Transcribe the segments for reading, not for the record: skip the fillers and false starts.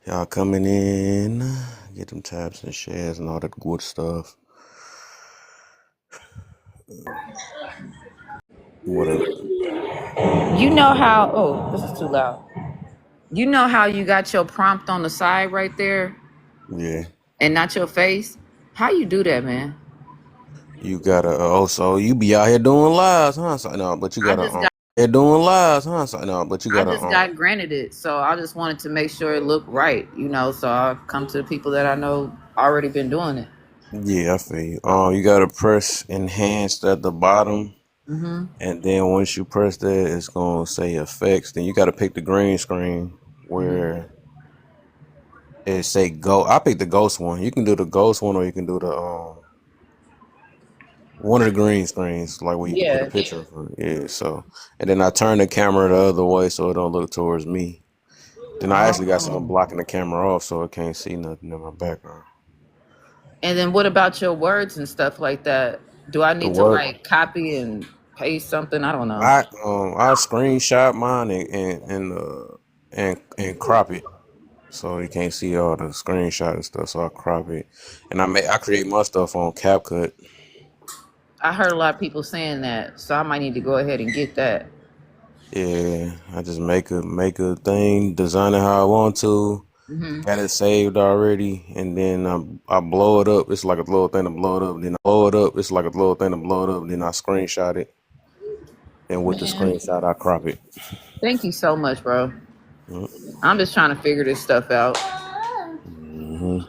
Y'all coming in, get them tabs and shares and all that good stuff. What up? You know how, oh, this is too loud. You know how you got your prompt on the side right there Yeah, and not your face? How you do that, man? you gotta. Also, you be out here doing lives, huh? So, no, but you I gotta. just got Here doing lives, huh? So, no, but you I gotta. just got granted it, so I just wanted to make sure it looked right, so I come to the people that I know already been doing it. Yeah, I feel you. You gotta press enhanced at the bottom, Mm-hmm. and then once you press that, it's gonna say effects. Then you gotta pick the green screen Mm-hmm. where it say go. I picked the ghost one. You can do the ghost one, or you can do the one of the green screens, like where you can put a Yeah. picture of her. Yeah, so and then I turn the camera the other way so it don't look towards me. Then I actually got something Oh. blocking the camera off so it can't see nothing in my background. And then what about your words and stuff like that? Do I The need to work like copy and paste something? I don't know. I screenshot mine and crop it so you can't see all the screenshot and stuff. So I crop it and I create my stuff on CapCut. I heard a lot of people saying that, so I might need to go ahead and get that. Yeah, I just make a thing, design it how I want to. Mm-hmm. Got it saved already, and then I blow it up. It's like a little thing to blow it up. Then I blow it up. It's like a little thing to blow it up. Then I screenshot it, and with the Man, screenshot, I crop it. thank you so much, bro. Mm-hmm. I'm just trying to figure this stuff out. Mm-hmm.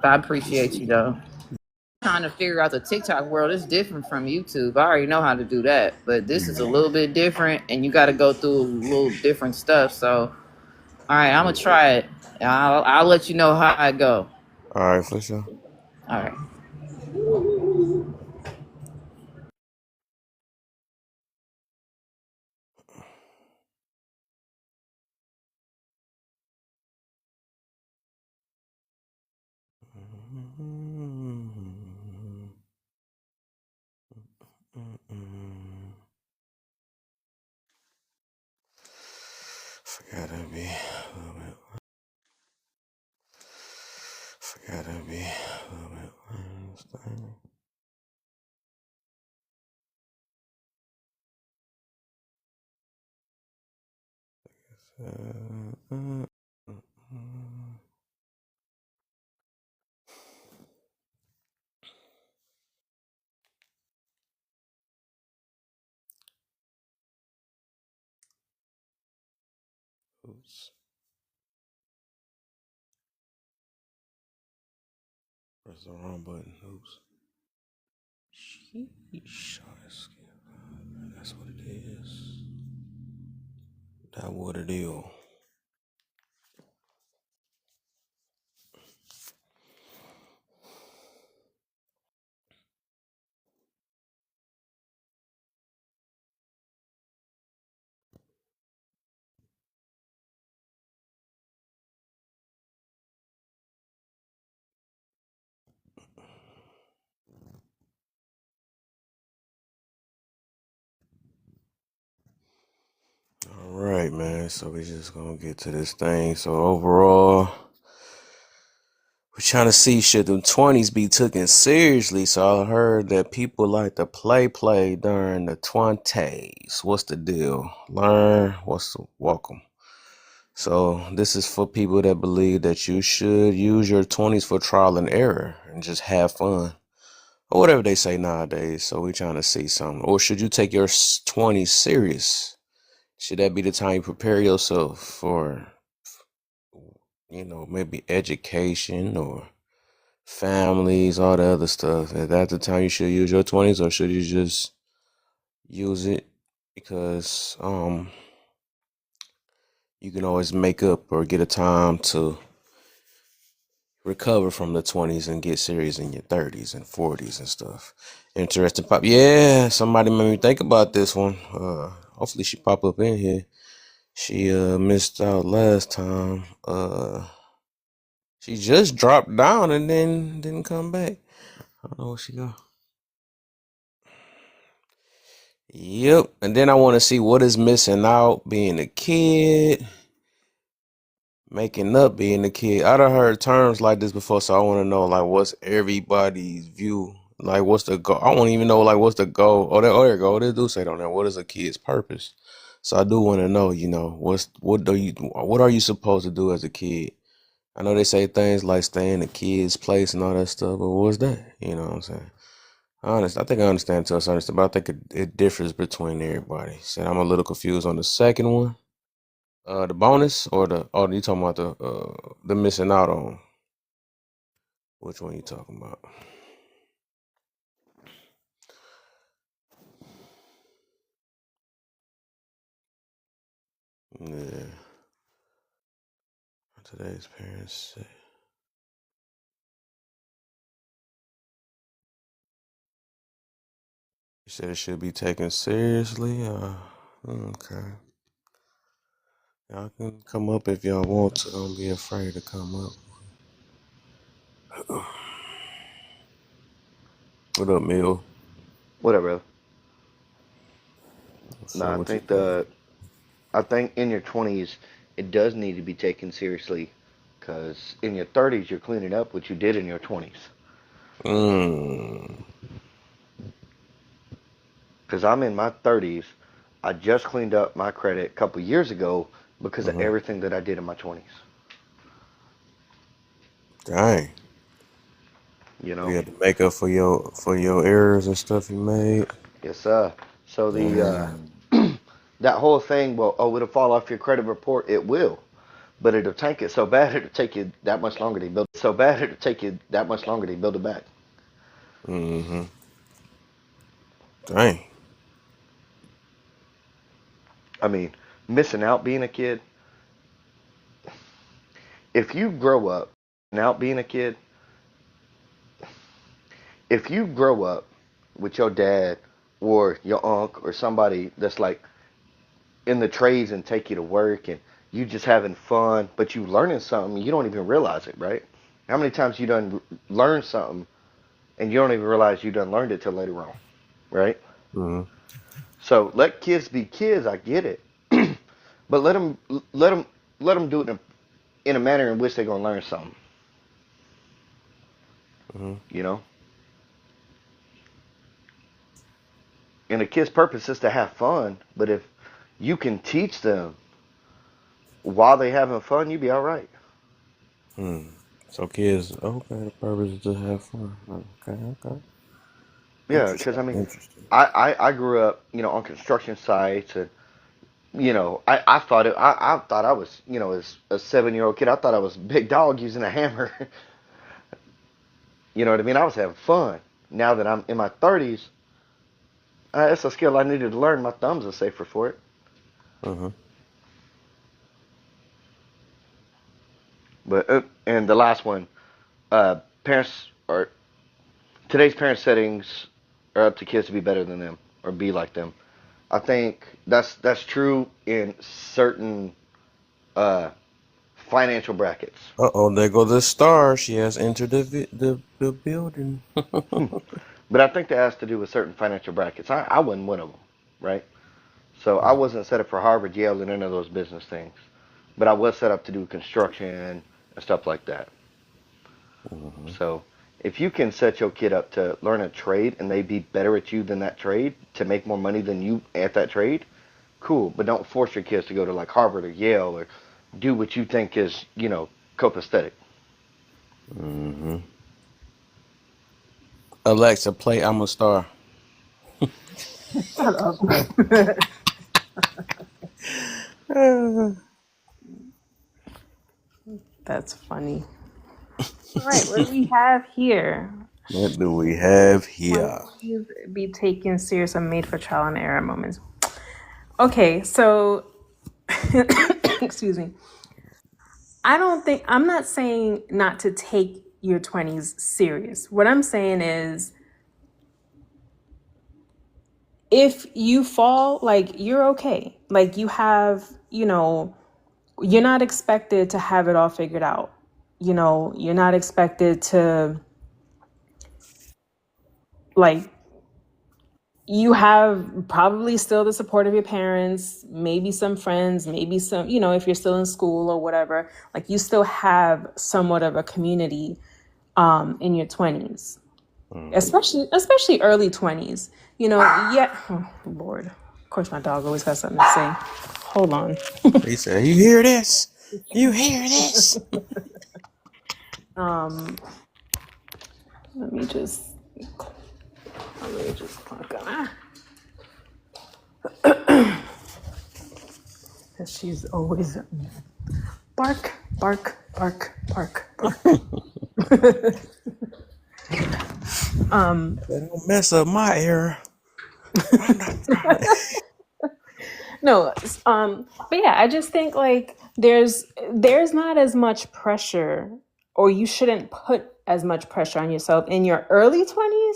I appreciate you though. Trying to figure out the TikTok world is different from YouTube. I already know how to do that, but this is a little bit different, and you got to go through a little different stuff. So, all right, I'm gonna try it. I'll let you know how I go. All right, for sure. All right. Forgotta be a little bit. Forgotta be a little bit. Oops, press the wrong button. Oops. Sheesh, that's what it is. That what it is. All right, man. So we just gonna get to this thing. So overall, we're trying to see should them 20s be taken seriously. So I heard that people like to play during the 20s. What's the deal? Learn. What's the welcome? So this is for people that believe that you should use your 20s for trial and error and just have fun. Or whatever they say nowadays. So we trying to see something. Or should you take your 20s serious? Should that be the time you prepare yourself for, maybe education or families, all the other stuff? Is that the time you should use your 20s, or should you just use it because you can always make up or get a time to recover from the 20s and get serious in your 30s and 40s and stuff. Interesting pop. Yeah, somebody made me think about this one. Hopefully she pop up in here. She missed out last time. She just dropped down and then didn't come back. I don't know where she go. Yep. And then I want to see what is missing out being a kid, making up being a kid. I done heard terms like this before, so I want to know like what's everybody's view. Like what's the goal? I don't even know like what's the goal. There you go. They do say it on there. What is a kid's purpose? So I do want to know, what are you supposed to do as a kid? I know they say things like stay in the kid's place and all that stuff, but what's that? You know what I'm saying? I think I understand to a certain extent, but I think it differs between everybody. Said I'm a little confused on the second one. The bonus or you talking about the missing out on? Which one you talking about? Yeah. Today's parents say. You said it should be taken seriously. Okay. Y'all can come up if y'all want to. Don't be afraid to come up. What up, Mill? What up, bro? So No, what you think? I think in your 20s it does need to be taken seriously, because in your 30s you're cleaning up what you did in your 20s. Mm. Because I'm in my 30s, I just cleaned up my credit a couple years ago because of Mm-hmm. everything that I did in my 20s. Dang. You So you know? had to make up for your errors and stuff you made. Yes, sir. So Damn. that whole thing, well, oh, it'll fall off your credit report. It will, but it'll tank it so bad it'll take you that much longer to build. So bad it'll take you that much longer to build it back. Mm-hmm. Dang. I mean, missing out being a kid. If you grow up out being a kid, if you grow up with your dad or your uncle or somebody that's like in the trades and take you to work and you just having fun, but you learning something, you don't even realize it, right? How many times you done learn something and you don't even realize you done learned it till later on, right? Mm-hmm. So let kids be kids. I get it, but let them let them do it in a manner in which they're gonna learn something. Mm-hmm. You know, and a kid's purpose is to have fun. But if you can teach them while they having fun, you be all right. Hmm. So kids, okay, the purpose is to have fun. Okay, okay. Yeah, because Interesting, I mean, interesting. I grew up, on construction sites, and I thought I thought I was, as a 7-year-old kid, I thought I was a big dog using a hammer. You know what I mean? I was having fun. Now that I'm in my 30s, it's a skill I needed to learn. My thumbs are safer for it. Mm-hmm. But and the last one, parents or today's parent settings are up to kids to be better than them or be like them. I think that's true in certain uh, financial brackets. Uh-oh, there go the star. She has entered the building. But I think that has to do with certain financial brackets. I wasn't one of them, right? So I wasn't set up for Harvard, Yale, and any of those business things. But I was set up to do construction and stuff like that. Mm-hmm. So if you can set your kid up to learn a trade and they be better at you than that trade to make more money than you at that trade, cool. But don't force your kids to go to like Harvard or Yale or do what you think is, copacetic. Mm-hmm. Alexa, play I'm a Star. Shut up. That's funny. All right, what do we have here? What do we have When here? please be taken serious and made for trial and error moments. Okay, so excuse me. I'm not saying not to take your 20s serious. What I'm saying is if you fall, like you're okay. Like you have, you're not expected to have it all figured out. You're not expected to like you have probably still the support of your parents, maybe some friends, maybe some, if you're still in school or whatever, like you still have somewhat of a community in your 20s, especially early 20s. Yeah, oh, Lord. Of course, my dog always has something to say. Hold on. He said, "You hear this? You hear this?" Let me just clock on. She's always bark, bark, bark, bark, bark. Don't mess up my era. No, but yeah, I just think like there's not as much pressure, or you shouldn't put as much pressure on yourself in your early 20s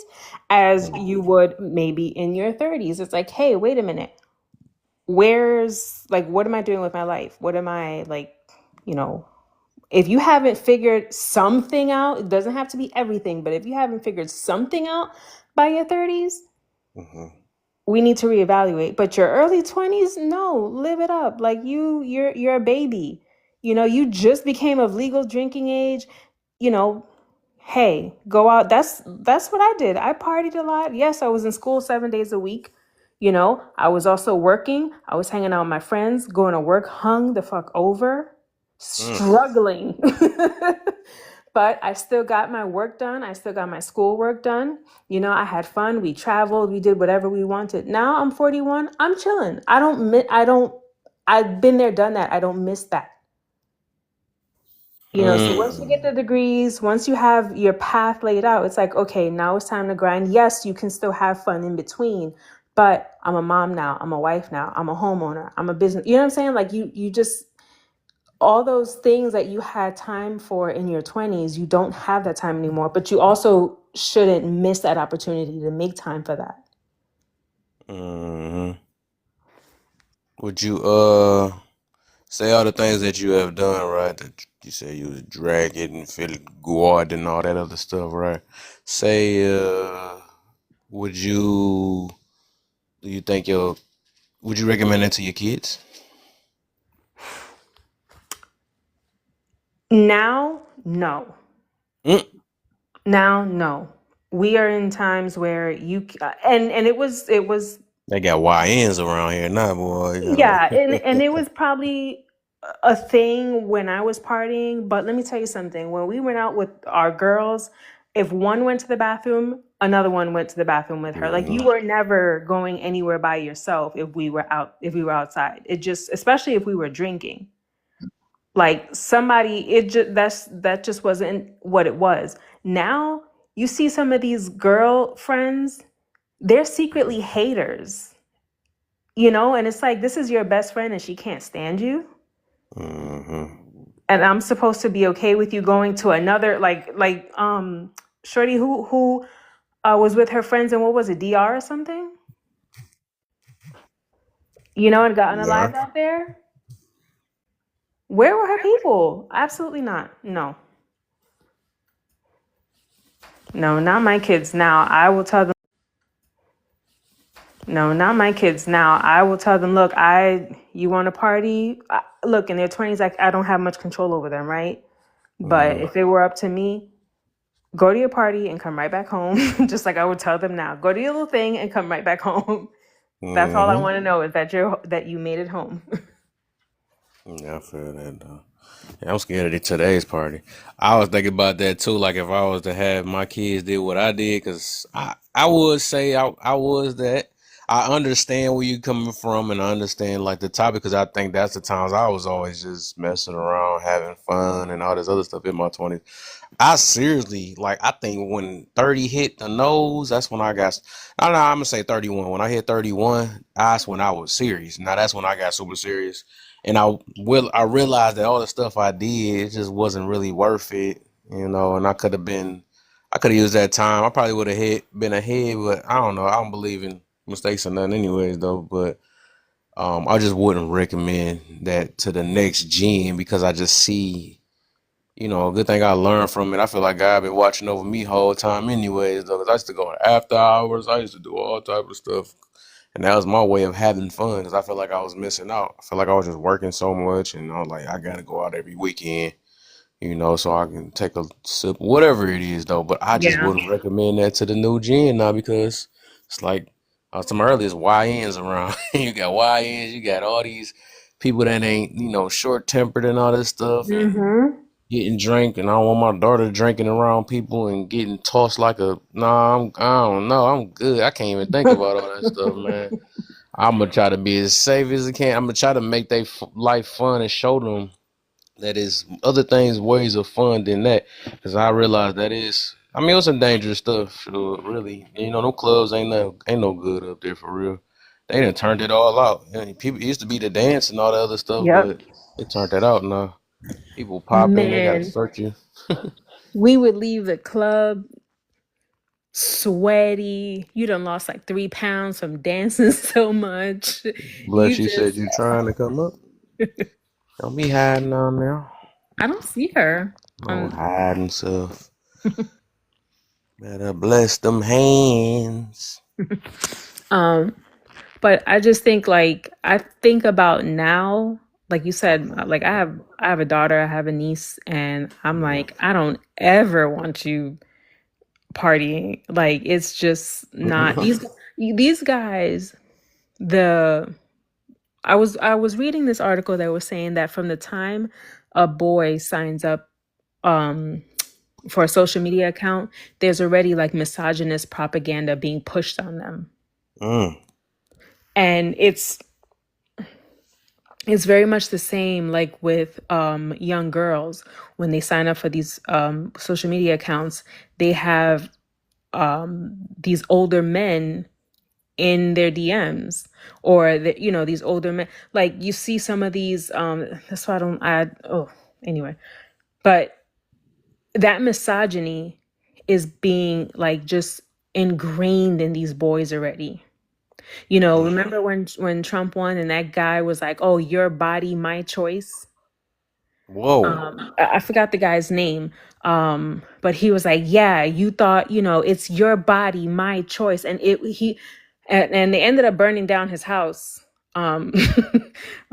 as you would maybe in your 30s. It's like, hey, wait a minute. What am I doing with my life? What am I like, if you haven't figured something out, it doesn't have to be everything, but if you haven't figured something out by your 30s, we need to reevaluate. But your early 20s, no, live it up. Like you're a baby. You just became of legal drinking age. Hey, go out. That's what I did. I partied a lot. Yes, I was in school 7 days a week. I was also working. I was hanging out with my friends, going to work, hung the fuck over, struggling. But I still got my work done. I still got my schoolwork done. I had fun. We traveled. We did whatever we wanted. Now I'm 41. I'm chilling. I've been there, done that. I don't miss that. So once you get the degrees, once you have your path laid out, it's like, okay, now it's time to grind. Yes, you can still have fun in between, but I'm a mom now. I'm a wife now. I'm a homeowner. I'm a business. You know what I'm saying? Like you just, all those things that you had time for in your 20s, you don't have that time anymore, but you also shouldn't miss that opportunity to make time for that. Would you say all the things that you have done, right? That you said you was dragging and feeling guard and all that other stuff, right? Say, would you do you think would you recommend it to your kids? Now, no. Now, no. We are in times where and it was They got YNs around here now, boy. yeah, and it was probably a thing when I was partying, but let me tell you something. When we went out with our girls, if one went to the bathroom, another one went to the bathroom with her. Like you were never going anywhere by yourself if we were outside. It just, especially if we were drinking. Like that just wasn't what it was. Now you see some of these girlfriends, they're secretly haters, and it's like, this is your best friend and she can't stand you. And I'm supposed to be okay with you going to another, Shorty who was with her friends and what was it, DR or something? And got unalived out there. Where were her people? Absolutely not. No, not my kids now. I will tell them. No, not my kids now. I will tell them, look, you want to party? Look, in their 20s, I don't have much control over them, right? But if it were up to me, go to your party and come right back home. Just like I would tell them now. Go to your little thing and come right back home. That's all I want to know, is that you made it home. Yeah, I feel that though. Yeah, I'm scared of today's party. I was thinking about that too. Like if I was to have my kids did what I did, because I would say I was that. I understand where you coming from, and I understand like the topic because I think that's the times I was always just messing around, having fun, and all this other stuff in my 20s. I seriously like. I think when 30 hit the nose, that's when I got. I don't know. I'm gonna say 31. When I hit 31, that's when I was serious. Now that's when I got super serious, and I realized that all the stuff I did it just wasn't really worth it, And I could have used that time. I probably would have been ahead, but I don't know. I don't believe in mistakes or nothing, anyways, though. But I just wouldn't recommend that to the next gen because I just see. A good thing I learned from it. I feel like God been watching over me whole time anyways, though, 'cause I used to go after hours. I used to do all type of stuff. And that was my way of having fun because I felt like I was missing out. I felt like I was just working so much and I was like, I gotta go out every weekend, so I can take a sip, whatever it is though. But I just Yeah. wouldn't recommend that to the new gen now because it's like I was talking earlier, it's YNs around. You got YNs, you got all these people that ain't, short tempered and all this stuff and Mm-hmm. getting drink, and I don't want my daughter drinking around people and getting tossed like a. Nah, I don't know. I'm good. I can't even think about all that stuff, man. I'm gonna try to be as safe as I can. I'm gonna try to make their life fun and show them that is other things, ways of fun than that. Because I realize that is. I mean, it was some dangerous stuff, sure, really. Them clubs ain't no good up there for real. They done turned it all out. People it used to be the dance and all the other stuff, Yep. but they turned that out now. People popping, they gotta Man, search you. we would leave the club sweaty. You done lost like 3 pounds from dancing so much. Bless You you said just, you trying to come up. Don't be hiding on now. I don't see her. No hiding stuff. Better bless them hands. Um, but I just think like I think about now, like you said, like I have a daughter, I have a niece, and I'm Yeah. like, I don't ever want you partying. Like it's just not these guys, the I was reading this article that was saying that from the time a boy signs up um for a social media account, there's already like misogynist propaganda being pushed on them. Mm. And it's very much the same like with young girls when they sign up for these social media accounts, they have these older men in their DMs or these older men, like you see some of these that's why I don't add oh anyway, but that misogyny is being like just ingrained in these boys already. Remember when Trump won and that guy was like, "Oh, your body, my choice." Whoa. I forgot the guy's name, but he was like, "Yeah, you thought, it's your body, my choice," and they ended up burning down his house, um,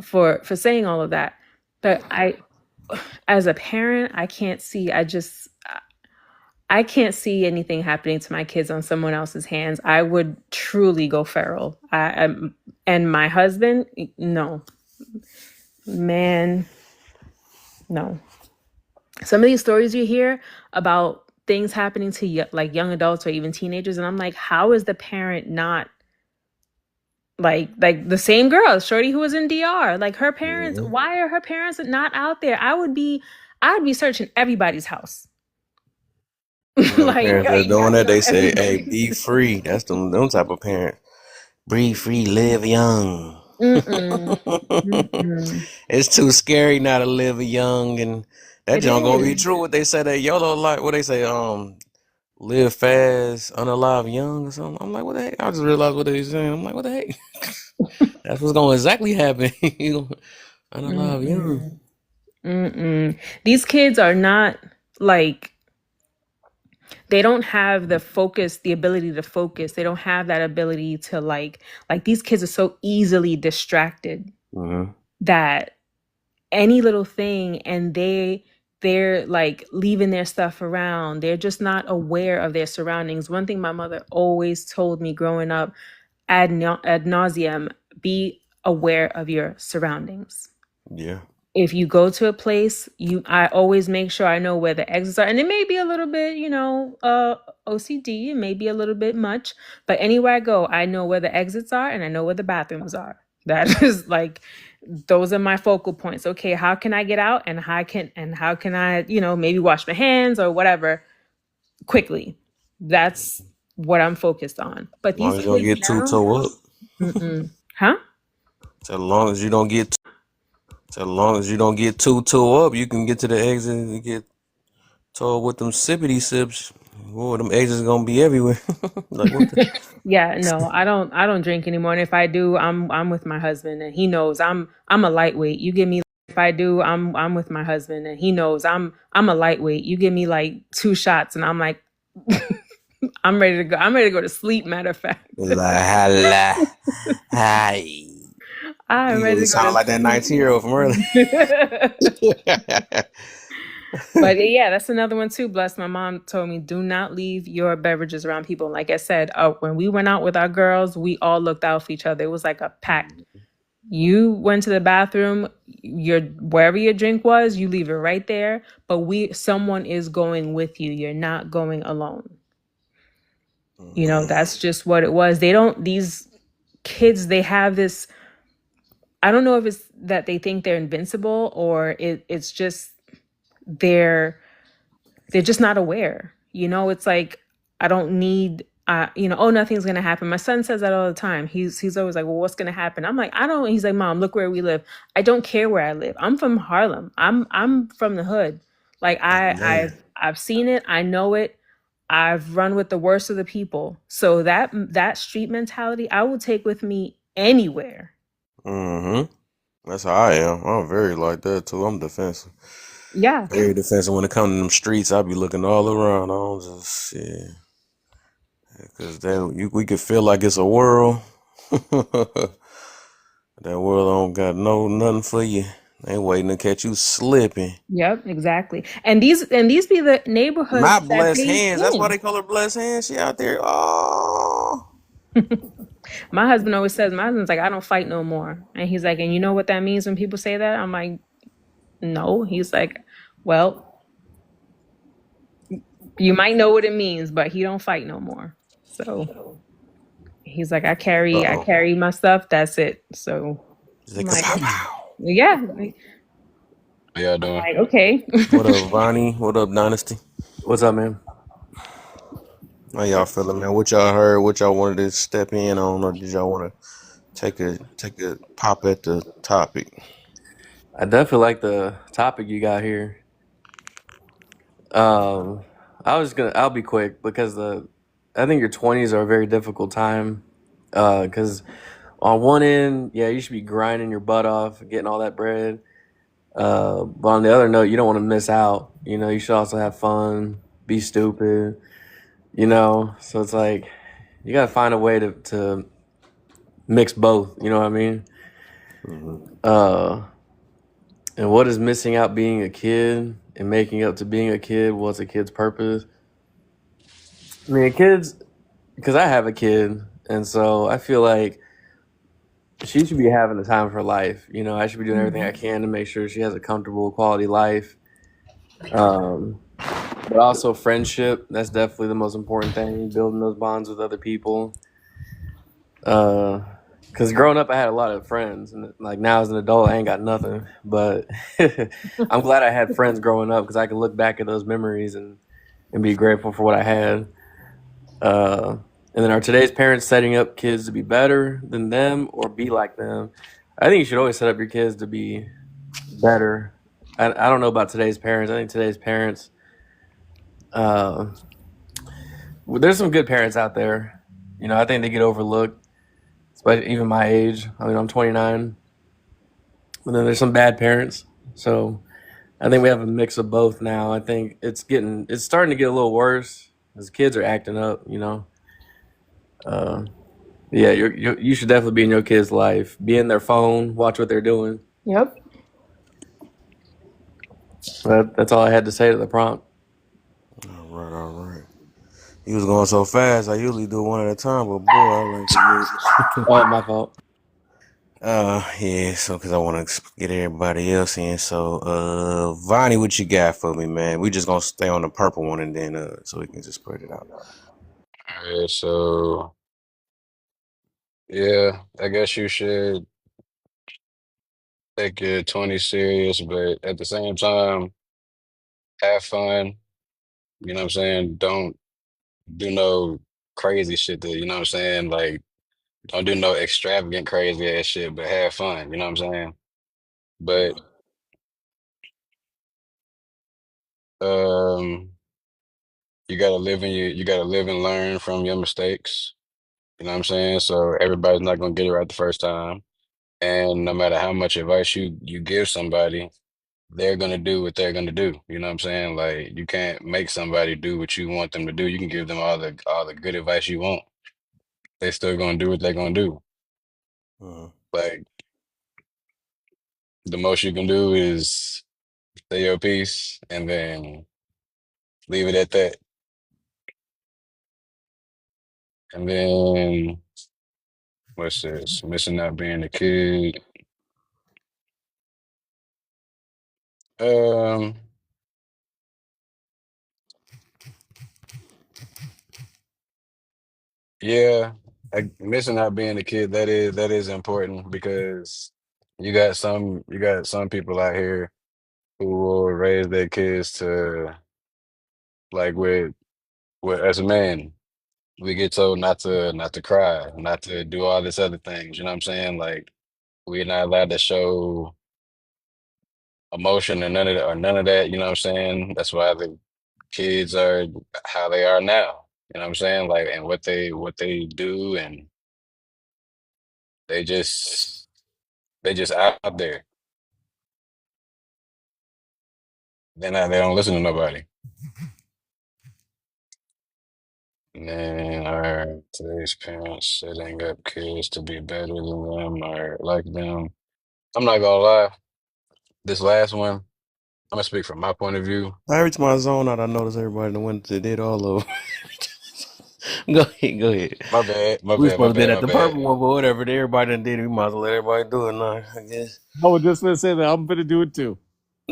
for saying all of that. But as a parent, I can't see anything happening to my kids on someone else's hands. I would truly go feral. And my husband, no, man, no. Some of these stories you hear about things happening to like young adults or even teenagers, and I'm like, how is the parent not like the same girl, Shorty who was in DR? Like her parents, Mhm. why are her parents not out there? I would be searching everybody's house. Like, Parents that doing that, they say, "Hey, everybody. be free." That's them type of parents. Breathe free, live young. Mm-mm. Mm-mm. It's too scary now to live young, and that It junk gonna be is. true. What they say that YOLO like? What they say? Live fast, unalive young, or something. I'm like, what the heck? I just realized what they saying. I'm like, what the heck? That's what's gonna exactly happen. Unalive young. Mm-mm. Mm-mm. These kids are not like they don't have the ability to focus. They don't have that ability to like these kids are so easily distracted Mm-hmm. that any little thing and they're like leaving their stuff around. They're just not aware of their surroundings. One thing my mother always told me growing up ad nauseum, be aware of your surroundings. Yeah. if you go to a place, I always make sure I know where the exits are. And it may be a little bit, OCD, it may be a little bit much, but anywhere I go, I know where the exits are and I know where the bathrooms are. That is like, those are my focal points. Okay, how can I get out and how can I, maybe wash my hands or whatever quickly. That's what I'm focused on. But As long these as you don't kids get too now, toe up. huh? As long as you don't get too toe up, you can get to the exit and get toe up with them sippity sips. Boy, them exits gonna be everywhere. Like what the Yeah, no, I don't drink anymore. And if I do, I'm with my husband and he knows I'm a lightweight. You give me if I do, I'm with my husband and he knows I'm a lightweight. You give me like 2 shots and I'm like I'm ready to go. I'm ready to go to sleep, matter of fact. hi. I'm You ready really to sound go like that 19-year-old from earlier. to But yeah, that's another one too. Bless. My mom told me, do not leave your beverages around people. Like I said, when we went out with our girls, we all looked out for each other. It was like a pact. You went to the bathroom, wherever your drink was, you leave it right there. But someone is going with you. You're not going alone. That's just what it was. These kids, they have this, I don't know if it's that they think they're invincible or it's just they're just not aware. It's like, I don't need, oh, nothing's going to happen. My son says that all the time. He's always like, well, what's going to happen? I'm like, he's like, Mom, look where we live. I don't care where I live. I'm from Harlem. I'm from the hood. Like I've seen it. I know it. I've run with the worst of the people. So that street mentality, I will take with me anywhere. That's how I am. I'm very like that too. I'm defensive. Yeah. Very defensive when it comes to them streets. I be looking all around. I don't just because then we could feel like it's a world. That world don't got nothing for you. They waiting to catch you slipping. Yep, exactly. And these be the neighborhoods Not that blessed they hands. That's why in. they call her blessed hands. She out there. Oh. My husband always says, my husband's like, I don't fight no more. And he's like, and you know what that means when people say that? I'm like, no. He's like, well, you might know what it means, but he don't fight no more. So he's like, I carry my stuff. That's it. So He's like, pow. yeah. How y'all doing? Like, okay. What up, Vonnie? What up, Dynasty? What's up, man? How y'all feeling, man? What y'all heard? What y'all wanted to step in on, or did y'all want to take a pop at the topic? I definitely like the topic you got here. I'll be quick because I think your 20s are a very difficult time. Because on one end, yeah, you should be grinding your butt off, getting all that bread. But on the other note, you don't want to miss out. You should also have fun, be stupid. So it's like you gotta find a way to mix both. You know what I mean? And what is missing out being a kid and making up to being a kid? What's a kid's purpose? I mean, because I have a kid, and so I feel like she should be having the time of her life. I should be doing everything I can to make sure she has a comfortable, quality life. But also friendship, that's definitely the most important thing, building those bonds with other people. Because growing up, I had a lot of friends, and like now as an adult, I ain't got nothing. But I'm glad I had friends growing up because I can look back at those memories and be grateful for what I had. And then are today's parents setting up kids to be better than them or be like them? I think you should always set up your kids to be better. I don't know about today's parents. I think today's parents, there's some good parents out there. I think they get overlooked. But even my age, I mean, I'm 29, but then there's some bad parents. So I think we have a mix of both now. I think it's starting to get a little worse as kids are acting up, Yeah, you should definitely be in your kid's life, be in their phone, watch what they're doing. Yep. That's all I had to say to the prompt. All right. He was going so fast. I usually do one at a time, but boy, I like to use it. Oh, my fault. Yeah, so because I want to get everybody else in. So, Vonnie, what you got for me, man? We just gonna stay on the purple one and then, so we can just spread it out. All right, so yeah, I guess you should take your 20 serious, but at the same time, have fun. You know what I'm saying? Don't do no crazy shit that, you know what I'm saying? Like, don't do no extravagant crazy ass shit, but have fun. You know what I'm saying? But um, you gotta live and learn from your mistakes. You know what I'm saying? So everybody's not gonna get it right the first time. And no matter how much advice you give somebody, they're gonna do what they're gonna do. You know what I'm saying? Like you can't make somebody do what you want them to do. You can give them all the good advice you want. They still gonna do what they're gonna do. Mhm. Like the most you can do is say your piece and then leave it at that. And then what's this? Missing out being a kid. Um, yeah, missing out being a kid, that is important because you got some people out here who will raise their kids to like with as a man, we get told not to cry, not to do all this other things. You know what I'm saying? Like we're not allowed to show emotion or none of that. You know what I'm saying? That's why the kids are how they are now. You know what I'm saying? Like and what they do and they just they just out there. They don't listen to nobody. And then today's parents setting up kids to be better than them or like them. I'm not gonna lie. This last one, I'm gonna speak from my point of view. Every time I zone out, I notice everybody in the winter they did all of. Go ahead, go ahead. My bad, my We were bad, my supposed to be bad, at my the bad. purple one, but whatever. Everybody done did it. We might as well let everybody do it now, I guess. I was just gonna say that I'm gonna do it too.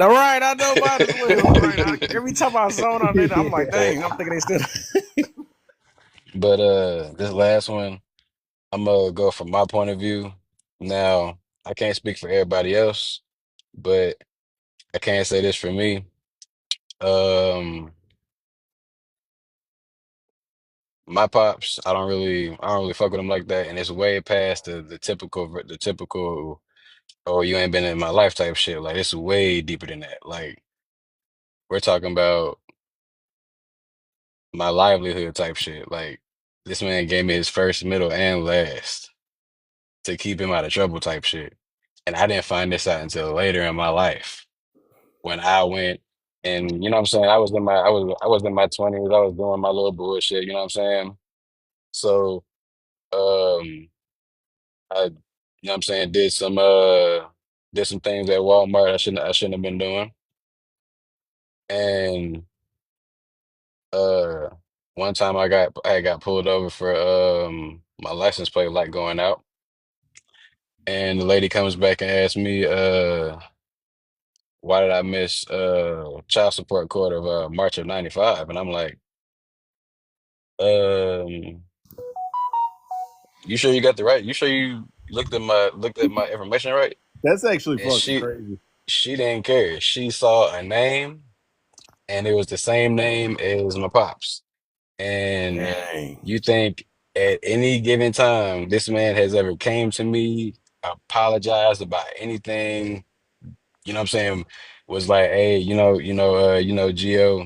All right, I know about as well. Right, every time I zone out, I'm like, Hey, dang, I'm thinking they still. but this last one, I'm gonna go from my point of view. Now, I can't speak for everybody else, but I can say this for me. Um, my pops, I don't really fuck with them like that, and it's way past the typical, oh, you ain't been in my life type shit. Like it's way deeper than that. Like we're talking about my livelihood type shit. Like this man gave me his first, middle, and last to keep him out of trouble type shit. And I didn't find this out until later in my life when I went and you know what I'm saying, I was in my 20s, I was doing my little bullshit, you know what I'm saying? So um I you know what I'm saying, did some things at Walmart I shouldn't have been doing. And uh one time I got pulled over for my license plate light going out. And the lady comes back and asks me, why did I miss child support court of March of '95? And I'm like, um, you sure you got the right? You sure you looked at my information right? That's actually And fucking she crazy. she didn't care. She saw a name and it was the same name as my pops. And Dang. you think at any given time this man has ever came to me, apologized about anything, you know what I'm saying? Was like, hey, Gio,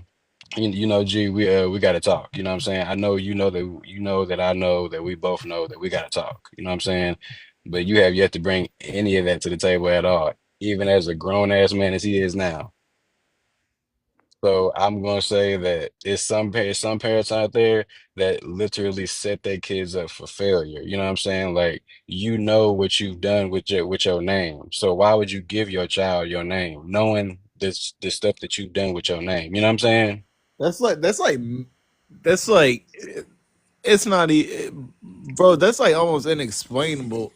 G, we gotta talk. You know what I'm saying? I know that I know that we both know that we gotta talk. You know what I'm saying? But you have yet to bring any of that to the table at all, even as a grown ass man as he is now. So I'm gonna say that some parents out there that literally set their kids up for failure. You know what I'm saying? Like you know what you've done with your name. So why would you give your child your name, knowing this stuff that you've done with your name? You know what I'm saying? That's like it's not bro. That's like almost inexplainable.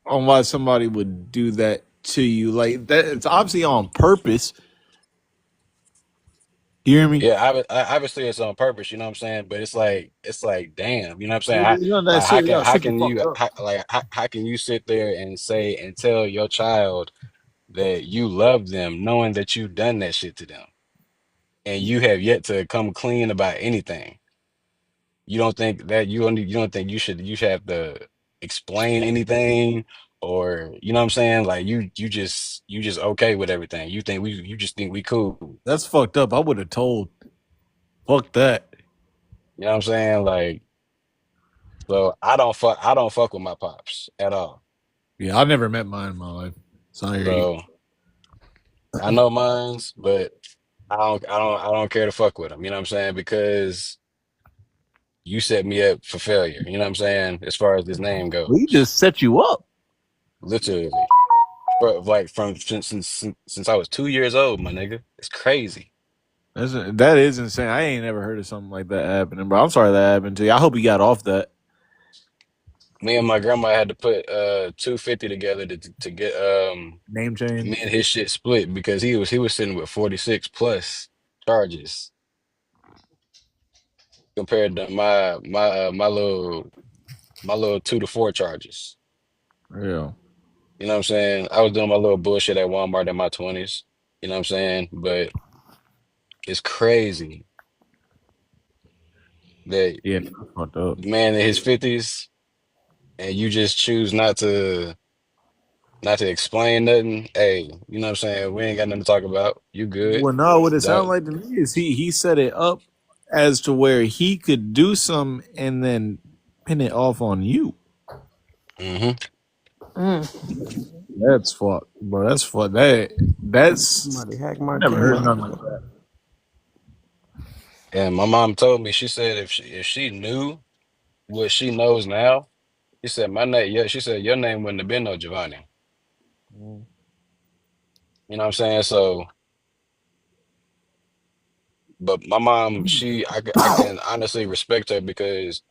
on why somebody would do that to you. Like that, it's obviously on purpose. You hear me? Yeah, obviously it's on purpose, you know what I'm saying? But it's like, damn, you know what I'm saying? You know that shit. Y'all How shut the can fuck you up. how can you sit there and say and tell your child that you love them, knowing that you've done that shit to them, and you have yet to come clean about anything? You don't think that you don't think you should have to explain anything, or you know what I'm saying? Like you just okay with everything. You just think we cool. That's fucked up. I would have told. Fuck that. You know what I'm saying? Like, so I don't fuck with my pops at all. Yeah, I never met mine in my life. So I hear you. So I know mines, but I don't care to fuck with them. You know what I'm saying? Because you set me up for failure. You know what I'm saying? As far as this name We goes, just set you up. literally. Like from since I was 2 years old, my nigga. It's crazy. That is insane. I ain't never heard of something like that happening, bro. I'm sorry that happened to you. I hope you got off that Me and my grandma had to put 250 together to get name me change. and his shit split because he was sitting with 46 plus charges compared to my little 2 to 4 charges. Yeah. You know what I'm saying? I was doing my little bullshit at Walmart in my 20s. You know what I'm saying? But it's crazy that Yeah, that's fucked up. the man in his 50s and you just choose not to explain nothing. Hey, you know what I'm saying? We ain't got nothing to talk about. You good? Well, no, what it sounded That, like to me is he set it up as to where he could do some and then pin it off on you. hmm That's fucked, bro. That's fucked. That's Somebody hacked I my never heard camera. nothing like that. And my mom told me, she said if she knew what she knows now, she said my name, yeah, she said your name wouldn't have been no Giovanni. You know what I'm saying? So, but my mom, I can honestly respect her because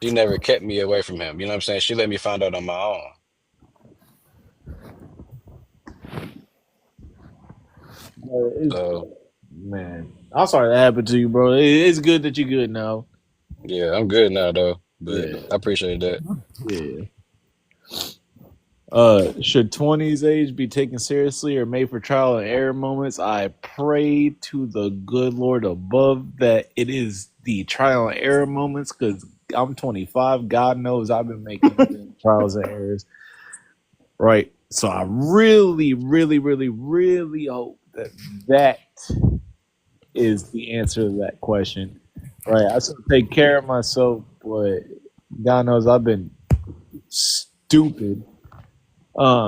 she never kept me away from him. You know what I'm saying? She let me find out on my own. So, Man, I'm sorry that happened to you, bro. It's good that you're good now. yeah, I'm good now though. But Yeah, I appreciate that. yeah. Should 20s age be taken seriously or made for trial and error moments? I pray to the good Lord above that it is the trial and error moments because I'm 25. God knows I've been making trials and errors. Right. So I really, really, really, really hope that that is the answer to that question. Right. I still take care of myself, but God knows I've been stupid.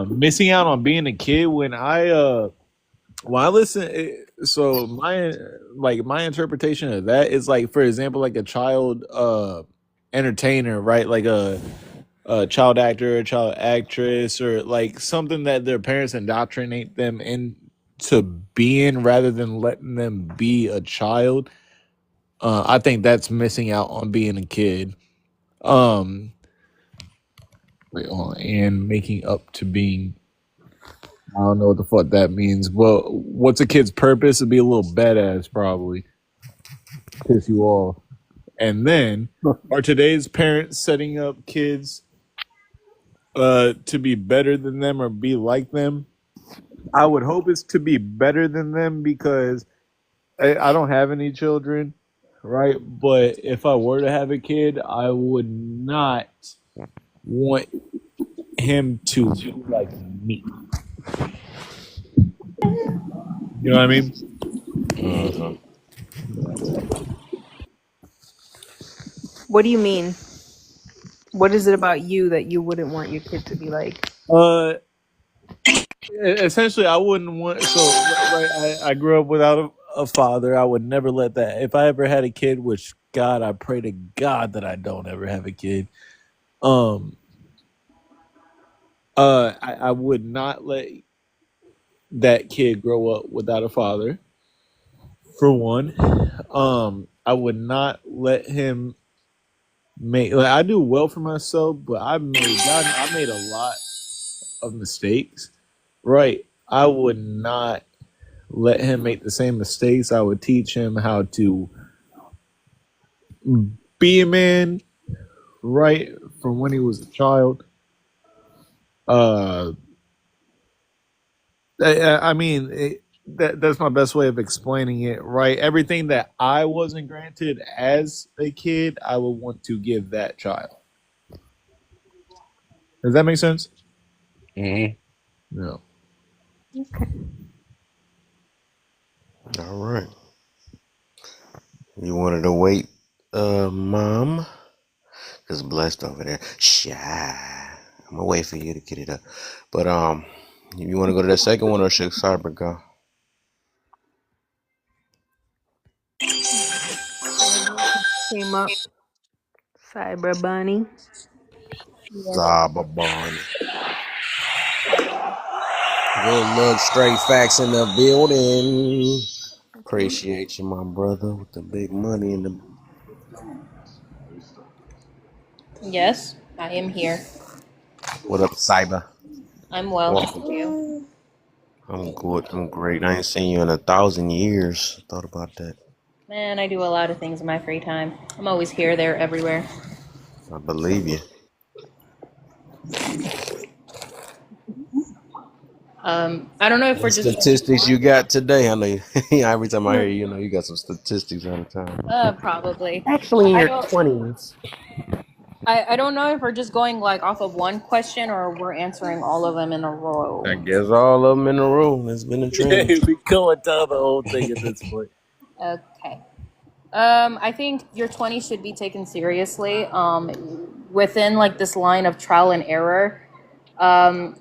Missing out on being a kid when I listen. So my interpretation of that is like, for example, like a child entertainer, right? Like a child actor, a child actress, or like something that their parents indoctrinate them into being rather than letting them be a child. I think that's missing out on being a kid. Um, wait, hold on, and making up to being. I don't know what the fuck that means. Well, what's a kid's purpose? To be a little badass, probably piss you off. And then, are today's parents setting up kids to be better than them or be like them? I would hope it's to be better than them because I don't have any children, right? But if I were to have a kid, I would not want him to be like me. You know what I mean? hmm What do you mean? What is it about you that you wouldn't want your kid to be like? Uh, Essentially, I wouldn't want. So, right, I grew up without a father. I would never let that. If I ever had a kid, which God, I pray to God that I don't ever have a kid. Um, I would not let that kid grow up without a father. For one, I would not let him make. Like, I do well for myself, but I made a lot. of mistakes, right? I would not let him make the same mistakes. I would teach him how to be a man, right, from when he was a child. Uh, I mean, that's my best way of explaining it, right? Everything that I wasn't granted as a kid, I would want to give that child. Does that make sense? Hmm. No. All right. You wanted to wait, Mom? Cause Blessed over there. Shy. I'm gonna wait for you to get it up. But you want to go to the second one or should Cyber go? Came up. Cyber Bunny. Yes. Cyber Bunny. Good luck, straight facts in the building. Appreciate you, my brother, with the big money in the. Yes, I am here. What up, Cyber? I'm well, thank Welcome. you. I'm good. I'm great. I ain't seen you in 1,000 years. Thought about that. Man, I do a lot of things in my free time. I'm always here, there, everywhere. I believe you. I don't know if we're What just statistics you got today? I know you, every time I hear you, you got some statistics all the time. probably. Actually, in I your don't 20s. I don't know if we're just going like off of one question or we're answering all of them in a I row. guess all of them in a row. It's been a trend. We going down the whole thing at this point. Okay. I think your 20s should be taken seriously. Within like this line of trial and error.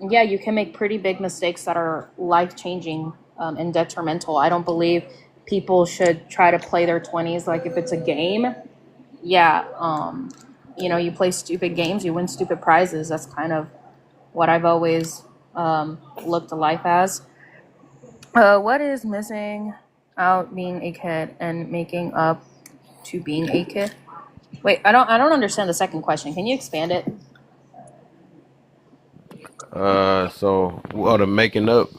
Yeah, you can make pretty big mistakes that are life changing and detrimental. I don't believe people should try to play their 20s like if it's a game. Yeah, you play stupid games, you win stupid prizes. That's kind of what I've always looked to life as. What is missing out being a kid and making up to being a kid? Wait, I don't understand the second question. Can you expand it? The making up.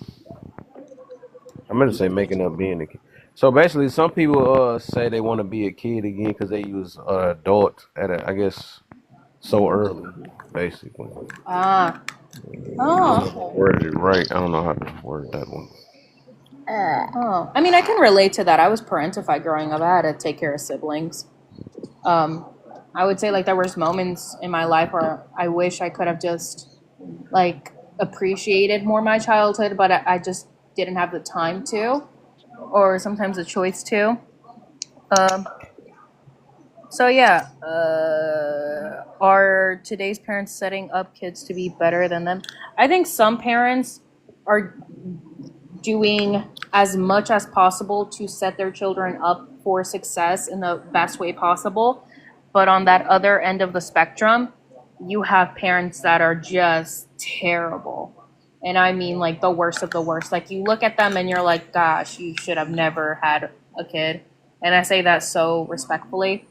I'm gonna say making up being a kid. So basically, some people say they want to be a kid again because they use adult I guess so early, basically. Ah. I don't know if I Oh. worded it right. I don't know how to word that one. Oh, I mean, I can relate to that. I was parentified growing up. I had to take care of siblings. Um, I would say like there was moments in my life where I wish I could have just like appreciated more my childhood, but I just didn't have the time to, or sometimes the choice to. Um, so yeah, are today's parents setting up kids to be better than them? I think some parents are doing as much as possible to set their children up for success in the best way possible. But on that other end of the spectrum, you have parents that are just terrible. And I mean, like, the worst of the worst. Like, you look at them and you're like, gosh, you should have never had a kid. And I say that so respectfully.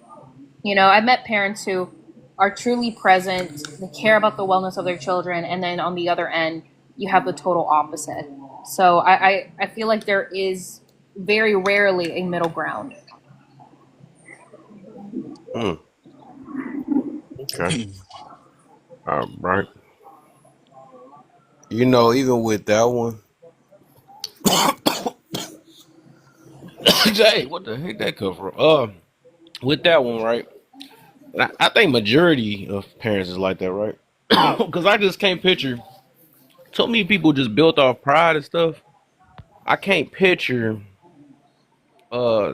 I've met parents who are truly present, they care about the wellness of their children, and then on the other end, you have the total opposite. So I feel like there is very rarely a middle ground. Mm, okay. All right. Even with that one, Jay, what the heck that come from? With that one, right? I think majority of parents is like that, right? Because I just can't picture. So many people just built off pride and stuff. I can't picture.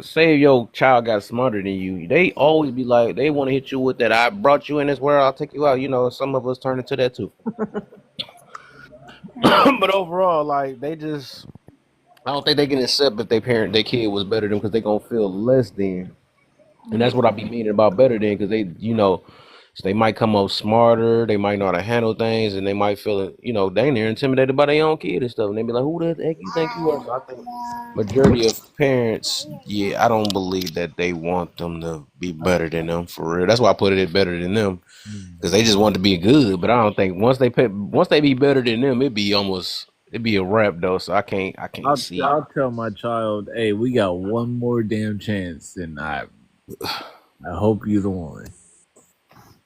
Say if your child got smarter than you, they always be like, they want to hit you with that. I brought you in this world. I'll take you out. Some of us turn into that too. But overall, like they just, I don't think they can accept if their kid was better than because they gonna feel less than, and that's what I be meaning about better than because they, So they might come up smarter, they might know how to handle things, and they might feel, dang, they're intimidated by their own kid and stuff. And they be like, who the heck you think you are? So I think majority of parents, yeah, I don't believe that they want them to be better than them for real. That's why I put it better than them, because they just want to be good. But I don't think once they be better than them, it'd be a wrap though. So I can't see. I'll tell my child, hey, we got one more damn chance, and I hope you're the one.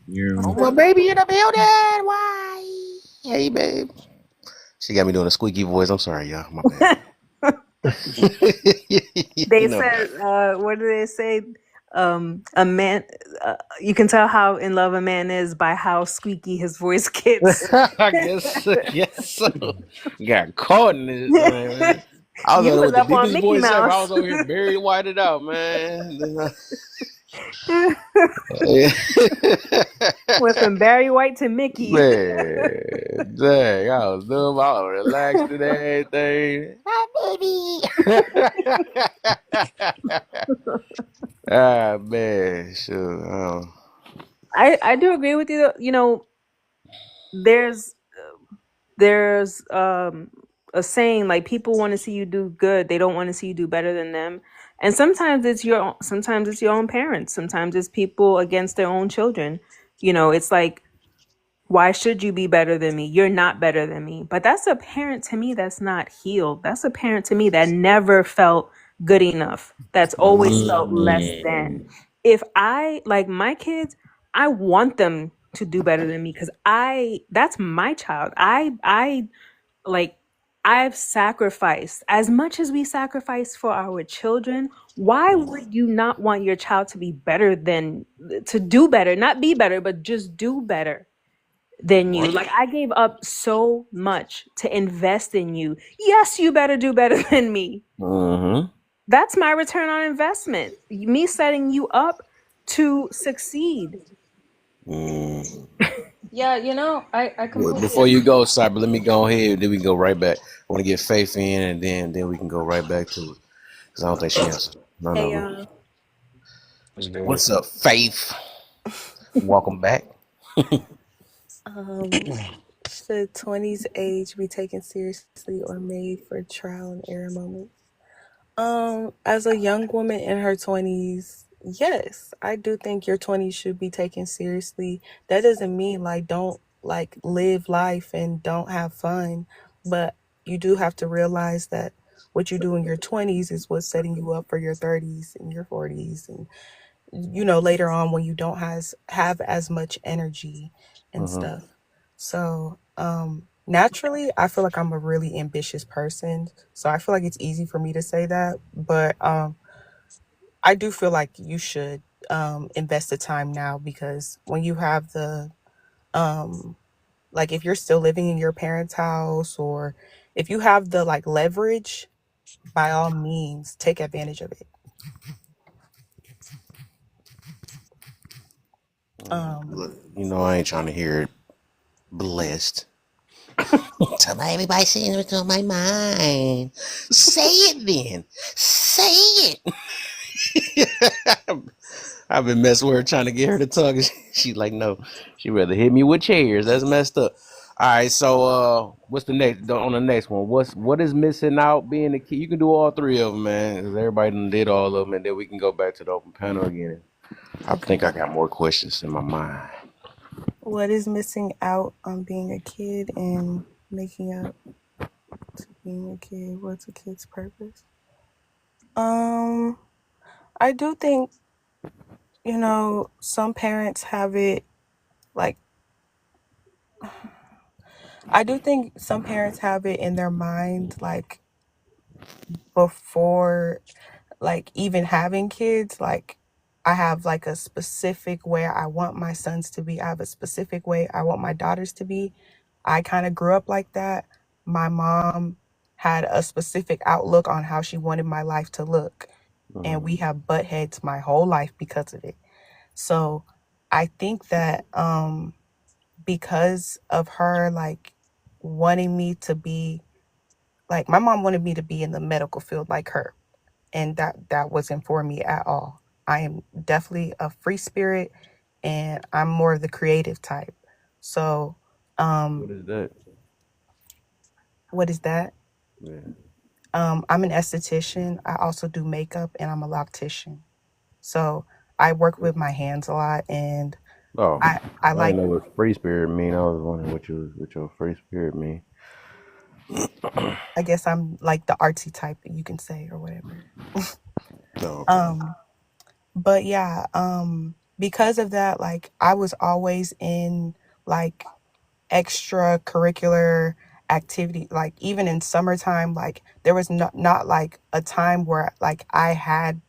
You Oh, my baby in the building. Why? Hey, babe. She got me doing a squeaky voice. I'm sorry, y'all. My bad. They said, what do they say? A man, you can tell how in love a man is by how squeaky his voice gets. I guess so. Got caught in this, man. I was You with was the up on deepest Mickey voice ever. I Mouse. was over here Barry Whited out, man. Went from Barry White to Mickey. Man, dang, I was dumb. I was relaxed and everything. Ah, man, sure. I do agree with you. You know, there's a saying like people want to see you do good, they don't want to see you do better than them. And sometimes it's your own parents, sometimes it's people against their own children. It's like, why should you be better than me? You're not better than me. But that's a parent to me that's not healed. That's a parent to me that never felt good enough, that's always felt less than. If I like my kids, I want them to do better than me, because that's my child. I like, I've sacrificed as much as we sacrifice for our children. Why would you not want your child to be better to do better, not be better, but just do better than you? Like, I gave up so much to invest in you. Yes, you better do better than me. Mm-hmm. That's my return on investment. Me setting you up to succeed. Yeah, I completely Before you go, Cyber, let me go ahead. Then we can go right back. I want to get Faith in, and then we can go right back to it. Because I don't think she answered. No, Hey, no. y'all. What's up, Faith? Welcome back. Should 20s age be taken seriously or made for trial and error moments? As a young woman in her 20s, yes, I do think your 20s should be taken seriously. That doesn't mean don't live life and don't have fun, but you do have to realize that what you do in your 20s is what's setting you up for your 30s and your 40s, and later on when you don't have as much energy and stuff. So naturally, I feel like I'm a really ambitious person, so I feel like it's easy for me to say that, but I do feel like you should invest the time now, because when you have the if you're still living in your parents' house, or if you have the leverage, by all means take advantage of it. Look, I ain't trying to hear it. Blessed. Tell everybody saying what's on my mind. Say it then. Say it. I've been messing with her trying to get her to talk. She's like, no. She'd rather hit me with chairs. That's messed up. All right, so what's the next on the next one? What is missing out being a kid? You can do all three of them, man. 'Cause everybody done did all of them, and then we can go back to the open panel again. I think I got more questions in my mind. What is missing out on being a kid and making up to being a kid? What's a kid's purpose? I do think, some parents have it I do think some parents have it in their mind before even having kids. I have a specific way I want my sons to be. I have a specific way I want my daughters to be. I kind of grew up like that. My mom had a specific outlook on how she wanted my life to look, and we have butt heads my whole life because of it. So I think that because of her wanting me to be my mom wanted me to be in the medical field like her, and that wasn't for me at all. I am definitely a free spirit, and I'm more of the creative type. So, What um, is that? what is that? Yeah. I'm an esthetician. I also do makeup, and I'm a loctician. So I work with my hands a lot, and Oh, I I didn't like, know what free spirit mean. I was wondering what your free spirit mean. I guess I'm like the artsy type, you can say, or whatever. No, okay. Um, but yeah, because of that, like I was always in like extracurricular activity. Like even in summertime, like there was not like a time where like I had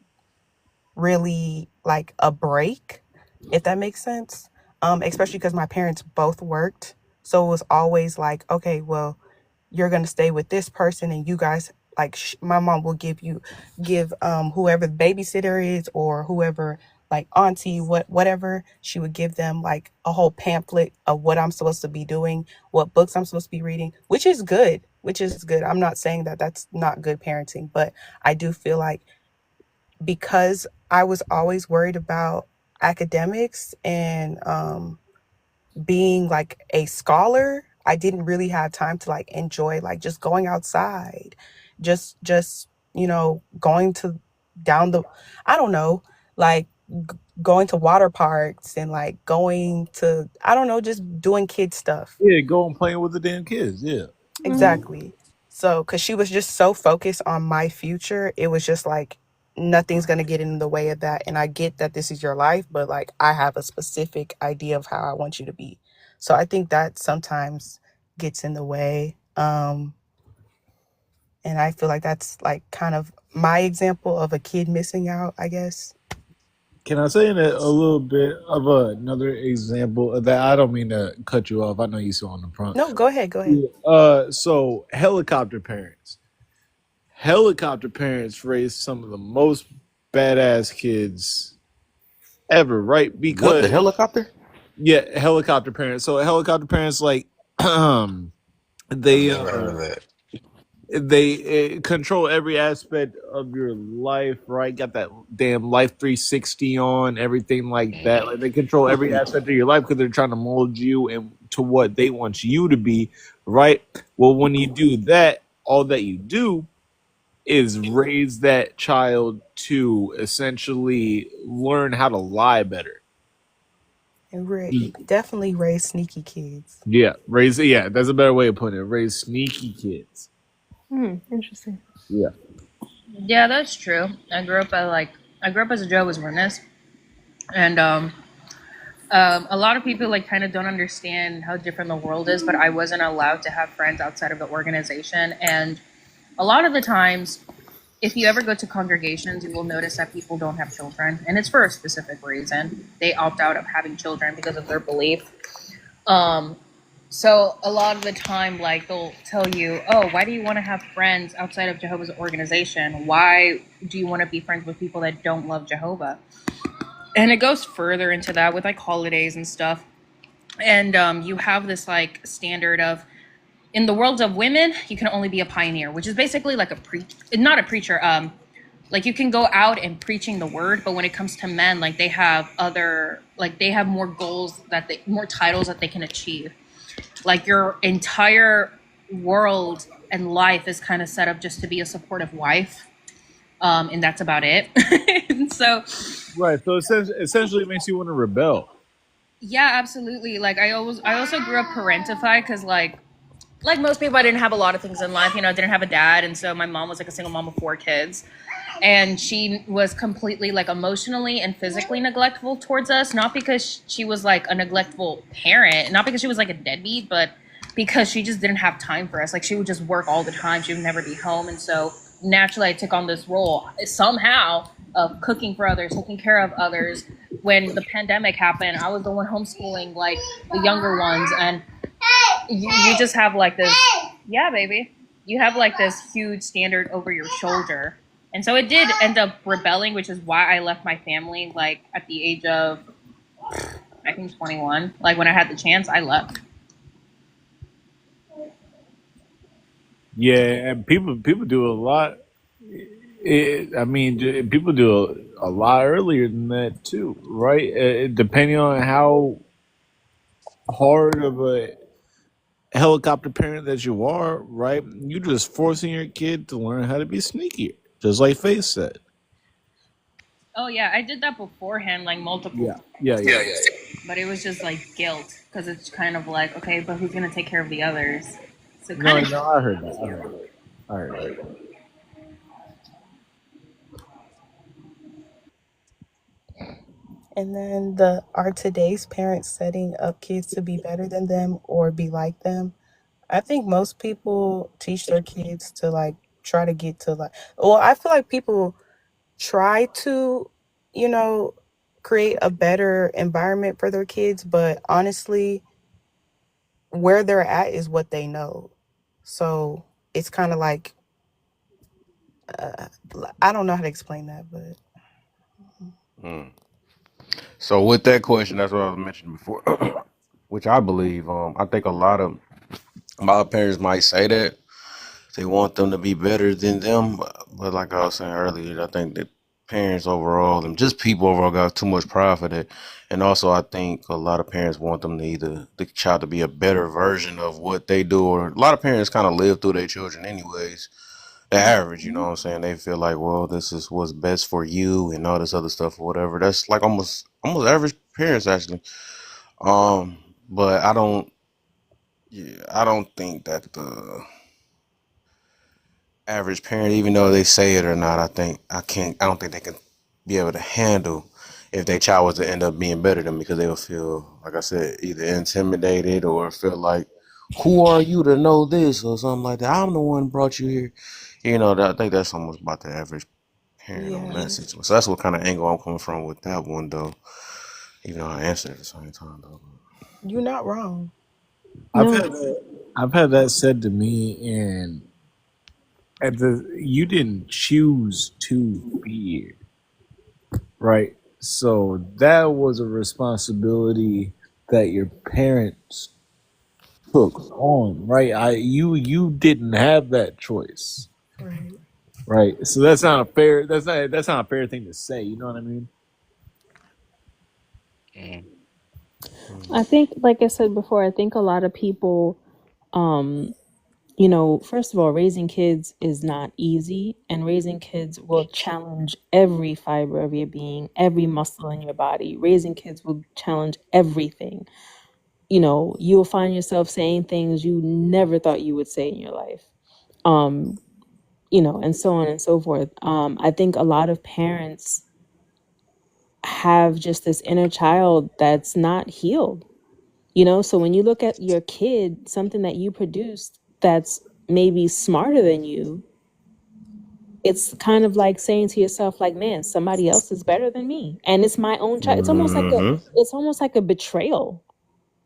really like a break, if that makes sense. Especially because my parents both worked. So it was always like, okay, well, you're going to stay with this person, and you guys like my mom will give whoever the babysitter is, or whoever, like auntie, whatever, she would give them like a whole pamphlet of what I'm supposed to be doing, what books I'm supposed to be reading, which is good. I'm not saying that that's not good parenting, but I do feel like because I was always worried about academics and being like a scholar, I didn't really have time to like enjoy like just going outside, just going to down the, I don't know, like going to water parks and like going to, I don't know, just doing kid stuff. Yeah, go and playing with the damn kids. Yeah. Exactly. So, because she was just so focused on my future, it was just like nothing's going to get in the way of that. And I get that this is your life, but like I have a specific idea of how I want you to be. So I think that sometimes gets in the way. And I feel like that's like kind of my example of a kid missing out, I guess. Can I say a little bit of another example of that? I don't mean to cut you off. I know you saw on the front. No, go ahead. Go ahead. Yeah. So helicopter parents. Helicopter parents raise some of the most badass kids ever, right? What, the Because helicopter? yeah, helicopter parents. So helicopter parents like I've they never heard of that. they control every aspect of your life, right? Got that damn Life 360 on, everything like that. Like they control every aspect of your life because they're trying to mold you and to what they want you to be, right? Well, when you do that, all that you do is raise that child to essentially learn how to lie better. And definitely raise sneaky kids. Yeah, that's a better way of putting it. Raise sneaky kids. Interesting. Yeah. Yeah, that's true. I grew up as a Jehovah's Witness, and a lot of people like kind of don't understand how different the world is. But I wasn't allowed to have friends outside of the organization, and a lot of the times, if you ever go to congregations, you will notice that people don't have children, and it's for a specific reason. They opt out of having children because of their belief. So a lot of the time, like they'll tell you, "Oh, why do you want to have friends outside of Jehovah's organization? Why do you want to be friends with people that don't love Jehovah?" And it goes further into that with like holidays and stuff. And you have this like standard of, in the world of women, you can only be a pioneer, which is basically like not a preacher. Like you can go out and preaching the word, but when it comes to men, like they have more goals more titles that they can achieve. Like your entire world and life is kind of set up just to be a supportive wife, and that's about it. And so, Right. So essentially, it makes you want to rebel. yeah, absolutely. Like I also grew up parentified because like most people, I didn't have a lot of things in life. I didn't have a dad, and so my mom was like a single mom of 4 kids, and she was completely like emotionally and physically neglectful towards us. Not because she was like a neglectful parent, not because she was like a deadbeat, but because she just didn't have time for us. Like she would just work all the time. She would never be home, and so naturally, I took on this role somehow of cooking for others, taking care of others. When the pandemic happened, I was the one homeschooling like the younger ones, and you just have like this, yeah, baby, you have like this huge standard over your shoulder. And so it did end up rebelling, which is why I left my family like at the age of, I think, 21. Like when I had the chance, I left. Yeah, and people do a lot I mean, people do a lot earlier than that too, right? Depending on how hard of a helicopter parent that you are, right? You just forcing your kid to learn how to be sneakier, just like Faith said. Oh yeah, I did that beforehand, like multiple Yeah, yeah, times, yeah. but it was just like guilt because it's kind of like, okay, but who's gonna take care of the others? So it No, kind of no, I heard that. I heard that. And then are today's parents setting up kids to be better than them or be like them? I think most people teach their kids to like try to get to like, well, I feel like people try to, you know, create a better environment for their kids, but honestly, where they're at is what they know. So it's kind of like, uh, I don't know how to explain that, but Mm. So with that question, that's what I was mentioning before, which I believe. I think a lot of parents might say that they want them to be better than them, but like I was saying earlier, I think that parents overall and just people overall got too much pride for that. And also, I think a lot of parents want them to either the child to be a better version of what they do, or a lot of parents kind of live through their children anyways. The average, you know what I'm saying? They feel like, well, this is what's best for you and all this other stuff or whatever. That's like almost average parents actually. But I don't think that the average parent, even though they say it or not, I don't think they can be able to handle if their child was to end up being better than them because they will feel, like I said, either intimidated or feel like, who are you to know this or something like that. I'm the one who brought you here. I think that's almost about the average parent on yeah, that situation. So that's what kind of angle I'm coming from with that one, though. Even though I answered at the same time, though. you're not wrong. I've No. had I've had that said to me, and you didn't choose to be here, right? So that was a responsibility that your parents took on, right? You didn't have that choice, Right. right? So that's not a fair thing to say. You know what I mean? Mm. I think, like I said before, I think a lot of people, um, first of all, raising kids is not easy, and raising kids will challenge every fiber of your being, every muscle in your body. Raising kids will challenge everything. You'll find yourself saying things you never thought you would say in your life. Um, and so on and so forth. I think a lot of parents have just this inner child that's not healed. So when you look at your kid, something that you produced that's maybe smarter than you, it's kind of like saying to yourself, like, man, somebody else is better than me, and it's my own child. Mm-hmm. It's almost like a betrayal.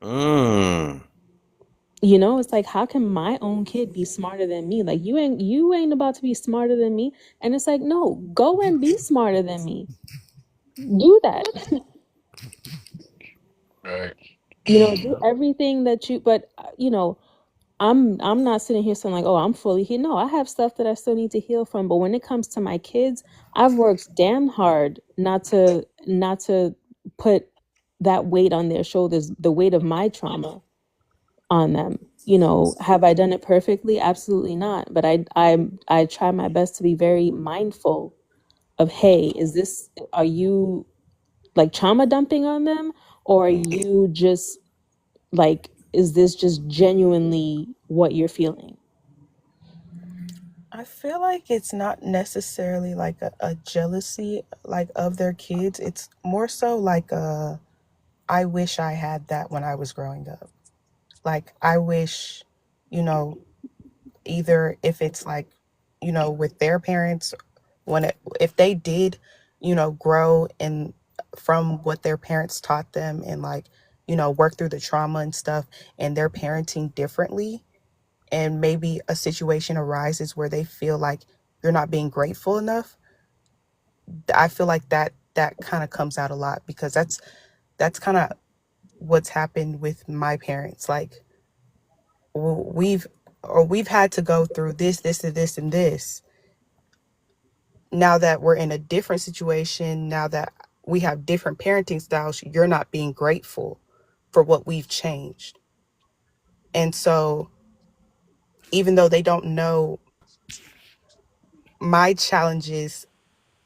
Mm. It's like, how can my own kid be smarter than me? Like, you ain't about to be smarter than me. And it's like, no, go and be smarter than me. Do that. Right. Do everything that you, but I'm not sitting here saying like, oh, I'm fully healed. No, I have stuff that I still need to heal from. But when it comes to my kids, I've worked damn hard not to put that weight on their shoulders, the weight of my trauma on them. Have I done it perfectly? Absolutely not. But I try my best to be very mindful of, hey, are you like trauma dumping on them, or are you just like, is this just genuinely what you're feeling? I feel like it's not necessarily like a jealousy like of their kids. It's more so like I wish I had that when I was growing up. Like I wish, you know, either if it's like, with their parents if they did, grow and from what their parents taught them and like, work through the trauma and stuff and they're parenting differently and maybe a situation arises where they feel like you're not being grateful enough. I feel like that kind of comes out a lot because that's kind of what's happened with my parents. Like we've had to go through this and this and this, now that we're in a different situation, now that we have different parenting styles, you're not being grateful for what we've changed. And so even though they don't know my challenges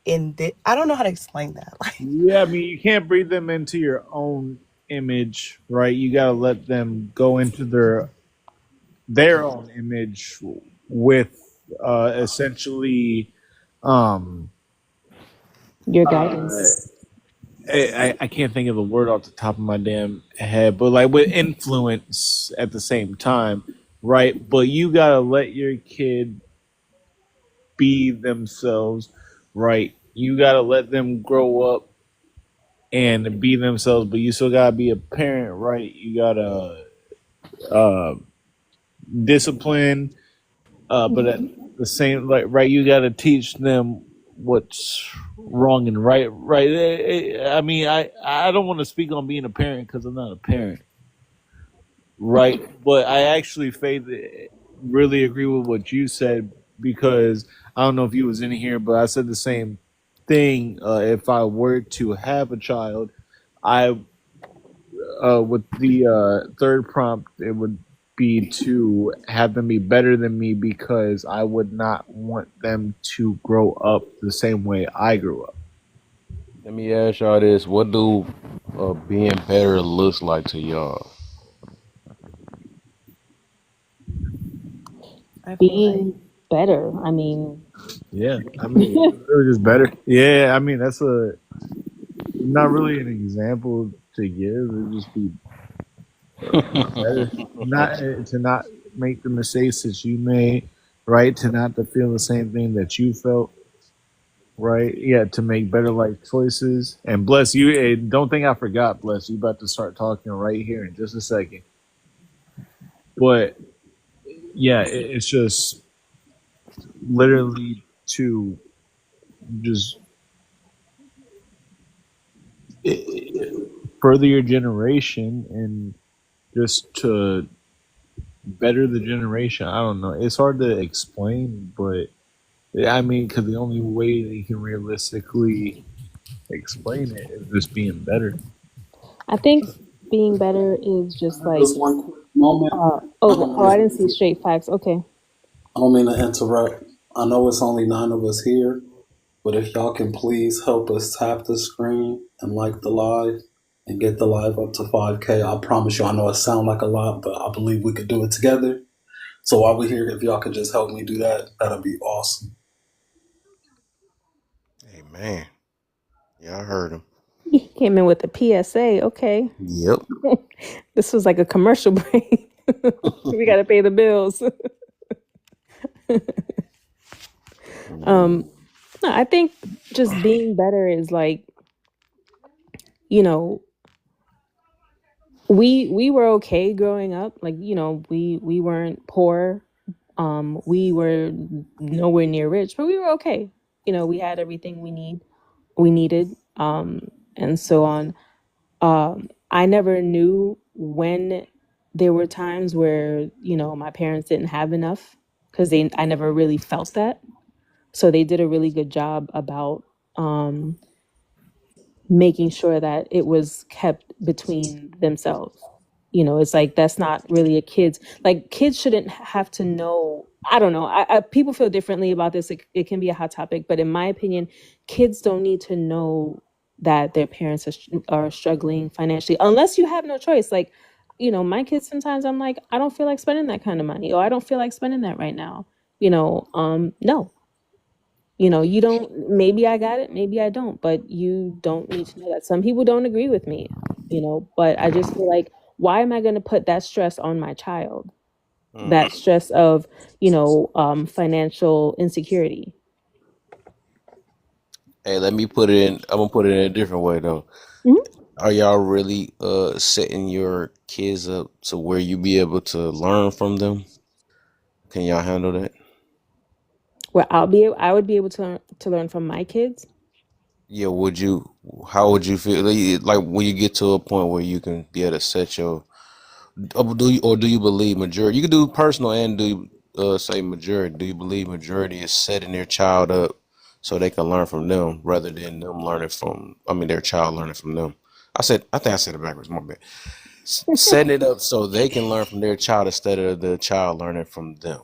in this, I don't know how to explain that. Like, Yeah, I mean, you can't breed them into your own image, right? You got to let them go into their own image with essentially um Your guidance. I can't think of the word off the top of my damn head, but like with influence at the same time, right? But you gotta let your kid be themselves, right? You gotta let them grow up and be themselves, but you still gotta be a parent, right? You gotta uh, discipline, but at the same, like, right, you gotta teach them what's wrong and right, right. I mean, I don't want to speak on being a parent because I'm not a parent, right? But I actually, Faith, really agree with what you said because I don't know if you was in here, but I said the same thing. If I were to have a child, I with the third prompt, it would be to have them be better than me because I would not want them to grow up the same way I grew up. Let me ask y'all this: what do being better looks like to y'all? I feel like Being better. I mean, Yeah, I mean, really just better. Yeah, I mean, that's not really an example to give. It just be better, not to not make the mistakes that you made, right? To not to feel the same thing that you felt, right? Yeah, to make better life choices. And bless you, don't think I forgot. Bless you, about to start talking right here in just a second. But yeah, it's just literally to just further your generation and just to better the generation. I don't know. It's hard to explain, but I mean, because the only way that you can realistically explain it is just being better. I think being better is just like, Just one quick moment. I didn't see straight facts. Okay. I don't mean to interrupt. I know it's only 9 of us here, but if y'all can please help us tap the screen and like the live and get the live up to 5K, I promise you, I know it sounds like a lot, but I believe we could do it together. So while we're here, if y'all could just help me do that, that'd be awesome. Hey man, y'all heard him. He came in with a PSA. Okay. Yep. This was like a commercial break. We got to pay the bills. No, I think just being better is like, you know, we were okay growing up. Like, you know, we weren't poor. We were nowhere near rich, but we were okay. You know, we had everything we needed, and so on. I never knew when there were times where, you know, my parents didn't have enough because I never really felt that. So they did a really good job about making sure that it was kept between themselves. You know, it's like that's not really a kid's, like, kids shouldn't have to know. I don't know. People feel differently about this. It can be a hot topic, but in my opinion, kids don't need to know that their parents are struggling financially unless you have no choice. Like, you know, my kids, sometimes I'm like, I don't feel like spending that kind of money, or I don't feel like spending that right now. You know, no. You know, you don't, maybe I got it, maybe I don't, but you don't need to know that. Some people don't agree with me, you know, but I just feel like, why am I going to put that stress on my child? That stress of, you know, financial insecurity. Hey, let me put it in. I'm gonna put it in a different way though. Mhm. Are y'all really setting your kids up to where you be able to learn from them? Can y'all handle that? Where I would be able to learn from my kids. Yeah, would you? How would you feel? Like when you get to a point where you can be able to set your, do you believe majority? You can do personal and do say majority. Do you believe majority is setting their child up so they can learn from them rather than them learning from, their child learning from them. I think I said it backwards, my bad. Setting it up so they can learn from their child instead of the child learning from them.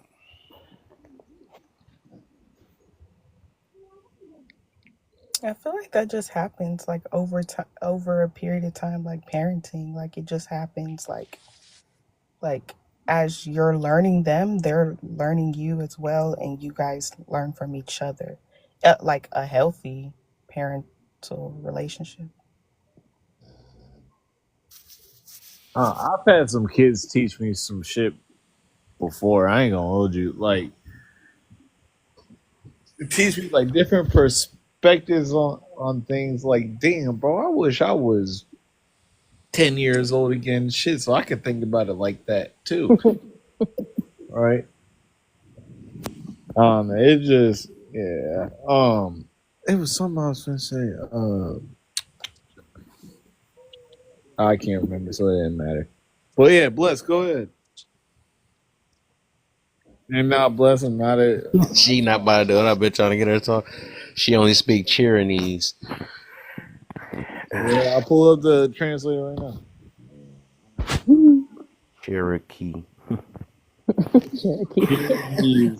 I feel like that just happens like over time, over a period of time, like parenting. Like it just happens like as you're learning them, they're learning you as well, and you guys learn from each other. Like a healthy parental relationship. I've had some kids teach me some shit before. I ain't gonna hold you. Like, teach me like different perspectives on things. Like, damn, bro, I wish I was 10 years old again. Shit, so I could think about it like that too. Right? It just, yeah. It was something I was gonna say. I can't remember, so it didn't matter. But yeah, Bless, go ahead. And now Bless, I'm not it. She not about to do it. I've been trying to get her to talk. She only speak Cherenese. Yeah, I'll pull up the translator right now. Cherokee.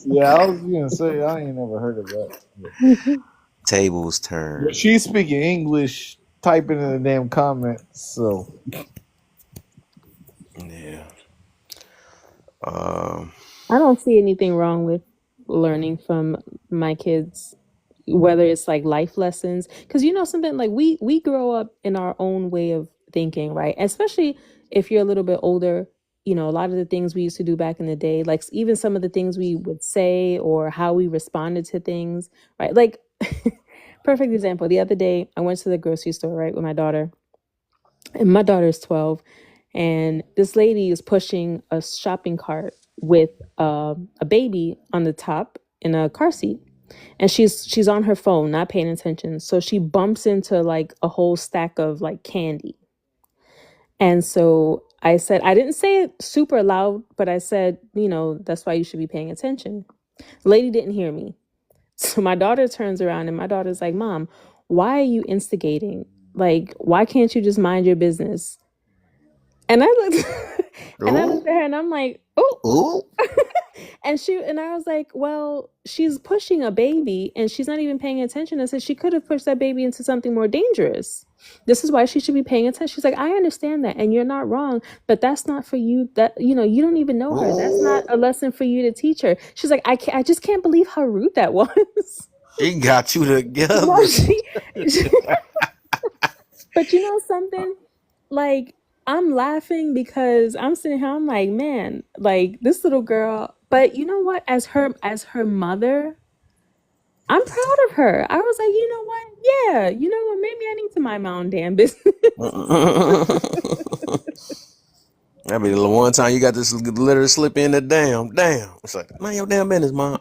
Yeah, I was gonna say I ain't never heard of that. Tables turn. But she's speaking English, typing in the damn comments. So Yeah. I don't see anything wrong with learning from my kids, whether it's like life lessons, because something like we grow up in our own way of thinking, right? Especially if you're a little bit older, a lot of the things we used to do back in the day, like even some of the things we would say or how we responded to things, right? Like perfect example, the other day I went to the grocery store, right, with my daughter, and my daughter is 12, and this lady is pushing a shopping cart with a baby on the top in a car seat, and she's on her phone, not paying attention, so she bumps into like a whole stack of like candy. And so I said, I didn't say it super loud, but I said, that's why you should be paying attention. The lady didn't hear me. So my daughter turns around and my daughter's like, Mom, why are you instigating? Like, why can't you just mind your business? And I looked at her and I'm like, oh. And I was like, well, she's pushing a baby and she's not even paying attention. I said she could have pushed that baby into something more dangerous. This is why she should be paying attention. She's like, I understand that, and you're not wrong, but that's not for you. That you don't even know her. That's not a lesson for you to teach her. She's like, I just can't believe how rude that was. She got you together. Well, but something, like, I'm laughing because I'm sitting here, I'm like, man, like this little girl. But you know what? As her mother, I'm proud of her. I was like, you know what? Yeah, you know what? Maybe I need to mind my own damn business. I mean, the one time you got this literally slip in the damn. It's like, mind your damn business, Mom.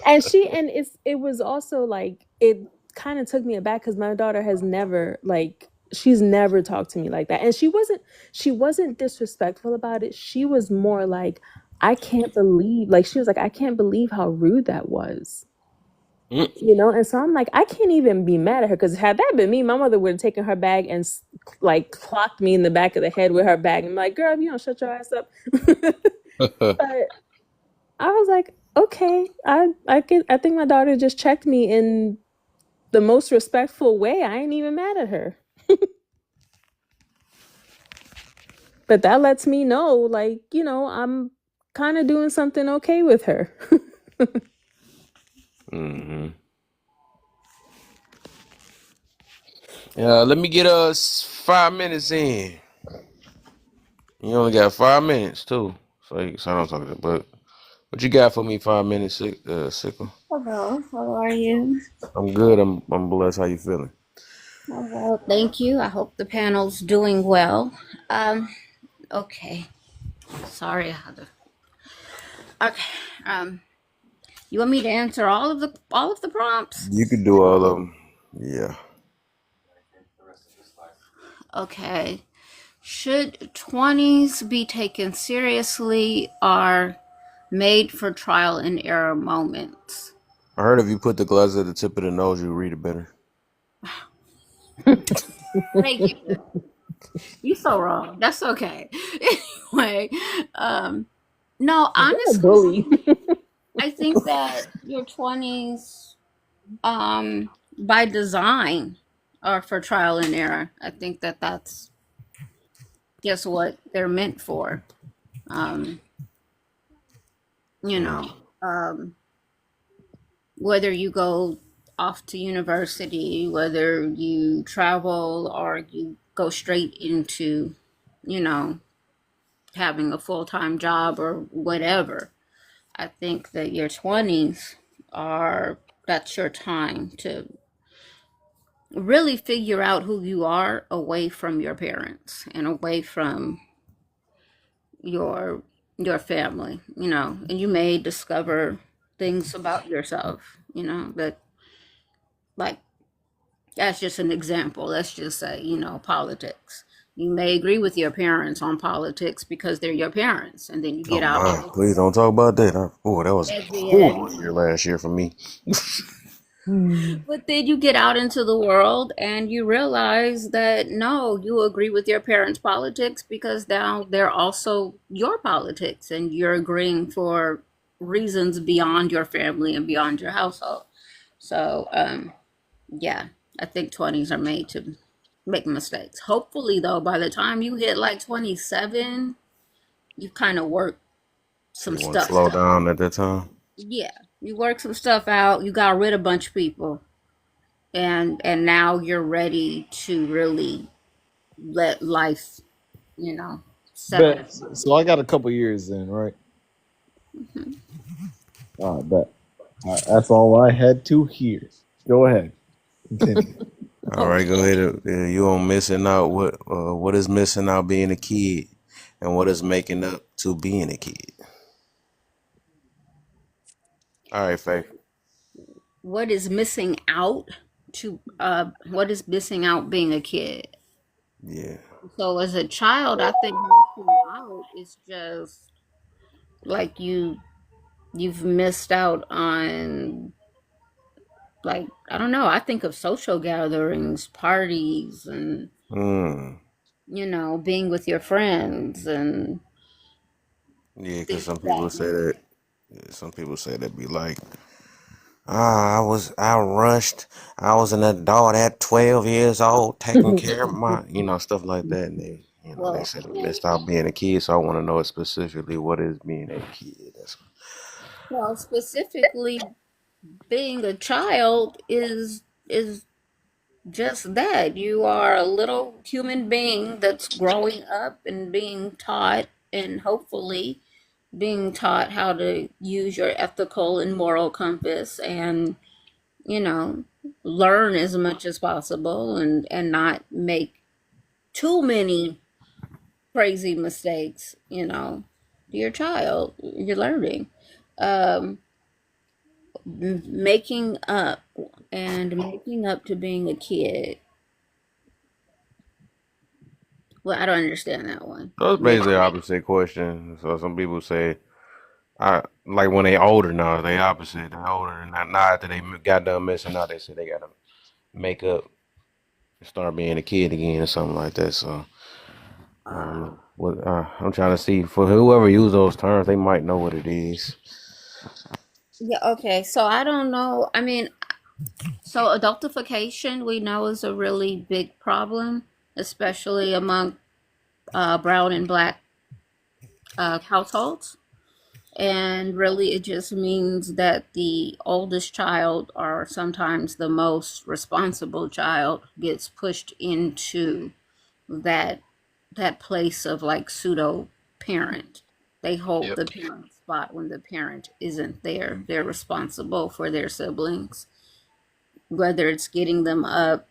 And it was also like, it kind of took me aback because my daughter has never, like, she's never talked to me like that. And she wasn't disrespectful about it. She was more like, I can't believe, like, she was like, I can't believe how rude that was. And so I'm like, I can't even be mad at her, because had that been me, my mother would have taken her bag and like clocked me in the back of the head with her bag. I'm like, girl, if you don't shut your ass up. But I was like, okay, I think my daughter just checked me in the most respectful way. I ain't even mad at her. But that lets me know, like, I'm kind of doing something okay with her. Mm-hmm. Let me get us 5 minutes in. You only got 5 minutes too, so I don't talk to. But what you got for me? 5 minutes, Sickle. Hello, how are you? I'm good. I'm blessed. How you feeling? Oh, well, thank you. I hope the panel's doing well. Okay. Sorry, I had to. Okay. You want me to answer all of the prompts? You could do all of them. Yeah. Okay. Should 20s be taken seriously or made for trial and error moments? I heard if you put the gloves at the tip of the nose, you read it better. Thank you. You so wrong. That's okay. Anyway, no, You're a honestly, bully. I think that your 20s, by design, are for trial and error. I think that that's just what they're meant for. Um, you Mm. know, whether you go off to university, whether you travel or you go straight into, you know, having a full time job or whatever. I think that your 20s are, that's your time to really figure out who you are away from your parents and away from your your family, you know, and you may discover things about yourself, you know, that, like, that's just an example. Let's just say, you know, politics. You may agree with your parents on politics because they're your parents, and then you Oh get out my! Please don't talk about that. Oh, that was a yeah. horrible year last year for me. But then you get out into the world and you realize that no, you agree with your parents' politics because now they're also your politics, and you're agreeing for reasons beyond your family and beyond your household. So, yeah, I think 20s are made to make mistakes. Hopefully, though, by the time you hit like 27, you kind of work So some you want to stuff slow out. down at that time? Yeah, you work some stuff out. You got rid of a bunch of people, and now you're ready to really let life, you know, settle Bet. down. So I got a couple years in, right? Mhm. Bet. That's all I had to hear. Go ahead. Continue. All right, go Okay. ahead. You on missing out? What is missing out being a kid, and what is making up to being a kid? All right, Faith. What is missing out what is missing out being a kid? Yeah. So as a child, I think missing out is just like you've missed out on, like, I don't know, I think of social gatherings, parties, and Hmm. you know, being with your friends and Yeah, because things some of that people say nature. that. Yeah, some people say that be like, I rushed. I was an adult at 12 years old, taking care of my, stuff like that. And they Well, said they missed out being a kid. So I want to know specifically what is being a kid. That's well, specifically, being a child is just that. You are a little human being that's growing up and being taught, and hopefully being taught how to use your ethical and moral compass, and you know, learn as much as possible, and not make too many crazy mistakes, you know. You're a child, you're learning. Um, making up and making up to being a kid. Well, I don't understand that one. so it's Make basically the opposite question. So some people say, I like when they older now, they opposite. They older and not after they got done messing out, they say they gotta make up and start being a kid again or something like that. So I don't know. What I'm trying to see for whoever use those terms, they might know what it is. yeah, okay. So I don't know. I mean, so adultification we know is a really big problem, especially among brown and black households. And really, it just means that the oldest child, or sometimes the most responsible child, gets pushed into that that place of like pseudo parent. They hold Yep. the parent spot when the parent isn't there. They're responsible for their siblings, whether it's getting them up,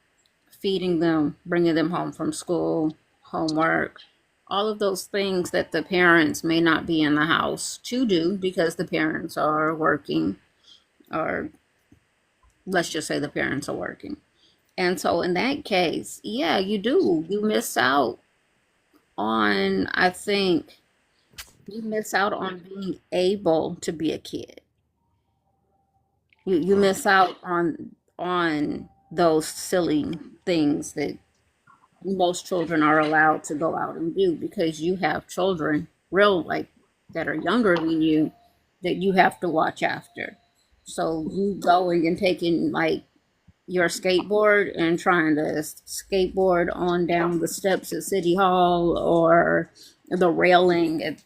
feeding them, bringing them home from school, homework, all of those things that the parents may not be in the house to do because the parents are working, or let's just say the parents are working. And so in that case, yeah, you do. You miss out on, I think, you miss out on being able to be a kid. You miss out on those silly things that most children are allowed to go out and do because you have children real like that are younger than you that you have to watch after. So you going and taking like your skateboard and trying to skateboard on down the steps at City Hall or the railing at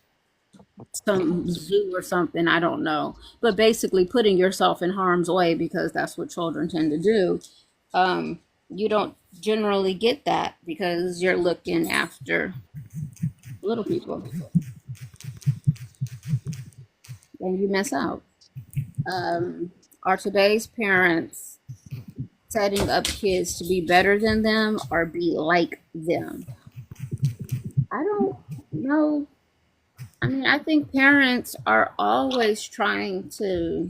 some zoo or something, I don't know. But basically putting yourself in harm's way because that's what children tend to do. You don't generally get that because you're looking after little people and you miss out. Are today's parents setting up kids to be better than them or be like them? I don't know. I mean, I think parents are always trying to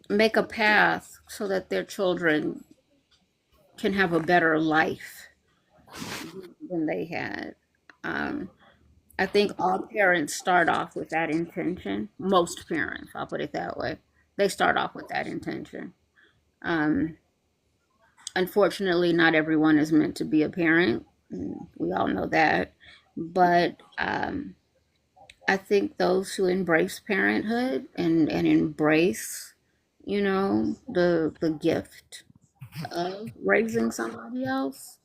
make a path so that their children can have a better life than they had. I think all parents start off with that intention. Most parents, I'll put it that way, they start off with that intention. Um, Unfortunately, not everyone is meant to be a parent. We all know that. But I think those who embrace parenthood and embrace, the gift of raising somebody else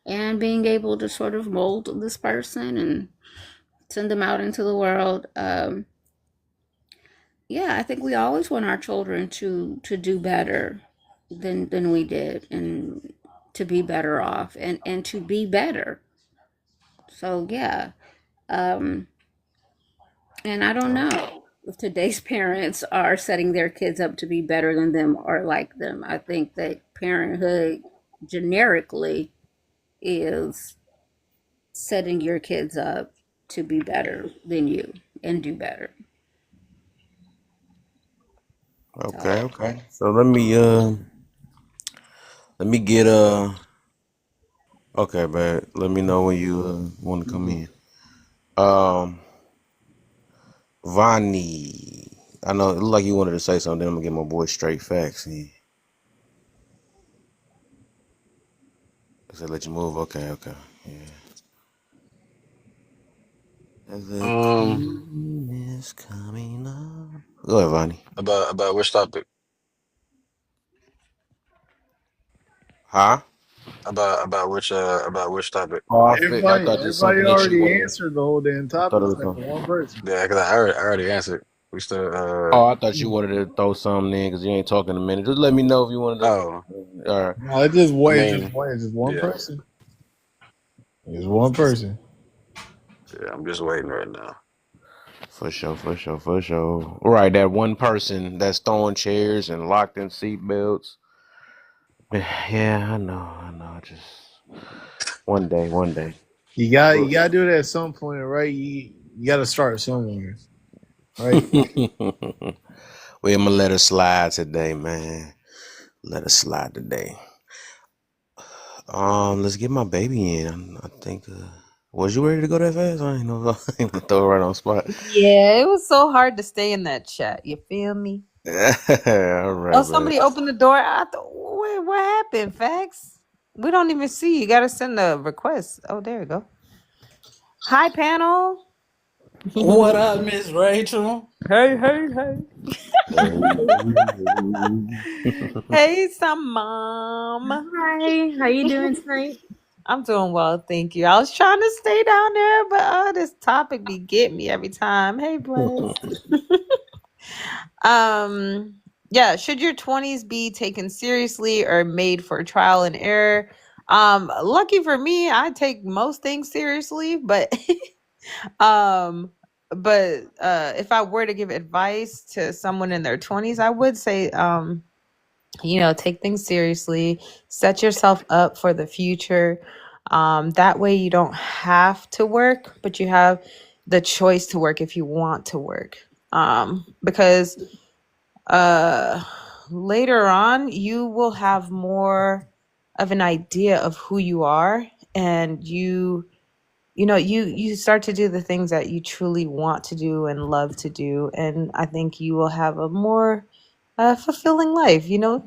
and being able to sort of mold this person and send them out into the world. Yeah, I think we always want our children to do better than we did and to be better off and to be better. So yeah. Um, and I don't know if today's parents are setting their kids up to be better than them or like them. I think that parenthood generically is setting your kids up to be better than you and do better. Okay, So okay. So let me get okay, but let me know when you want to come in. Um, Vonnie, I know it looked like you wanted to say something. I'm gonna get my boy straight facts. He said let you move. Okay, okay. Yeah. The Um, queen is coming up. Go ahead, Vonnie. about which topic? Huh? About which topic? Oh, I Everybody, thought this something everybody that you already wanted. answered the whole damn I thought topic it was except for something. one person. Yeah, because I already answered. We still Oh, I thought you wanted to throw something in because you ain't talking a minute. Just let me know if you wanted to. oh, All right, No, it's just I one. mean, It's just one yeah, person. It's one person. yeah, I'm just waiting right now. for sure, for sure, for sure. Right, that one person that's throwing chairs and locked in seatbelts. Yeah, I know, I know. Just one day, one day. You gotta do it at some point, right? You gotta start somewhere, right? Well, I'm gonna let her slide today, man. Let her slide today. Let's get my baby in. I think. Was you ready to go that fast? I ain't know. I ain't gonna throw her right on the spot. Yeah, it was so hard to stay in that chat. You feel me? All Oh, right, man. somebody opened the door. I thought, wait, what happened, Fax? We don't even see. You got to send a request. Oh, there you go. Hi, panel. What up, Miss Rachel? Hey, hey, hey. Hey, some mom. Hi, how you doing tonight? I'm doing well, thank you. I was trying to stay down there, but this topic be getting me every time. Hey, Bless. Yeah, should your 20s be taken seriously or made for trial and error? Lucky for me, I take most things seriously, but if I were to give advice to someone in their 20s, I would say take things seriously, set yourself up for the future. That way you don't have to work, but you have the choice to work if you want to work. Because later on you will have more of an idea of who you are, and you start to do the things that you truly want to do and love to do, and I think you will have a more fulfilling life, you know,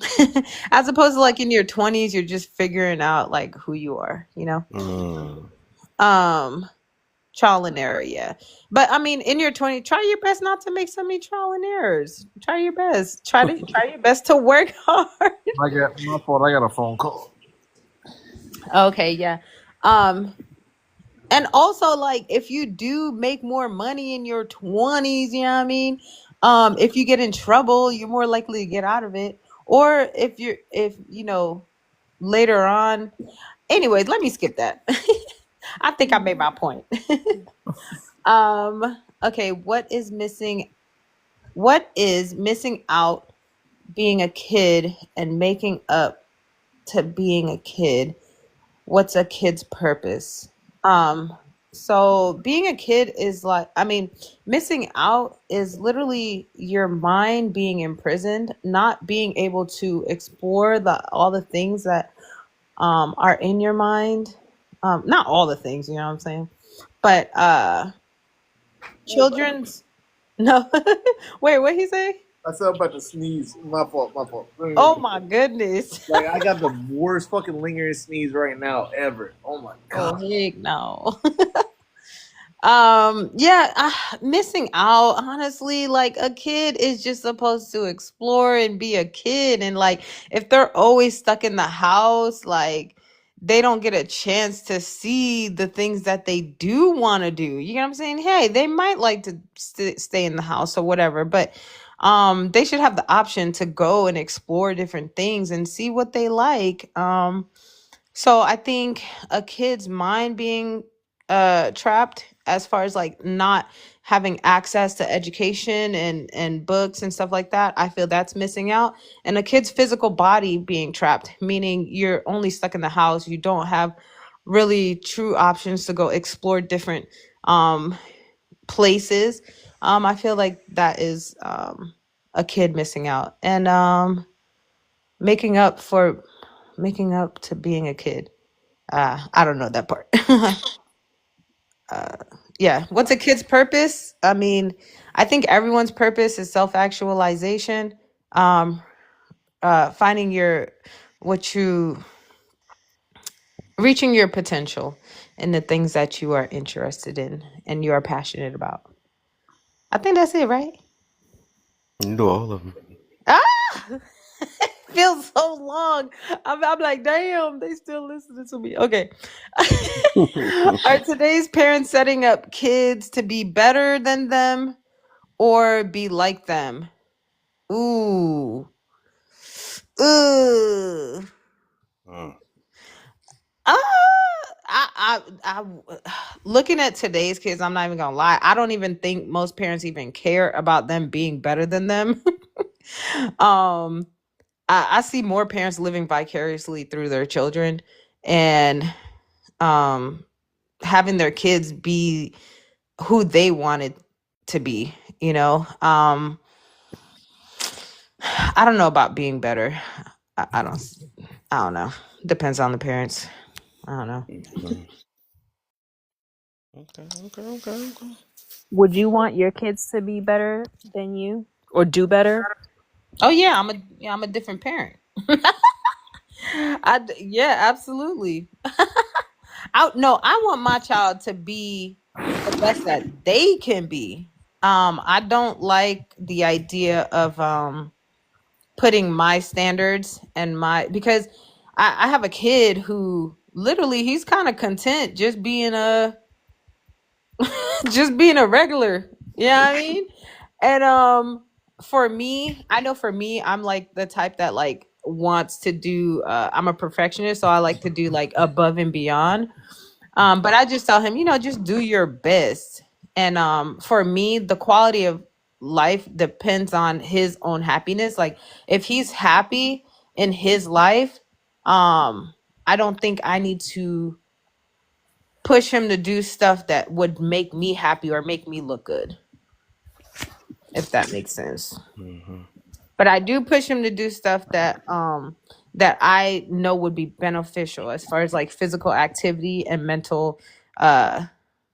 as opposed to like in your 20s, you're just figuring out like who you are, you know. Mm. Um, Trial and error, yeah. But I mean, in your 20s, try your best not to make so many trial and errors. Try your best. Try your best to work hard. I got my fault. I got a phone call. Okay, yeah. Um, and also like if you do make more money in your 20s, you know what I mean? If you get in trouble, you're more likely to get out of it. Or if you know, later on. Anyways, let me skip that. I think I made my point. Okay, what is missing out being a kid and making up to being a kid? What's a kid's purpose? Um, so being a kid is like, I mean, missing out is literally your mind being imprisoned, not being able to explore all the things that are in your mind. Not all the things, you know what I'm saying? But children's no. Wait, what he say? I said I'm about to sneeze. My fault. My fault. Oh my goodness. Like I got the worst fucking lingering sneeze right now ever. Oh my Oh god. heck no. Yeah, missing out, honestly, like a kid is just supposed to explore and be a kid, and like if they're always stuck in the house, like they don't get a chance to see the things that they do want to do. You know what I'm saying? Hey, they might like to stay in the house or whatever, but they should have the option to go and explore different things and see what they like. So I think a kid's mind being trapped as far as like not having access to education and books and stuff like that, I feel that's missing out. And a kid's physical body being trapped, meaning you're only stuck in the house, you don't have really true options to go explore different um places. I feel like that is a kid missing out. And making up to being a kid. I don't know that part. Yeah. What's a kid's purpose? I mean, I think everyone's purpose is self-actualization. Um, finding what you, reaching your potential in the things that you are interested in and you are passionate about. I think that's it, right? You do all of them. Ah! Feels so long. I'm like, damn, they still listening to me. Okay. Are today's parents setting up kids to be better than them or be like them? Ooh. Ooh. Mm. I looking at today's kids, I'm not even gonna lie. I don't even think most parents even care about them being better than them. um, I see more parents living vicariously through their children and having their kids be who they wanted to be, you know. I don't know about being better. I don't know. Depends on the parents. I don't know. Mm. Okay. Would you want your kids to be better than you or do better? Oh yeah, I'm a different parent. Yeah, absolutely. I want my child to be the best that they can be. I don't like the idea of putting my standards and because I have a kid who literally he's kind of content just being a just being a regular. You know what I mean? And for me, I'm like the type that like wants to do I'm a perfectionist, so I like to do like above and beyond. But I just tell him, just do your best. And for me, the quality of life depends on his own happiness. Like if he's happy in his life, I don't think I need to push him to do stuff that would make me happy or make me look good, if that makes sense. Mm-hmm. But I do push him to do stuff that I know would be beneficial as far as like physical activity and mental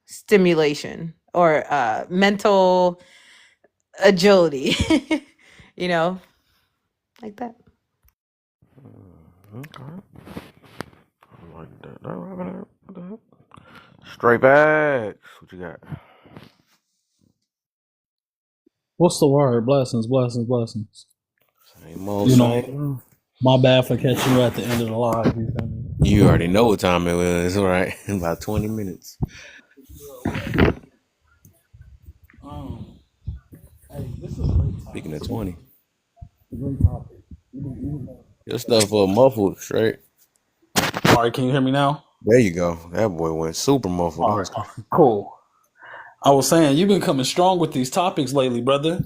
stimulation or mental agility. you know like that. Okay. I like that. Straight bags. What you got? What's the word? Blessings, blessings, blessings. Same old, You know, same. my bad for catching you at the end of the live. You feel me? You already know what time it is, right? About 20 minutes. Um, hey, this is a great Speaking of topic. 20. Great topic. Your stuff muffled straight. All right, can you hear me now? There you go. That boy went super muffled. All right, cool. I was saying you've been coming strong with these topics lately, brother.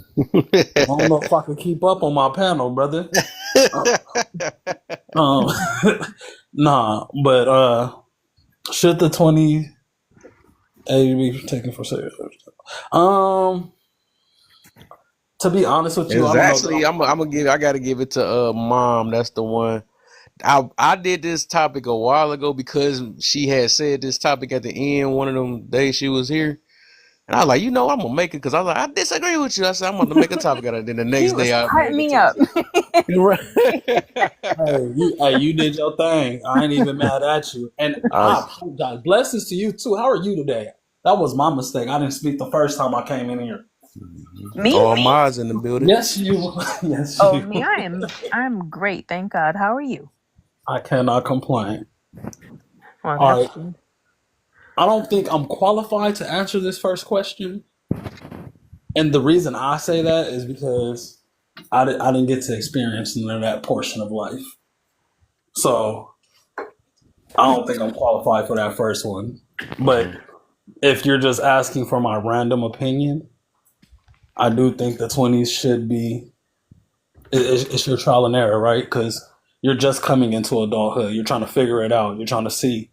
I don't know if I can keep up on my panel, brother. Um, nah, but should the 20 age be taken for serious? To be honest with you, It's I don't know. actually I gotta give it to mom. That's the one. I did this topic a while ago because she had said this topic at the end one of them days she was here. And I was like, I'm gonna make it because I was like, I disagree with you. I said, I'm gonna make a topic out of it. Then the He next was day I cutting made a me up. topic. Hey, you did your thing. I ain't even mad at you. And I apologize. Blessings to you too. How are you today? That was my mistake. I didn't speak the first time I came in here. Me? All Mars in the building. Yes, you. Yes, Oh, you. me, I'm great, thank God. How are you? I cannot complain. Well, All that's right. good. I don't think I'm qualified to answer this first question. And the reason I say that is because I didn't get to experience none of that portion of life. So I don't think I'm qualified for that first one. But if you're just asking for my random opinion, I do think the 20s should be, it's your trial and error, right? Because you're just coming into adulthood. You're trying to figure it out. You're trying to see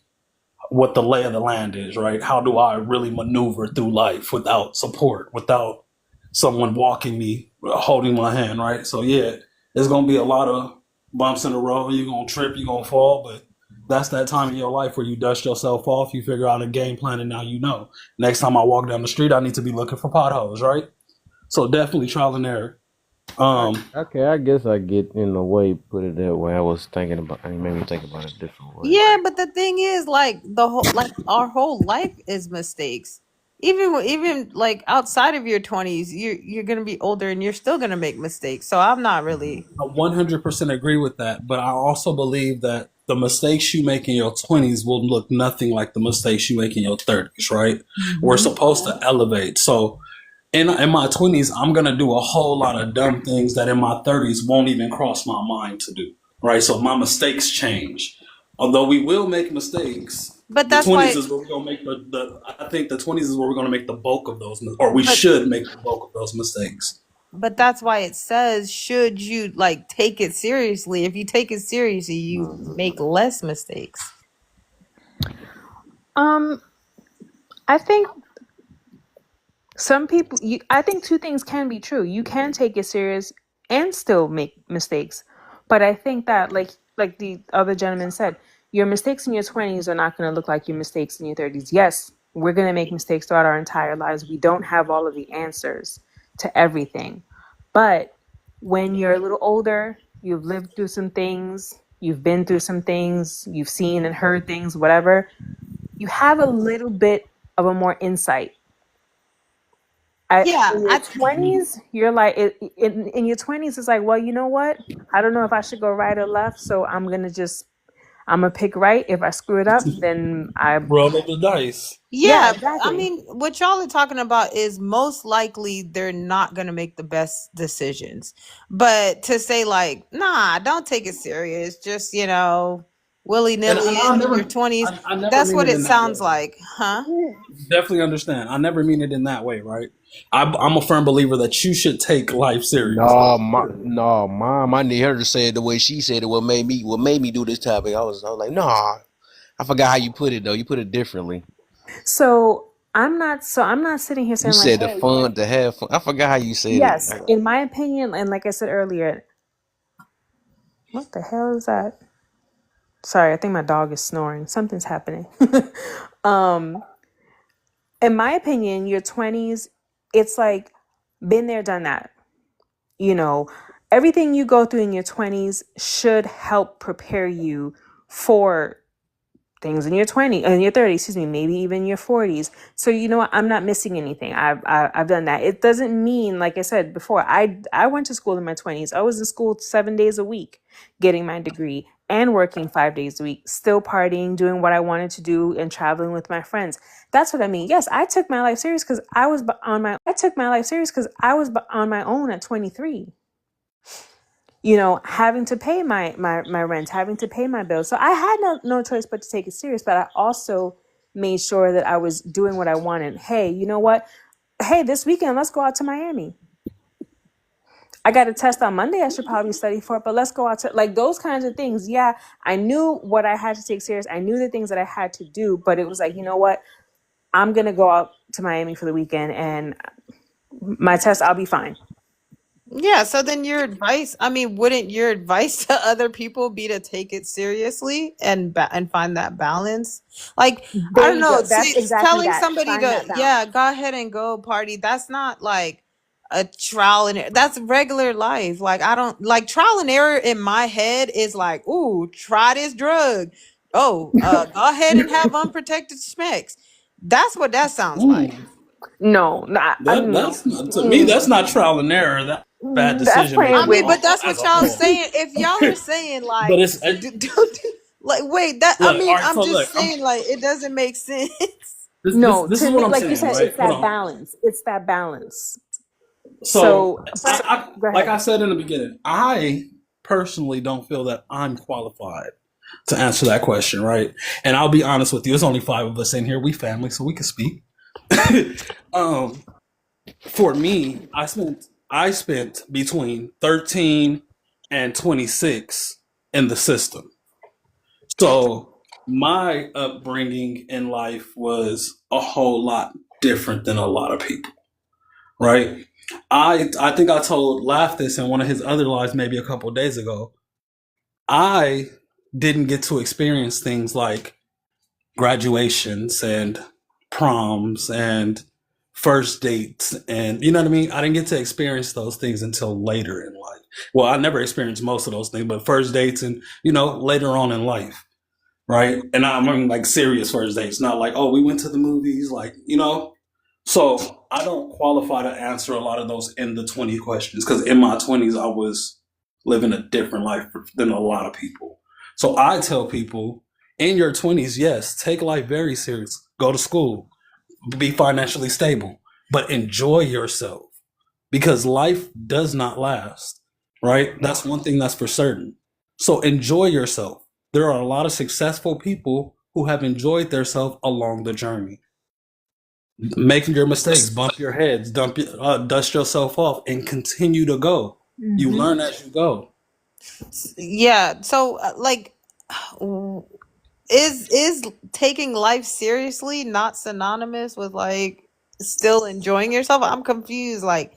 what the lay of the land is, right? How do I really maneuver through life without support, without someone walking me, holding my hand, right? So yeah, there's gonna be a lot of bumps in the road. You're gonna trip, you're gonna fall, but that's that time in your life where you dust yourself off, you figure out a game plan, and now you know. Next time I walk down the street, I need to be looking for potholes, right? So definitely trial and error. Okay, I guess I get in the way, put it that way. I was thinking about, it made me think about it a different way. Yeah, but the thing is, like our whole life is mistakes. Even like outside of your 20s, you're gonna be older and you're still gonna make mistakes. So I'm not really. I 100% agree with that, but I also believe that the mistakes you make in your 20s will look nothing like the mistakes you make in your 30s, right? We're supposed to elevate. So in my 20s, I'm going to do a whole lot of dumb things that in my 30s won't even cross my mind to do, right? So my mistakes change. Although we will make mistakes, But the that's 20s why. is where we're going to make I think the 20s is where we're going to make the bulk of those, or we But should make the bulk of those mistakes. but that's why it says, should you like take it seriously? If you take it seriously, you make less mistakes. I think some people. I think two things can be true. You can take it serious and still make mistakes, but I think that like the other gentleman said, your mistakes in your 20s are not going to look like your mistakes in your 30s. Yes, we're going to make mistakes throughout our entire lives. We don't have all of the answers to everything, but when you're a little older, you've lived through some things, you've been through some things, you've seen and heard things, whatever. You have a little bit of a more insight. Yeah, In your 20s, you're like, in your 20s, it's like, well, you know what? I don't know if I should go right or left, so I'm going to pick right. If I screw it up, then Roll of the dice. yeah, yeah. But I exactly. mean, what y'all are talking about is most likely they're not gonna make the best decisions. But to say like, nah, don't take it serious, just willy And nilly I in never, your 20s. I never That's mean what it it in that sounds way. like, huh? Definitely understand. I never mean it in that way, right? I'm a firm believer that you should take life serious. No, mom. I need her to say it the way she said it. What made me do this topic? I was like, nah. I forgot how you put it though. You put it differently. So I'm not sitting here You saying like, said hey, to have fun. I forgot how you said it. yes, in my opinion, and like I said earlier, what the hell is that? Sorry, I think my dog is snoring. Something's happening. um, in my opinion, your 20s, it's like been there, done that. You know, everything you go through in your 20s should help prepare you for things in your 20s, in your 30s, excuse me, maybe even your 40s. So you know what? I'm not missing anything. I've done that. It doesn't mean, like I said before, I went to school in my 20s. I was in school 7 days a week, getting my degree and working 5 days a week, still partying, doing what I wanted to do, and traveling with my friends. That's what I mean. Yes, I took my life serious because I was on my own at 23. Having to pay my rent, having to pay my bills. So I had no choice but to take it serious. But I also made sure that I was doing what I wanted. Hey, you know what? Hey, this weekend, let's go out to Miami. I got a test on Monday. I should probably study for it, but let's go out to, like, those kinds of things. Yeah, I knew what I had to take serious. I knew the things that I had to do, but it was like, you know what? I'm going to go out to Miami for the weekend, and my test, I'll be fine. Yeah, so then wouldn't your advice to other people be to take it seriously and find that balance? Like, I There don't you know, go. That's exactly telling that. somebody Find to, that balance. yeah, go ahead and go party, that's not like a trial and error. That's regular life. Like, I don't like trial and error in my head is like, ooh, try this drug. Oh, go ahead and have unprotected sex. That's what that sounds like. No, That's not, to me. That's not trial and error. That's bad that's decision playing making. I mean, with. but that's what as a y'all whole. saying. If y'all are saying But like, it's like, wait, that I look. mean, All right. I'm So just look. saying like it doesn't make sense. No, This to is what me, I'm like you saying. said, Right. it's Hold that on. balance. It's that balance. So But go like ahead. I said in the beginning, I personally don't feel that I'm qualified to answer that question, right? And I'll be honest with you. There's only 5 of us in here. We family, so we can speak. For me, I spent between 13 and 26 in the system. So my upbringing in life was a whole lot different than a lot of people, right? I think I told Laugh this in one of his other lives maybe a couple of days ago. I didn't get to experience things like graduations and proms and first dates, and you know what I mean? I didn't get to experience those things until later in life. Well, I never experienced most of those things, but first dates and later on in life, right? And I mean like serious first dates, not like, oh, we went to the movies, like. So I don't qualify to answer a lot of those in the 20 questions because in my 20s I was living a different life than a lot of people. So I tell people in your 20s, yes, take life very serious. Go to school, be financially stable, but enjoy yourself because life does not last, right? That's one thing that's for certain. So enjoy yourself. There are a lot of successful people who have enjoyed themselves along the journey. Making your mistakes, bump your heads, dust yourself off, and continue to go. You learn as you go. Yeah. So like, is taking life seriously not synonymous with like still enjoying yourself? I'm confused. Like,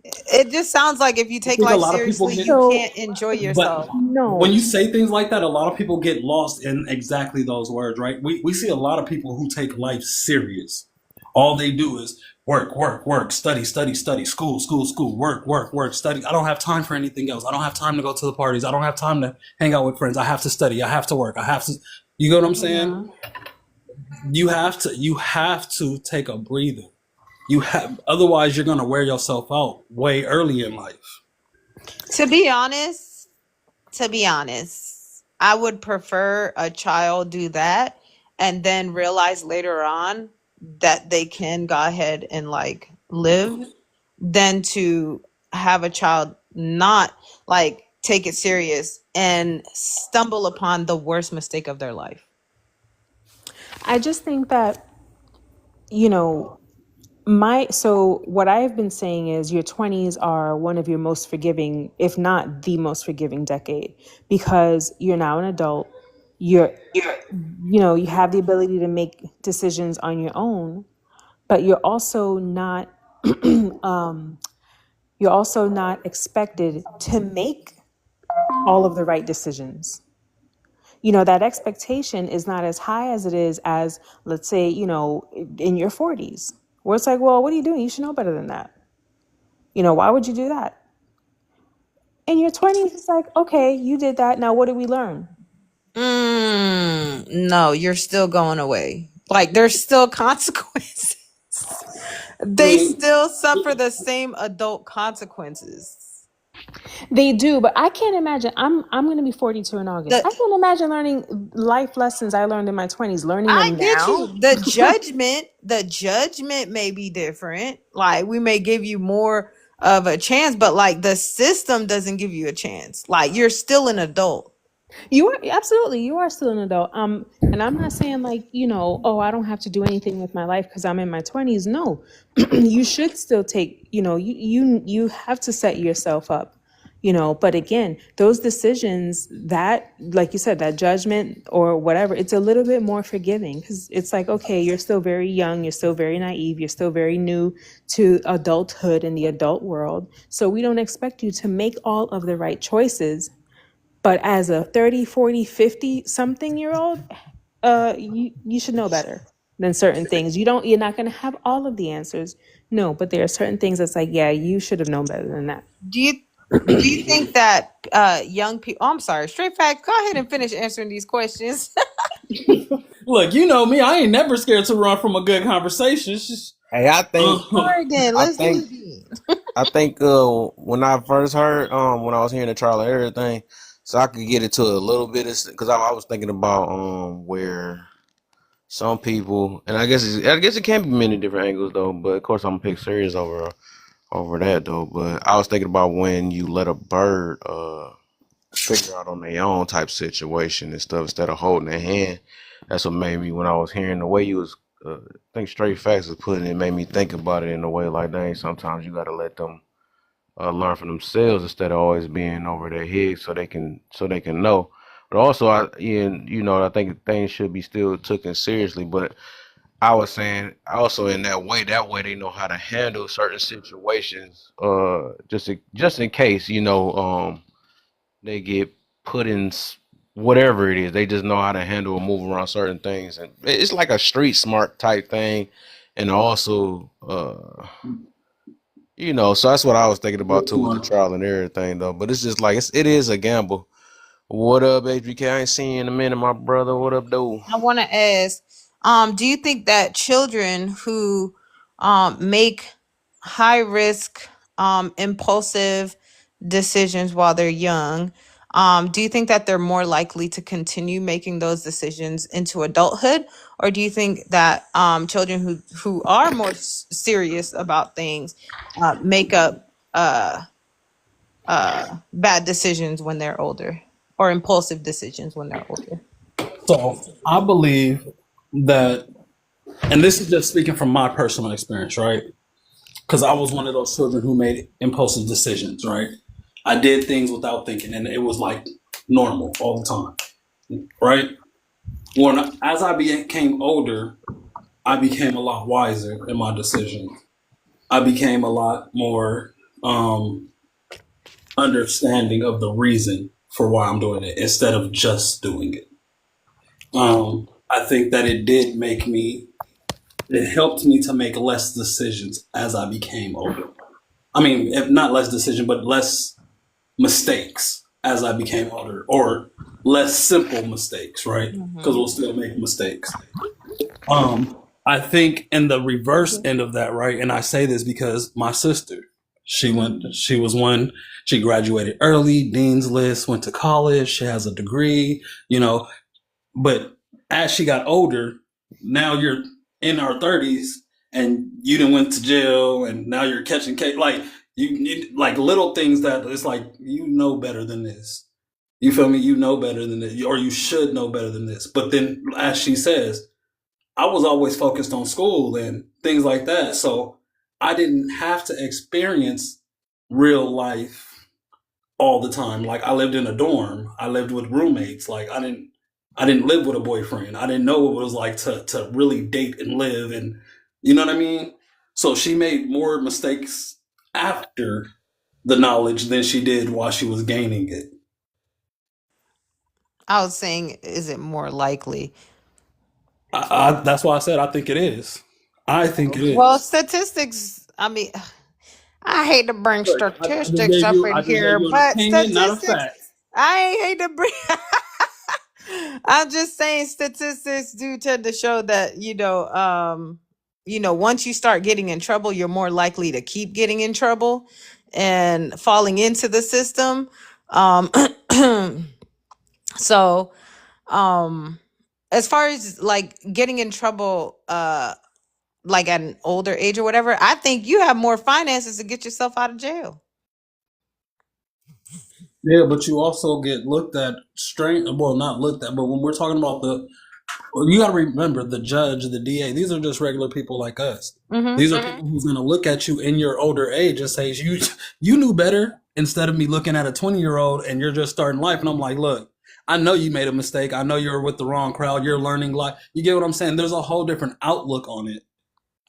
it just sounds like if you I take think a life lot of people seriously, get, you So can't enjoy but yourself. when no, you say things like that, a lot of people get lost in exactly those words, right? We see a lot of people who take life serious. All they do is work, work, work, study, study, study, school, school, school, work, work, work, study. I don't have time for anything else. I don't have time to go to the parties. I don't have time to hang out with friends. I have to study. I have to work. I have to. You know what I'm saying? You have to take a breather. Otherwise you're gonna wear yourself out way early in life. To be honest, I would prefer a child do that and then realize later on that they can go ahead and like live than to have a child not like take it serious and stumble upon the worst mistake of their life. I just think that, you know, so what I've been saying is your 20s are one of your most forgiving, if not the most forgiving decade, because you're now an adult. You're, you have the ability to make decisions on your own, but you're also not expected to make all of the right decisions. That expectation is not as high as it is as, let's say, in your 40s, where it's like, well, what are you doing? You should know better than that. Why would you do that? In your 20s, it's like, okay, you did that. Now, what did we learn? No, you're still going away. Like there's still consequences. They still suffer the same adult consequences. They do, but I can't imagine. I'm going to be 42 in August. I can't imagine learning life lessons I learned in my 20s. Learning I them get now. you. The judgment may be different. Like we may give you more of a chance, but like the system doesn't give you a chance. Like you're still an adult. You are absolutely, you are still an adult. And I'm not saying like, oh, I don't have to do anything with my life because I'm in my 20s. No, you should still take, you have to set yourself up, but again, those decisions that, like you said, that judgment or whatever, it's a little bit more forgiving because it's like, okay, you're still very young, you're still very naive, you're still very new to adulthood in the adult world. So we don't expect you to make all of the right choices. But as a 30, 40, 50 something year old, you should know better than certain things. You're not going to have all of the answers. No, but there are certain things that's like, yeah, you should have known better than that. Do you think that young people? Oh, I'm sorry, straight fact. Go ahead and finish answering these questions. Look, you know me. I ain't never scared to run from a good conversation. It's just, Hey, I think All right, then I let's do think it. I think when I first heard when I was hearing the trial and error thing, so I could get into a little bit of because I was thinking about where some people, and I guess it can be many different angles though, but of course I'm gonna pick serious over that though. But I was thinking about when you let a bird figure out on their own type situation and stuff instead of holding their hand. That's what made me when I was hearing the way you was I think straight facts was putting it, made me think about it in a way like, dang, sometimes you gotta let them learn for themselves instead of always being over their head so they can know. But also, I think things should be still taken seriously. But I was saying also in that way they know how to handle certain situations. Just in case they get put in whatever it is, they just know how to handle and move around certain things, and it's like a street smart type thing, and also. So that's what I was thinking about too with the trial and error thing, though. But it's just like it is a gamble. What up, HBK? I ain't seen you in a minute, my brother. What up, dude? I want to ask, do you think that children who make high risk, impulsive decisions while they're young, do you think that they're more likely to continue making those decisions into adulthood, or do you think that children who are more serious about things make up bad decisions when they're older, or impulsive decisions when they're older? so I believe that, and this is just speaking from my personal experience, right? Because I was one of those children who made impulsive decisions, right? I did things without thinking, and it was like normal all the time, right? As I became older, I became a lot wiser in my decisions. I became a lot more understanding of the reason for why I'm doing it instead of just doing it. I think that it helped me to make less decisions as I became older. I mean, if not less decision, but less mistakes as I became older, or less simple mistakes, right? Because we'll still make mistakes. I think in the reverse end of that, right? And I say this because my sister, she graduated early, Dean's List, went to college, she has a degree, but as she got older, now you're in our 30s and you done went to jail and now you're catching case. Like you need like little things that it's like, better than this. You feel me? You know better than this, or you should know better than this. But then, as she says, I was always focused on school and things like that. So I didn't have to experience real life all the time. Like I lived in a dorm. I lived with roommates. Like I didn't live with a boyfriend. I didn't know what it was like to really date and live, and you know what I mean? So she made more mistakes after the knowledge than she did while she was gaining it. I was saying, is it more likely? That's why I said I think it is. I think it is. Well, statistics, I mean, I hate to bring Look, statistics up in I just gave here, you an but opinion, not a statistics, fact. I ain't hate to bring. I'm just saying statistics do tend to show that, once you start getting in trouble, you're more likely to keep getting in trouble and falling into the system. Um, so, as far as like getting in trouble, like at an older age or whatever, I think you have more finances to get yourself out of jail. Yeah, but you also get looked at strange. Well, not looked at, but when we're talking about you got to remember the judge, the DA. These are just regular people like us. Mm-hmm. These are people who's going to look at you in your older age and say, you knew better, instead of me looking at a 20-year-old and you're just starting life. And I'm like, look, I know you made a mistake. I know you're with the wrong crowd. You're learning life. You get what I'm saying? There's a whole different outlook on it.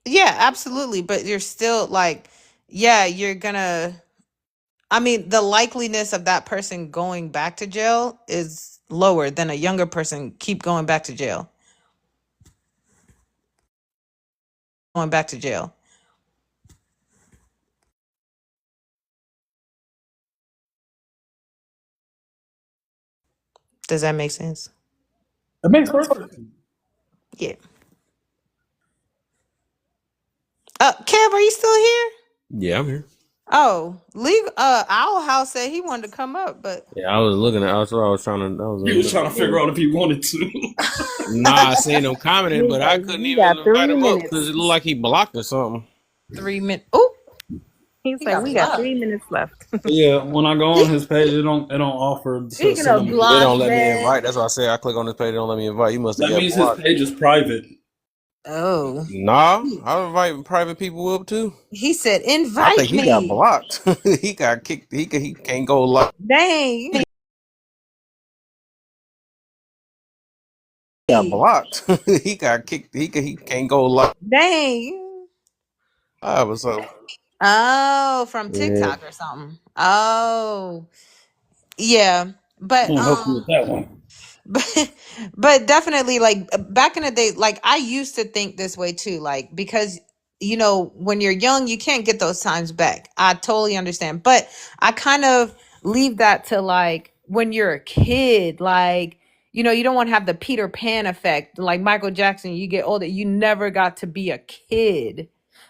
Yeah, absolutely. But you're still like, yeah, you're gonna. I mean, the likeliness of that person going back to jail is lower than a younger person keep going back to jail. Going back to jail. Does that make sense? It makes perfect sense. Yeah. Kev, are you still here? Yeah, I'm here. Oh, Owl House said he wanted to come up, but Yeah, I was looking at. Also, I was trying to. He was trying to figure out if he wanted to. Nah, I seen him commenting, but I couldn't We even got invite 3 him up minutes. because it looked like he blocked or something. 3 minutes. Oh, He's he like, got we got blocked. 3 minutes left. Yeah, when I go on his page, it don't offer. Speaking of They blocked, don't let me man. invite. That's why I said I click on this page. They don't let me invite. You must have That got means his blocked. page is private. Oh, Nah, I invite private people up too. he said, I invite think he got me. blocked. He got kicked. He can't go live. Dang. He got blocked. He got kicked. He can't go live. Dang. What's up? Oh, from Yeah. TikTok or something. Oh, yeah. But I'll help you with that one. but definitely, like back in the day, like I used to think this way too, like because when you're young you can't get those times back. I totally understand, but I kind of leave that to like when you're a kid, like you don't want to have the Peter Pan effect like Michael Jackson. You get older, you never got to be a kid.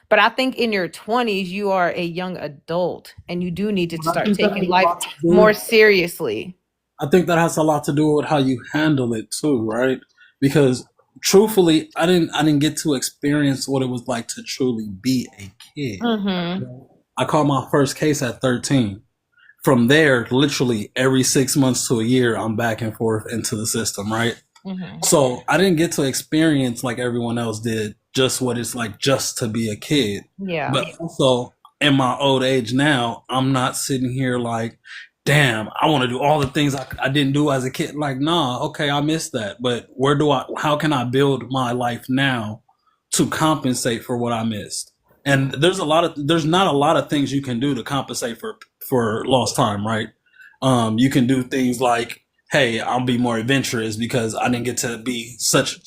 But I think in your 20s you are a young adult and you do need to But I start think that has taking a life lot to do. more seriously. I think that has a lot to do with how you handle it too, right? Because truthfully, I didn't get to experience what it was like to truly be a kid. Mm-hmm. I caught my first case at 13. From there, literally every 6 months to a year, I'm back and forth into the system, right? Mm-hmm. So I didn't get to experience like everyone else did, just what it's like just to be a kid. Yeah. But also in my old age now, I'm not sitting here like, damn, I want to do all the things I didn't do as a kid. Like, nah, okay, I missed that. But how can I build my life now to compensate for what I missed? And there's not a lot of things you can do to compensate for lost time, right? You can do things like, hey, I'll be more adventurous because I didn't get to be such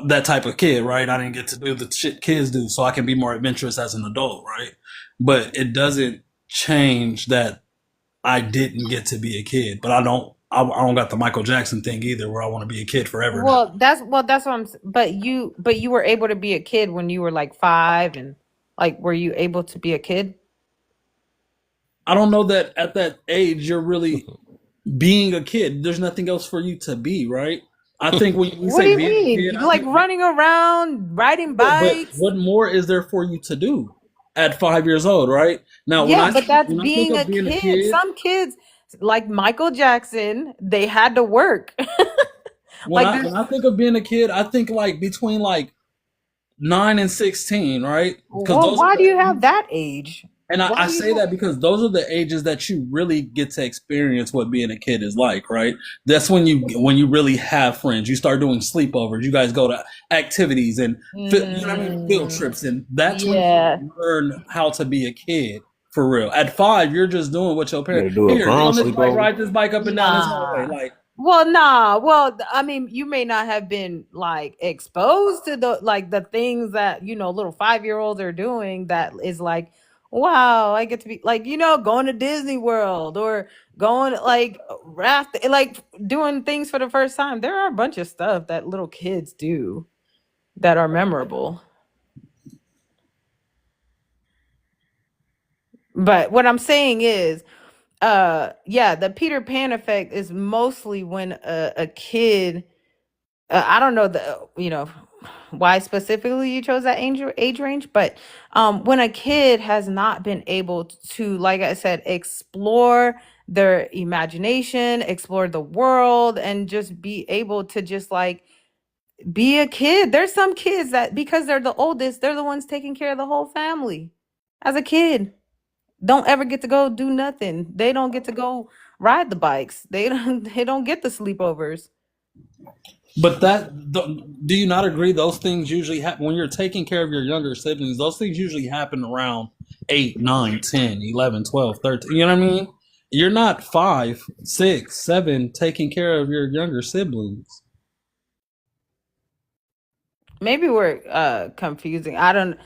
that type of kid, right? I didn't get to do the shit kids do, so I can be more adventurous as an adult, right? But it doesn't change that I didn't get to be a kid. But I don't got the Michael Jackson thing either, where I want to be a kid forever. Well, that's what I'm. But you were able to be a kid when you were like 5, and like, were you able to be a kid? I don't know that at that age you're really being a kid. There's nothing else for you to be, right? I think when you What do say you being mean? a kid, You like running around, riding but bikes? what more is there for you to do at 5 years old, right? Now, Yeah, but that's when I being think a of being a kid. kid, Some kids, like Michael Jackson, they had to work. when Like, when I think of being a kid, I think like between like 9 and 16, right? Because well, those are why do you the have that age? and Why I do you say have? that because those are the ages that you really get to experience what being a kid is like, right? That's when you really have friends. You start doing sleepovers. You guys go to activities and field trips, and that's Yeah. when you learn how to be a kid for real. At 5, you're just doing what your You gotta parents. do a Here, get grown on this bike, sleepover. ride this bike up and down this hallway. Nah. Like, Well, nah. Well, I mean, you may not have been like exposed to the things that little 5-year-olds are doing. That is like, wow, I get to be like, going to Disney World or going like raft, like doing things for the first time. There are a bunch of stuff that little kids do that are memorable. But what I'm saying is, yeah, the Peter Pan effect is mostly when a kid, I don't know why specifically you chose that age range, but when a kid has not been able to, like I said, explore their imagination, explore the world, and just be able to just like be a kid. There's some kids that because they're the oldest, they're the ones taking care of the whole family as a kid. Don't ever get to go do nothing. They don't get to go ride the bikes. They don't get the sleepovers. But do you not agree? Those things usually happen when you're taking care of your younger siblings. Those things usually happen around 8, 9, 10, 11, 12, 13. You know what I mean? You're not 5, 6, 7 taking care of your younger siblings. Maybe we're confusing. I don't.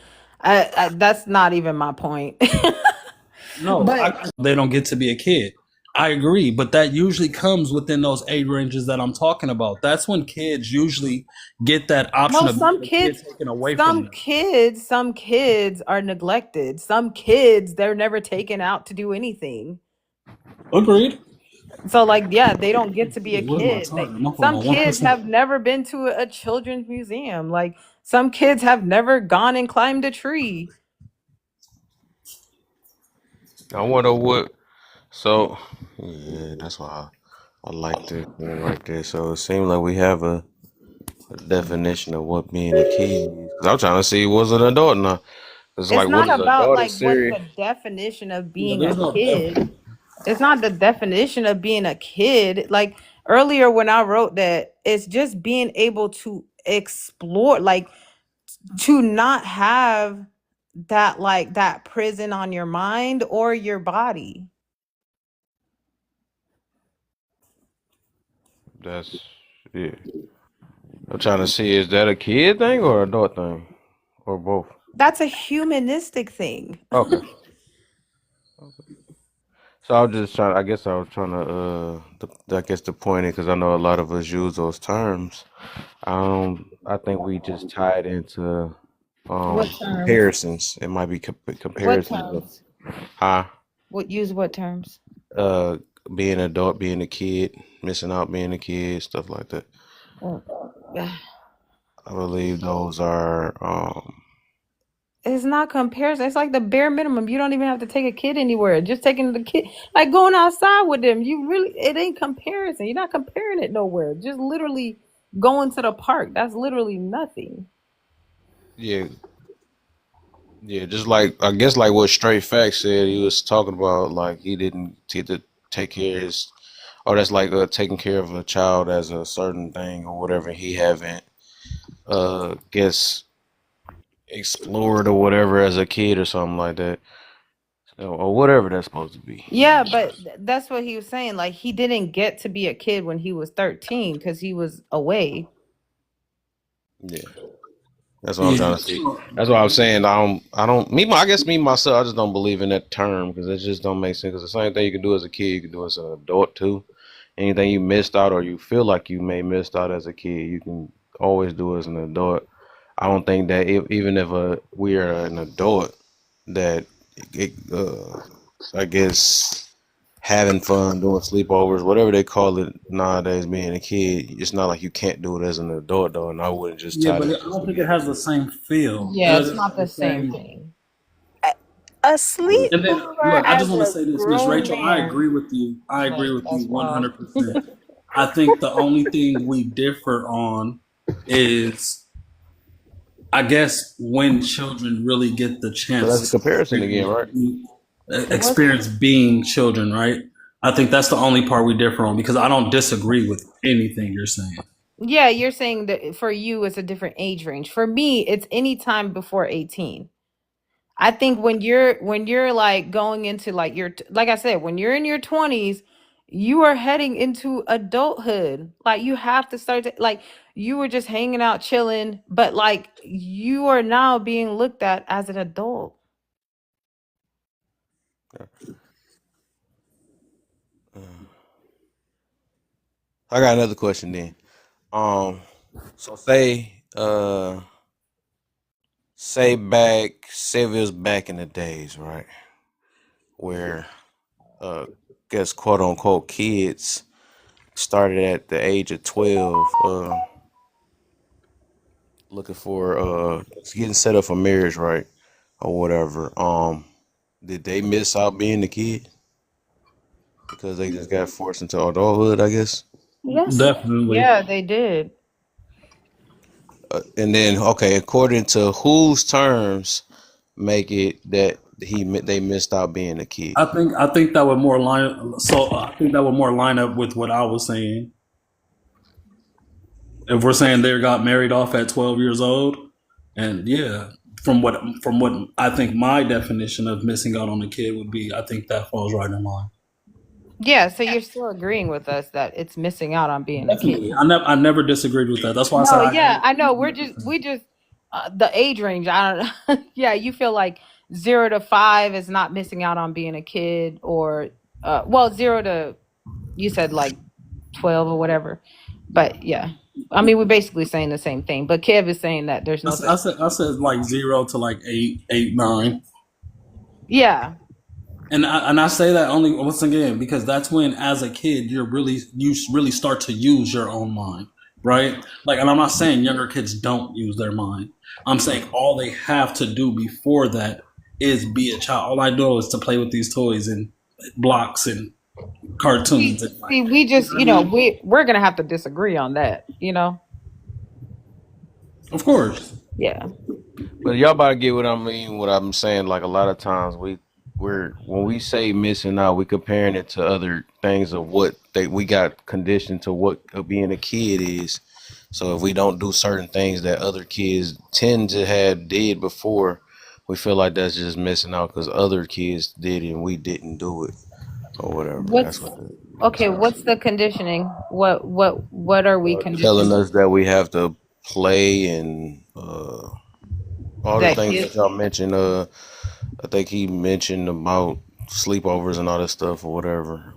That's not even my point. No, But they don't get to be a kid. I agree, but that usually comes within those age ranges that I'm talking about. That's when kids usually get that option no, of some being a kid kids, taken away from some them. kids, some kids are neglected. Some kids, they're never taken out to do anything. Agreed. So, like, yeah, they don't get to be a Where's my kid. time? My phone Some on kids 1%. have never been to a children's museum. Like, some kids have never gone and climbed a tree. I wonder what. So, yeah, that's why I like this thing right there. So it seems like we have a definition of what being a kid is. 'Cause I'm trying to see what's an adult now. It's It's like, what not is an about adult? Is like what's serious? the definition of Yeah, being a there's no kid. definition. It's not the definition of being a kid. Like earlier when I wrote that, it's just being able to explore, like to not have that prison on your mind or your body. That's yeah. I'm trying to see, is that a kid thing or adult thing or both? That's a humanistic thing. Okay. So I was just trying. I guess I was trying to. I guess the point is because I know a lot of us use those terms. I think we just tie it into What terms? comparisons. It might be What comparisons of terms? huh? What terms? Uh, being an adult, being a kid, missing out, being a kid, stuff like that. I believe those are. It's not comparison. It's like the bare minimum. You don't even have to take a kid anywhere. Just taking the kid, like going outside with them. It ain't comparison. You're not comparing it nowhere. Just literally going to the park. That's literally nothing. Yeah, yeah. Just like I guess like what Straight Facts said, he was talking about like he didn't get to take care of his. Oh, that's like taking care of a child as a certain thing or whatever. He haven't guess explored or whatever as a kid or something like that. Or whatever that's supposed to be. Yeah, but that's what he was saying. Like he didn't get to be a kid when he was 13 because he was away. Yeah, that's what I'm Yeah. trying to see. That's what I'm saying. I guess me myself, I just don't believe in that term because it just don't make sense. Because the same thing you can do as a kid, you can do as an adult too. Anything you missed out or you feel like you may missed out as a kid, you can always do as an adult. I don't think that even if we are an adult, that I guess having fun, doing sleepovers, whatever they call it nowadays, being a kid, it's not like you can't do it as an adult though, and I wouldn't just Yeah, tie but I that don't just think it has the same feel. Yeah, it's not the same Same. thing. A And then sleepover look, I as just want to a say this, Miss grown Rachel. I man. agree with you. I agree with you That's wild. 100%. I think the only thing we differ on is, I guess, when children really get the So that's a chance comparison again, right? to experience being children, right? I think that's the only part we differ on because I don't disagree with anything you're saying. Yeah, you're saying that for you it's a different age range. For me, it's any time before 18. I think when you're like going into like like I said, when you're in your 20s, you are heading into adulthood. Like you have to start to, like you were just hanging out chilling, but like you are now being looked at as an adult. Uh, I got another question then. So say it was back in the days, right, where guess quote unquote kids started at the age of 12, looking for getting set up for marriage, right, or whatever. Did they miss out being a kid because they just got forced into adulthood, I guess? Yes. Definitely. Yeah, they did. And then, okay, according to whose terms make it that they missed out being a kid? I think that would more line. So I think that would more line up with what I was saying. If we're saying they got married off at 12 years old, and yeah, from what I think my definition of missing out on a kid would be, I think that falls right in line. Yeah, so you're still agreeing with us that it's missing out on being a kid. Definitely, I never disagreed with that. That's why I No, said yeah, I know. We just the age range. I don't. Yeah, you feel like 0 to 5 is not missing out on being a kid, or 0 to, you said like 12 or whatever. But yeah, I mean, we're basically saying the same thing. But Kev is saying that there's no. I said like 0 to like 8, 9. Yeah. And I say that only once again because that's when, as a kid, you really start to use your own mind, right? Like, and I'm not saying younger kids don't use their mind. I'm saying all they have to do before that is be a child. All I know is to play with these toys and blocks and cartoons. See, we just, we're gonna have to disagree on that, Of course. Yeah. But y'all about to get what I mean. What I'm saying, like a lot of times when we say missing out, we comparing it to other things of what we got conditioned to what being a kid is. So if we don't do certain things that other kids tend to have did before, we feel like that's just missing out because other kids did it and we didn't do it or whatever. What's the conditioning? What are we conditioning? Telling us that we have to play and all the things that y'all mentioned. I think he mentioned about sleepovers and all that stuff or whatever.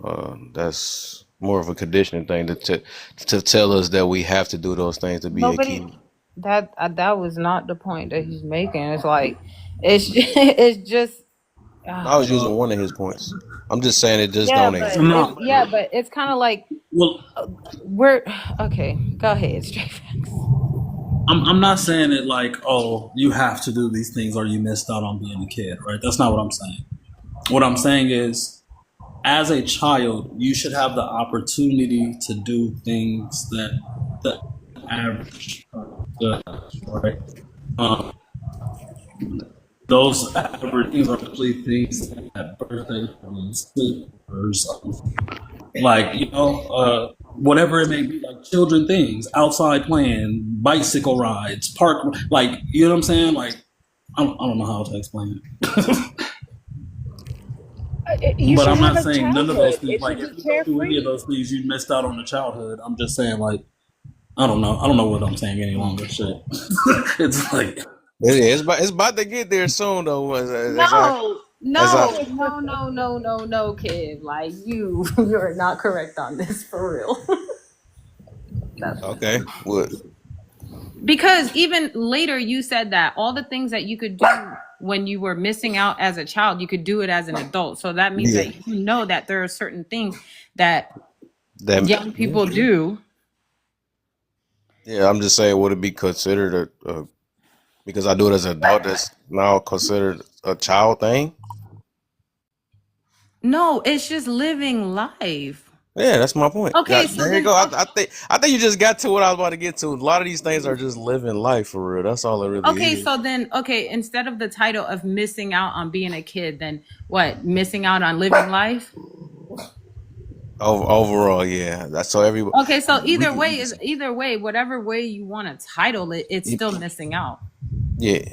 That's more of a conditioning thing to tell us that we have to do those things to be a kid. That was not the point that he's making. It's like it's just. I was using one of his points. I'm just saying it just don't exist. But it's kind of like we're okay. Go ahead, straight facts. I'm not saying it like, oh, you have to do these things or you missed out on being a kid, right? That's not what I'm saying. What I'm saying is, as a child, you should have the opportunity to do things that the average does, right? Those average things are complete things at birthday parties, sleepovers, like, whatever it may be, like children things, outside playing, bicycle rides, park, like, you know what I'm saying? Like, I don't know how to explain it. But I'm not saying none of those things, like, if you don't do any of those things, you missed out on the childhood. I'm just saying, like, I don't know what I'm saying any longer. Shit. It's like... It's about to get there soon, though. No, kid. Like, you're not correct on this, for real. Okay. What? Because even later you said that all the things that you could do when you were missing out as a child, you could do it as an adult. So that means that that there are certain things that young people do. Yeah, I'm just saying, would it be considered because I do it as an adult, that's now considered a child thing? No, it's just living life. Yeah, that's my point. Okay, so there you go. I think you just got to what I was about to get to. A lot of these things are just living life for real. That's all it really is. So then, instead of the title of missing out on being a kid, then what? Missing out on living life? Overall, yeah. That's so everybody. Okay, so either way, whatever way you want to title it, it's still missing out. Yeah.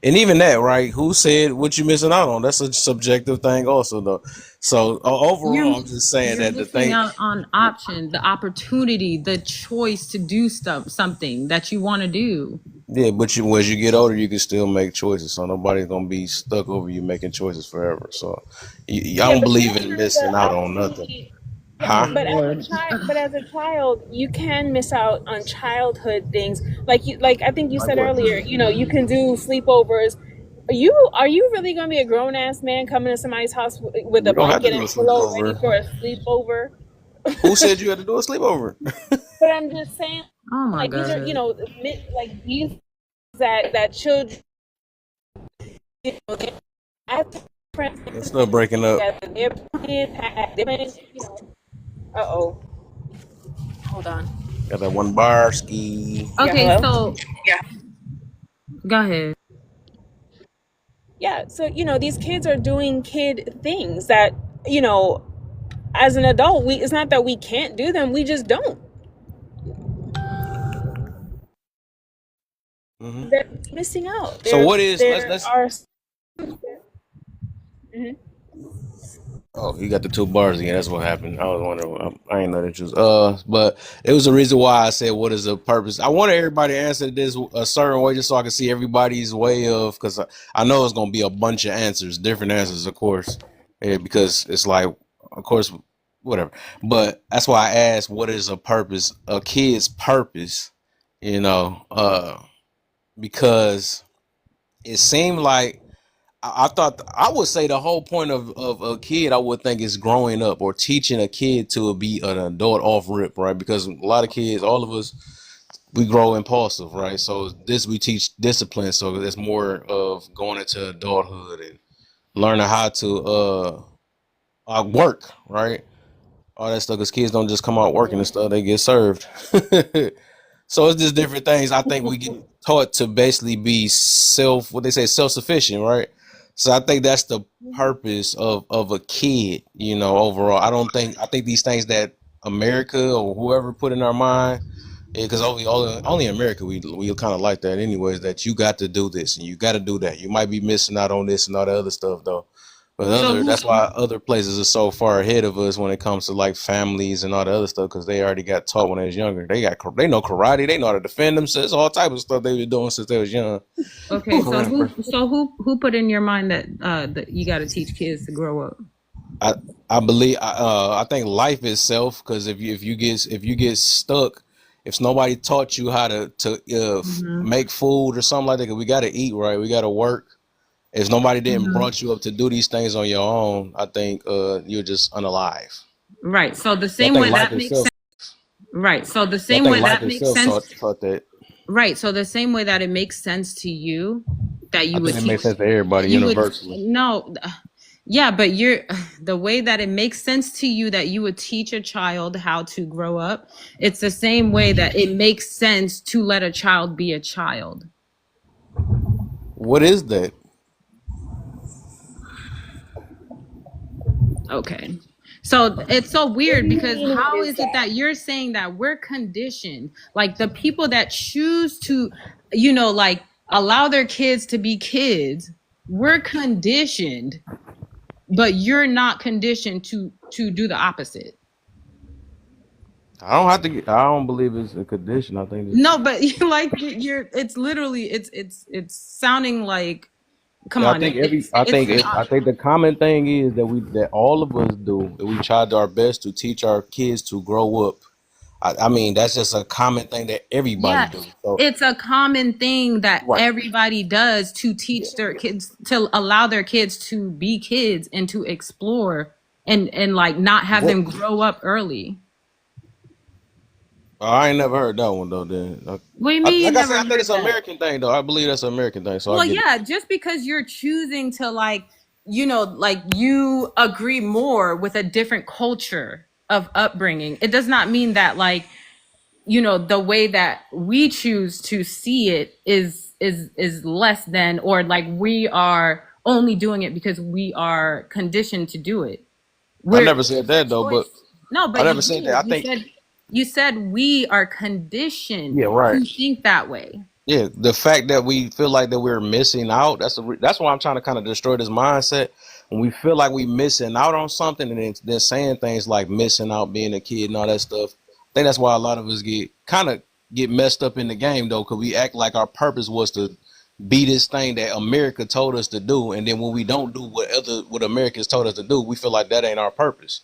And even that, right? Who said what you missing out on? That's a subjective thing also, though. So overall, I'm just saying that the thing out on option, the opportunity, the choice to do something that you want to do. Yeah, but as you get older, you can still make choices. So nobody's gonna be stuck over you making choices forever. So I Yeah, don't but believe even in as missing out a on nothing. yeah, Oh Huh? but as a Lord. child, you can miss out on childhood things. Like I think you Like said what? earlier, you can do sleepovers. Are you really gonna be a grown ass man coming to somebody's house with a You don't have to blanket do a and pillow ready sleepover. for a sleepover? Who said you had to do a sleepover? But I'm just saying, Oh my like these are, God. like these that children, they have friends It's still breaking up. that they're playing, uh oh, hold on. Got that one bar ski. Yeah, Okay, hello. so go ahead. Yeah, so these kids are doing kid things that you know as an adult, it's not that we can't do them, we just don't. Hmm. They're missing out. So what is There let's are. Mhm. Oh, you got the two bars again. That's what happened. I was wondering. I ain't know that you was. But it was the reason why I said, "What is the purpose?" I wanted everybody to answer this a certain way, just so I can see everybody's way of. Because I know it's gonna be a bunch of answers, different answers, of course, because it's like, of course, whatever. But that's why I asked, "What is a purpose? A kid's purpose?" You know, because it seemed like. I thought I would say the whole point of a kid I would think is growing up or teaching a kid to be an adult off rip, right? Because a lot of kids, all of us, we grow impulsive, right? So this we teach discipline, so there's more of going into adulthood and learning how to work, right? All that stuff because kids don't just come out working and stuff; they get served. So it's just different things. I think we get taught to basically be what they say, self-sufficient, right? So I think that's the purpose of a kid, overall. I think these things that America or whoever put in our mind, because only in America we kind of like that anyways, that you got to do this and you got to do that. You might be missing out on this and all the other stuff though. But So who that's why other places are so far ahead of us when it comes to like families and all the other stuff because they already got taught when they was younger. They know karate, they know how to defend themselves, all type of stuff they been doing since they was young. okay, so who put in your mind that you got to teach kids to grow up? I believe I think life itself because if you get stuck, if nobody taught you how to Hmm. make food or something like that, 'cause we got to eat, right? We got to work. If nobody didn't Hmm. brought you up to do these things on your own, I think you're just unalive. Right. So the So I same think way life that makes itself. sense. Right. So the I same think way life that makes itself sense. taught that. Right. So the same way that it makes sense to you that I you would think it makes teach, sense to everybody you would universally. no, yeah, but the way that it makes sense to you that you would teach a child how to grow up. It's the same way that it makes sense to let a child be a child. What is that? Okay. So it's so What do weird you because mean? What how is is it that? that you're saying that we're conditioned? Like the people that choose to, like allow their kids to be kids, we're conditioned, but you're not conditioned to do the opposite. I don't have to. I don't believe it's a condition. I think No, but it's literally it's sounding like, come yeah. on, it's not. I think the common thing is that all of us do. That we try our best to teach our kids to grow up. I mean, that's just a common thing that everybody Yeah, do. So it's a common thing that right. everybody does to teach their kids, to allow their kids to be kids and to explore and like not have What? them grow up early. I ain't never heard that one though. Then, What do you mean you like I never said, I think heard it's an that? American thing though. I believe that's an American thing. So I Well, get it. yeah, just because you're choosing to like, like you agree more with a different culture of upbringing, it does not mean that like, the way that we choose to see it is less than, or like we are only doing it because we are conditioned to do it. I We're never said It's a that though, but choice. No, I but you never said that. did. I think You said we are conditioned yeah, right. to think that way. Yeah, the fact that we feel like that we're missing out, that's why I'm trying to kind of destroy this mindset. When we feel like we missing out on something and then saying things like missing out being a kid and all that stuff, I think that's why a lot of us get kind of get messed up in the game though, because we act like our purpose was to be this thing that America told us to do, and then when we don't do what Americans told us to do, we feel like that ain't our purpose.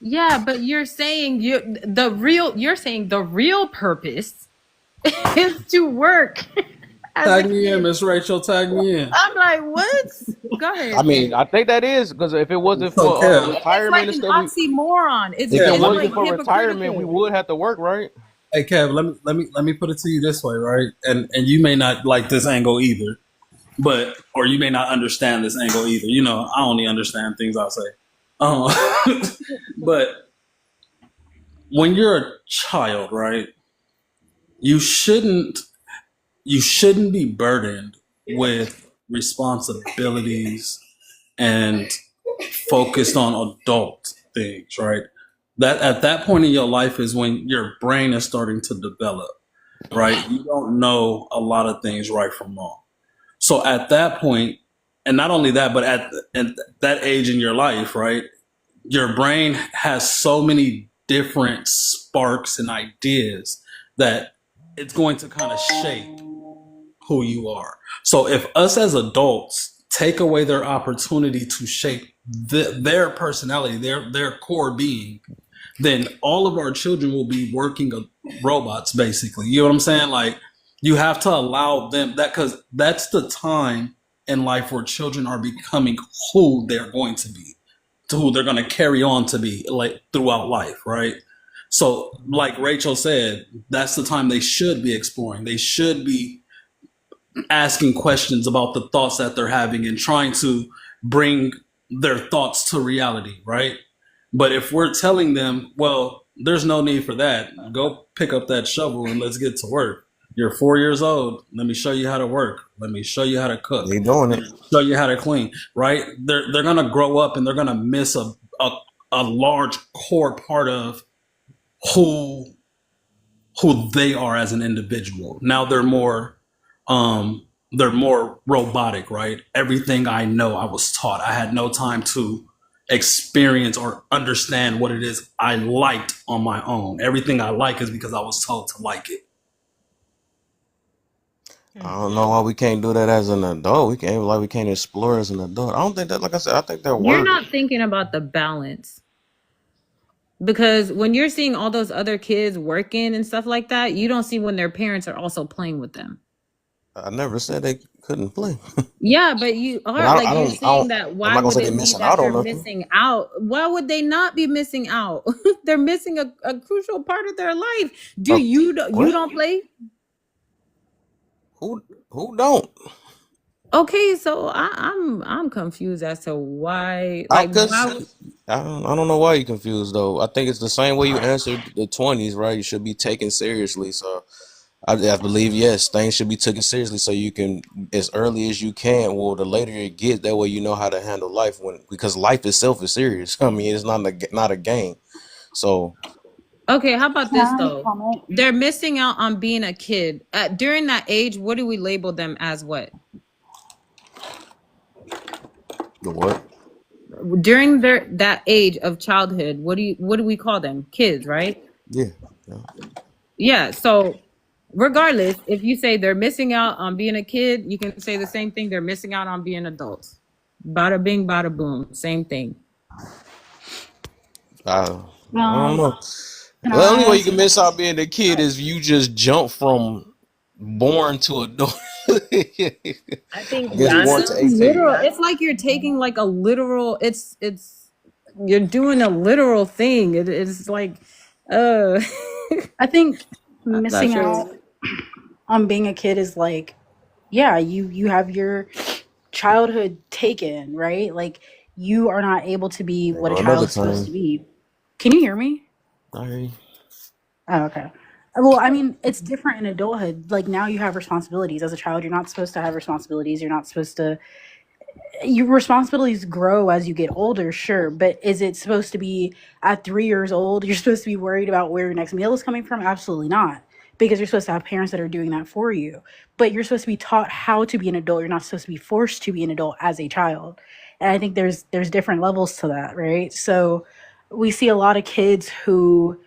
Yeah, but you're saying you're saying the real purpose is to work as a Tag me in, kid. Miss Rachel. Tag me in. I'm like, what? Go ahead. I mean, I think that is because if it wasn't So, for Kev, It's retirement like and an stuff, oxymoron. It's if it Kev, it's let wasn't like me, for retirement, we hypocritical. would have to work, right? hey Kev, let me put it to you this way, right? And you may not like this angle either, but or you may not understand this angle either. You know, I only understand things I say. But when you're a child, right, you shouldn't be burdened with responsibilities and focused on adult things, right? That at that point in your life is when your brain is starting to develop, right? You don't know a lot of things right from wrong. So at that point, and not only that, but at that age in your life, right? Your brain has so many different sparks and ideas that it's going to kind of shape who you are. So if us as adults take away their opportunity to shape their personality, their core being, then all of our children will be working robots, basically. You know what I'm saying? Like, you have to allow them that, because that's the time in life where children are becoming who they're going to be, to who they're going to carry on to be, like throughout life, right? So, like Rachel said, that's the time they should be exploring. They should be asking questions about the thoughts that they're having and trying to bring their thoughts to reality, right? But if we're telling them, well, there's no need for that, go pick up that shovel and let's get to work. You're 4 years old. Let me show you how to work. Let me show you how to cook. They doing it. Show you how to clean, right? They're gonna grow up and they're gonna miss a large core part of who they are as an individual. Now they're more robotic, right? Everything I know I was taught. I had no time to experience or understand what it is I liked on my own. Everything I like is because I was told to like it. I don't know why we can't do that as an adult. We can't explore as an adult. I don't think that, like I said, I think that You're works. not thinking about the balance. Because when you're seeing all those other kids working and stuff like that, you don't see when their parents are also playing with them. I never said they couldn't play. Yeah, but you But are like you're saying that I'm why not gonna would say they're it be missing that out on they're nothing. missing out? Why would they not be missing out? They're missing a crucial part of their life. Do you What? don't play? Who don't? Okay, so I'm confused as to why I, like cause why would, I don't know why you're confused though. I think it's the same way you answered the 20s, right? You should be taken seriously. So I believe yes, things should be taken seriously so you can as early as you can. Well, the later it gets, that way you know how to handle life because life itself is serious. I mean, it's not a game. So Okay, how about Can this I though? comment? They're missing out on being a kid. During that age, what do we label them as what? the what? During that age of childhood, what do we call them? Kids, right? Yeah. Yeah, so regardless, if you say they're missing out on being a kid, you can say the same thing. They're missing out on being adults. Bada bing, bada boom. Same thing. I don't know. Can The only way you I? can miss out being a kid is you just jump from born to adult. I think I guess It born Ghana, to sounds 18. literal. Ghana, It's like you're taking like a literal. It's you're doing a literal thing. It's like, uh, I think I'm not missing sure. out on being a kid is like, yeah, you have your childhood taken, right? Like you are not able to be There what a go child another is supposed to time. be. Can you hear me? I hear you. Oh, okay. Well, I mean, it's different in adulthood. Like now you have responsibilities. As a child, you're not supposed to have responsibilities. You're not supposed to your responsibilities grow as you get older, sure, but is it supposed to be at 3 years old you're supposed to be worried about where your next meal is coming from? Absolutely not, because you're supposed to have parents that are doing that for you. But you're supposed to be taught how to be an adult. You're not supposed to be forced to be an adult as a child. And I think there's different levels to that, right? So we see a lot of kids who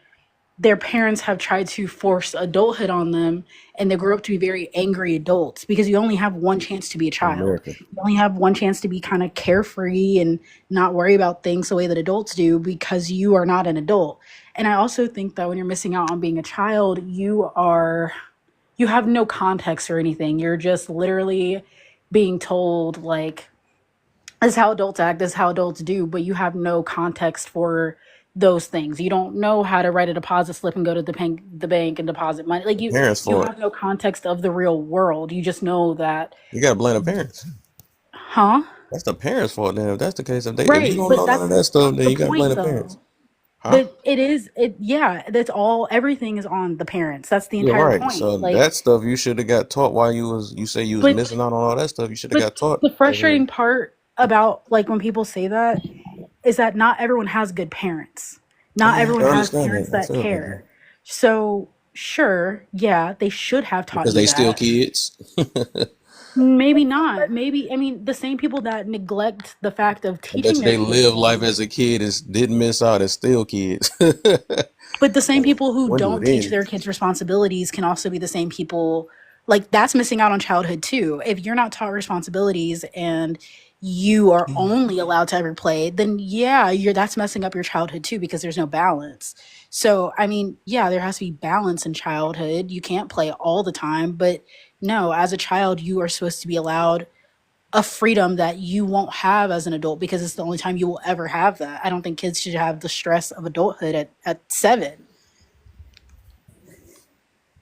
their parents have tried to force adulthood on them, and they grow up to be very angry adults because you only have one chance to be a child. America. You only have one chance to be kind of carefree and not worry about things the way that adults do because you are not an adult. And I also think that when you're missing out on being a child, you have no context or anything. You're just literally being told, like, this is how adults act, this is how adults do, but you have no context for those things. You don't know how to write a deposit slip and go to the bank and deposit money. Like, Parents you for it. have no context of the real world. You just know that, You gotta blame the parents. huh? That's the parents' fault. Then, if that's the case, if you Right, don't but know none of that that's stuff, then the you gotta blame point the parents. though. Huh? But yeah, that's all, everything is on the parents. That's the Yeah, entire right. point. So Like, that stuff you should have got taught while you say you was but missing out on all that stuff. You should have got but taught the as a frustrating part about, like, when people say that is that not everyone has good parents. Not I everyone has understand parents that. I that feel that care. So sure, yeah, they should have taught because you they still that. kids. Maybe not. Maybe, I mean, the same people that neglect the fact of I bet teaching you their they kids live life things, as a kid and didn't miss out and still kids. but the same people who When do don't it teach end? their kids responsibilities can also be the same people, like, that's missing out on childhood too. If you're not taught responsibilities and you are only allowed to ever play, then yeah, that's messing up your childhood too because there's no balance. So, I mean, yeah, there has to be balance in childhood. You can't play all the time, but no, as a child, you are supposed to be allowed a freedom that you won't have as an adult because it's the only time you will ever have that. I don't think kids should have the stress of adulthood at 7.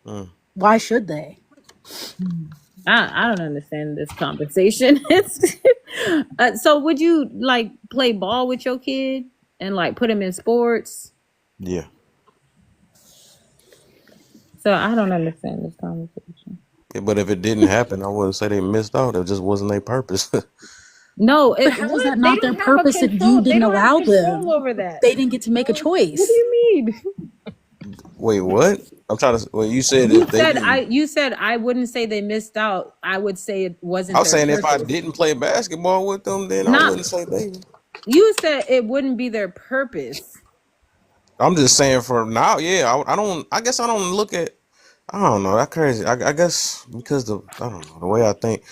Mm. Why should they? I don't understand this conversation. It's so would you like play ball with your kid and like put him in sports? Yeah. So I don't understand this conversation. Yeah, but if it didn't happen, I wouldn't say they missed out. It just wasn't their purpose. No, But how is that they not their don't have a purpose if control. you They didn't don't have allow control them? over that. They didn't get to make a What do choice. you mean? Wait, what? I'm trying to. Well, you said You if they said didn't. you said I wouldn't say they missed out. I would say it I wasn't was their saying if I purpose. didn't play basketball with them, then I Not wouldn't say they. you said it wouldn't be their purpose. I'm just saying for now, yeah. I don't. I guess I don't look at. I don't know. That's crazy. I guess because I don't know the way I think.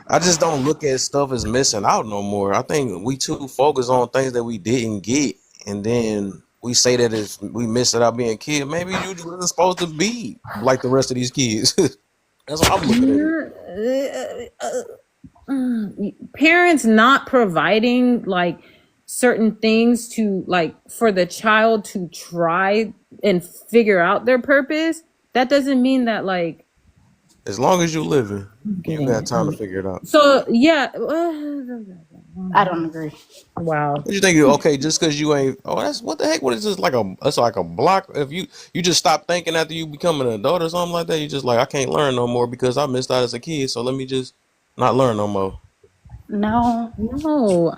I just don't look at stuff as missing out no more. I think we too focus on things that we didn't get, and then we say that it's we missed it out being a kid. Maybe you just wasn't supposed to be like the rest of these kids. That's what I'm looking at it. Parents not providing like certain things to like for the child to try and figure out their purpose, that doesn't mean that like As long as you living, you got time to figure it out. so yeah. I don't agree. Wow. What you think? Okay, just because you ain't. Oh, that's what the heck? What is this like a? It's like a block. If you just stop thinking after you become an adult or something like that, you just like I can't learn no more because I missed out as a kid. So let me just not learn no more. No, No,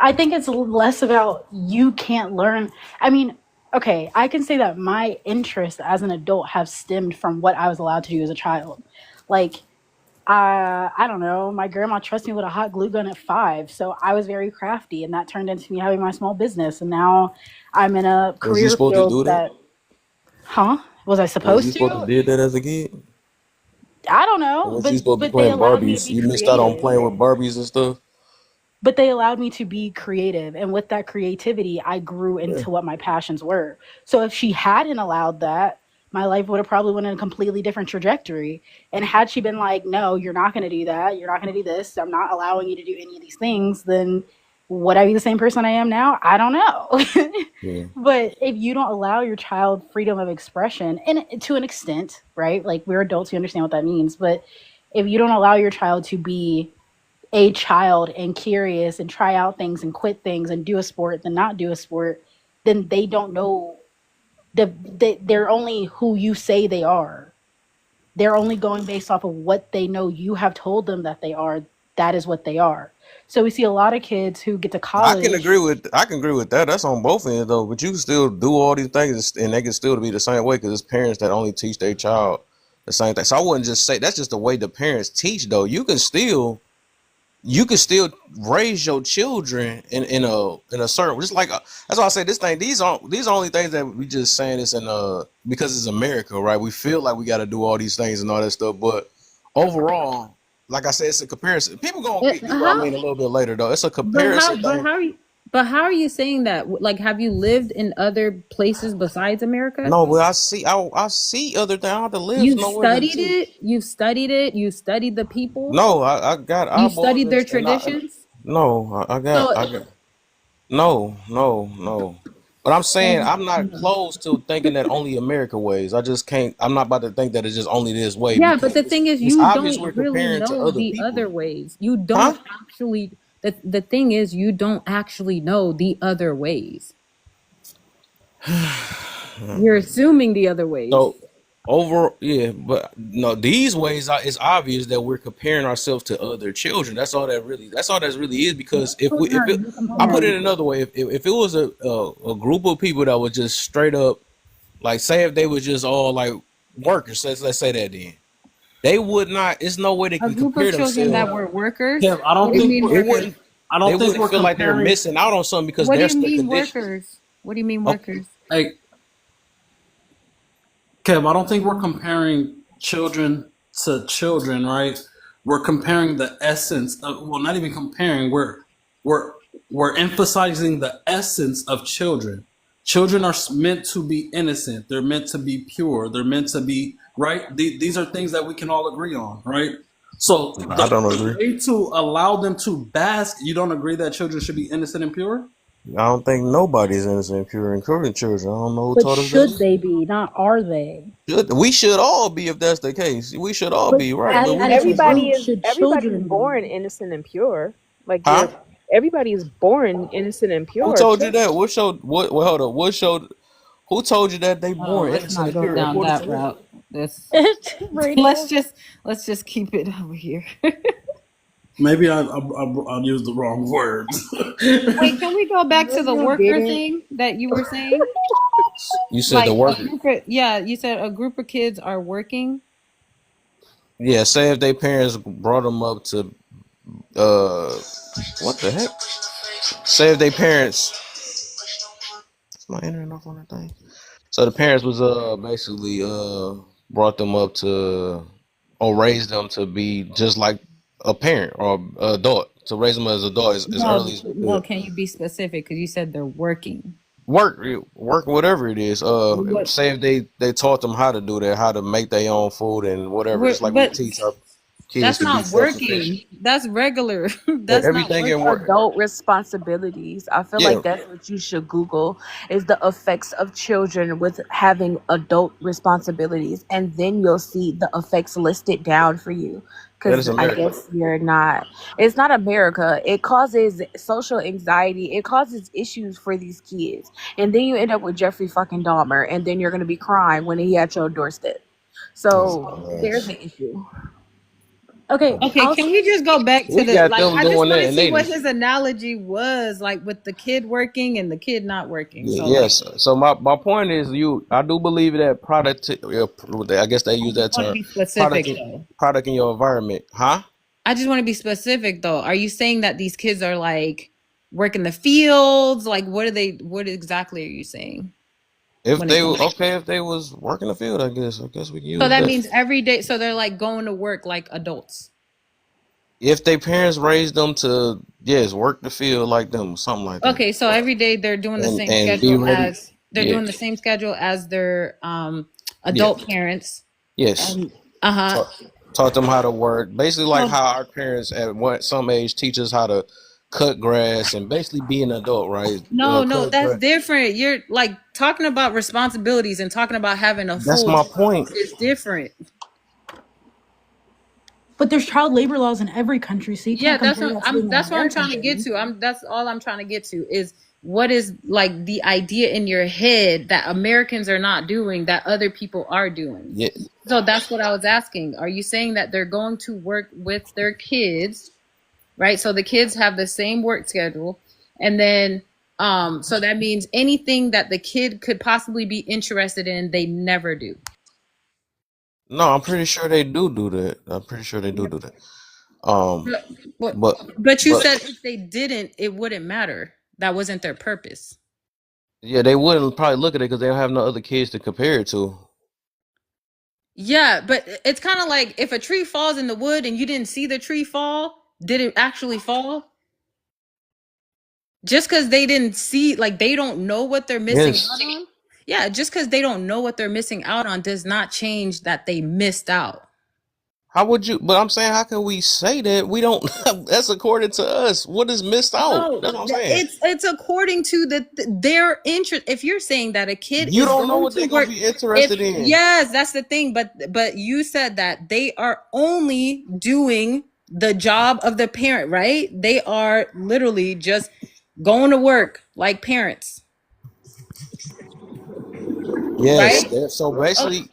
I think it's less about you can't learn. I mean, okay, I can say that my interests as an adult have stemmed from what I was allowed to do as a child. Like, I don't know, my grandma trusted me with a hot glue gun at 5, so I was very crafty, and that turned into me having my small business. And now I'm in a Was you career supposed to field do that? that, huh? Was I Was you supposed supposed to to? did that as a kid? I don't Or know, was you supposed to be but they playing allowed me to Barbies? be You missed out on creative. playing with Barbies and stuff. But they allowed me to be creative, and with that creativity I grew Yeah. into what my passions were. So if she hadn't allowed that, my life would have probably went in a completely different trajectory. And had she been like, no, you're not going to do that, you're not going to do this, I'm not allowing you to do any of these things, then would I be the same person I am now? I don't know. Yeah. But if you don't allow your child freedom of expression, and to an extent, right, like, we're adults who understand what that means, but if you don't allow your child to be a child and curious and try out things and quit things and do a sport then not do a sport, then they don't know they're only who you say they are. They're only going based off of what they know you have told them that they are. That is what they are. So we see a lot of kids who get to I can agree college. with that. That's on both ends though. But you can still do all these things and they can still be the same way because it's parents that only teach their child the same thing. So I wouldn't just say that's just the way the parents teach though. You can still you can still raise your children in a certain, just like that's why I say this thing. These are only things that we just saying this in because it's America, right? We feel like we got to do all these things and all that stuff, but overall, like I said, it's a comparison. People gonna get what I How? mean a little bit later, though. It's a But how? comparison But thing. how are you? But how are you saying that? Like, have you lived in other places besides America? No, but I see other things. I don't have to live You've nowhere to studied see. it. You've studied it. You studied the people. No, I got You eyeballs studied their and traditions. no, I So, got no. But I'm saying I'm not close to thinking that only America ways. I just can't. I'm not about to think that it's just only this way yeah, but because the thing is, it's you obvious we're don't really comparing to know other the people, other ways. You huh? don't actually. The thing is, you don't actually know the other ways. You're assuming the other ways. So yeah, but no, these ways it's obvious that we're comparing ourselves to other children. That's all that really is. Because I put it another way, if it was a group of people that was just straight up, like, say if they was just all like workers, let's say that, then they would not. It's no way they A can group of compare children that themselves. were workers. Kev, I don't What do you think mean It we're, workers? wouldn't. I They don't think wouldn't we're feel like they're comparing. missing out on something because What do their you mean conditions. workers? What do you mean Oh, workers? Hey, Kev, I don't think we're comparing children to children, right? We're comparing the essence of, well, not even comparing. We're we're emphasizing the essence of children. Children are meant to be innocent. They're meant to be pure. They're meant to be right. These are things that we can all agree on, right? So I don't the agree. way to allow them to bask, you don't agree that children should be innocent and pure? I don't think nobody's innocent and pure, including children. I don't know who But taught us should that. they be? Not are they? We should all be, if that's the case. We should all But be right, but as, we as a just not. group, should Everybody is children be? born innocent and pure. Like Huh? everybody is born innocent and Who pure. told you that? What showed? What? Well, hold up. What showed? Who told you that they Oh, born let's innocent not and go pure? down According to that what? route. Let's Radio. let's just keep it over here. Maybe I used the wrong words. Wait, can we go back to the You worker didn't. thing that you were saying? You said the Like a worker. group of, yeah, you said a group of kids are working. Yeah. Say if their parents brought them up to what the heck? Say if their parents. Is my internet off on that thing? So the parents was basically brought them up to or raised them to be just like a parent or adult, to raise them as adult as early as we No, could. can you be specific? Because you said they're working. Work whatever it is. What? Say if they taught them how to do that, how to make their own food and whatever, just like we But teach our kids that's to be not self-sufficient. working. That's regular. But That's not everything in working. work, Adult responsibilities. I feel yeah, like that's what you should Google is the effects of children with having adult responsibilities, and then you'll see the effects listed down for you. that is Because I America. guess you're not. It's not America. It causes social anxiety. It causes issues for these kids, and then you end up with Jeffrey fucking Dahmer, and then you're gonna be crying when he at your doorstep. So there's an issue. Okay, Okay, I'll can we just go back to We the got like? them I just doing want that to in see what 80s. his analogy was, like with the kid working and the kid not working. So, like, Yes. So my point is, I do believe that I guess they use that I want to term, be specific product though. product in your environment, huh? I just want to be specific though. Are you saying that these kids are like working the fields? Like, what are they? What exactly are you saying? If When they it comes, if they was working the field, I guess we can so use that that. means every day. So they're like going to work like adults. If their parents raised them to, yes, work the field like them, something like that, Okay, so every day they're doing the same and be schedule ready. as they're Yeah. doing the same schedule as their Yeah. adult parents. Yes. And Taught them how to work. Basically, like So, how our parents at some age teach us how to cut grass and basically be an adult, right? no, Cut that's grass. different. You're like talking about responsibilities and talking about having a That's full my job point. is different. But there's child labor laws in every country, so you Yeah, can't compare that to being an that's what I'm American trying to get thing. to. That's all I'm trying to get to is what is like the idea in your head that Americans are not doing that other people are doing. Yeah. So that's what I was asking. Are you saying that they're going to work with their kids, right? So the kids have the same work schedule, and then so that means anything that the kid could possibly be interested in, they never do. No, I'm pretty sure they do that. I'm pretty sure they do that. Um, But, but but you but said if they didn't, it wouldn't matter. That wasn't their purpose. yeah, they wouldn't probably look at it because they don't have no other kids to compare it to. Yeah, but it's kind of like if a tree falls in the wood and you didn't see the tree fall, did it actually fall? Just because they didn't see, like they don't know what they're missing Yes. out on. Yeah, just because they don't know what they're missing out on does not change that they missed out. How would you? But I'm saying, how can we say that we don't? That's according to us. What is missed out? No, That's what I'm saying. it's according to their interest. If you're saying that a kid You is don't know going what to they're gonna work, be if interested in. yes, that's the thing. But you said that they are only doing the job of the parent, right? They are literally just going to work like parents, Yes. right? So basically,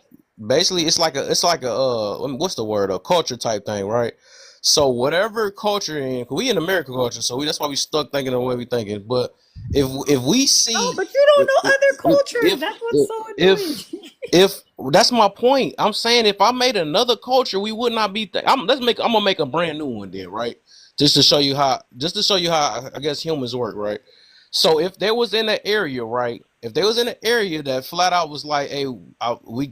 it's like a what's the word? A culture type thing, right? So whatever culture in, 'cause we in American culture, so that's why we stuck thinking the way we thinking. But if we see, Oh, but you don't know other cultures. if That's what's so if annoying. if that's my point. I'm saying if I made another culture, we would not be. I'm gonna make a brand new one then, right? Just to show you how I guess humans work, right? So if there was in an area, right? If there was in an area that flat out was like, hey,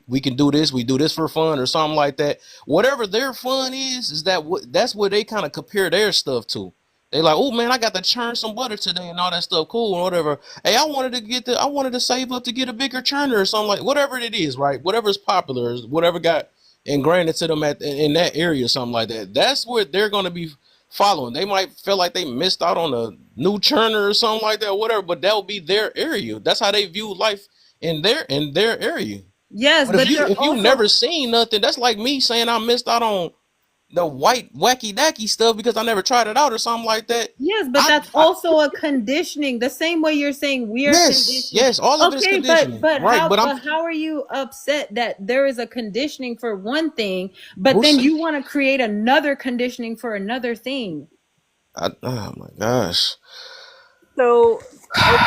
we can do this, we do this for fun or something like that. Whatever their fun is that's what they kind of compare their stuff to. They like, oh man, I got to churn some butter today and all that stuff, cool and whatever. Hey, I wanted to save up to get a bigger churner or something like whatever it is, right? Whatever's popular, whatever got ingrained into them in that area or something like that. That's what they're gonna be following. They might feel like they missed out on a new churner or something like that, whatever, but that would be their area. That's how they view life in their area. Yes, But if but you they're if you also never seen nothing, that's like me saying I missed out on the white wacky dacky stuff because I never tried it out or something like that. yes, but that's I also a conditioning. The same way you're saying we are yes, conditioned. yes, all of it is Okay, conditioning, right? But I'm but how are you upset that there is a conditioning for one thing, but who's then you want to create another conditioning for another thing? oh my gosh. So,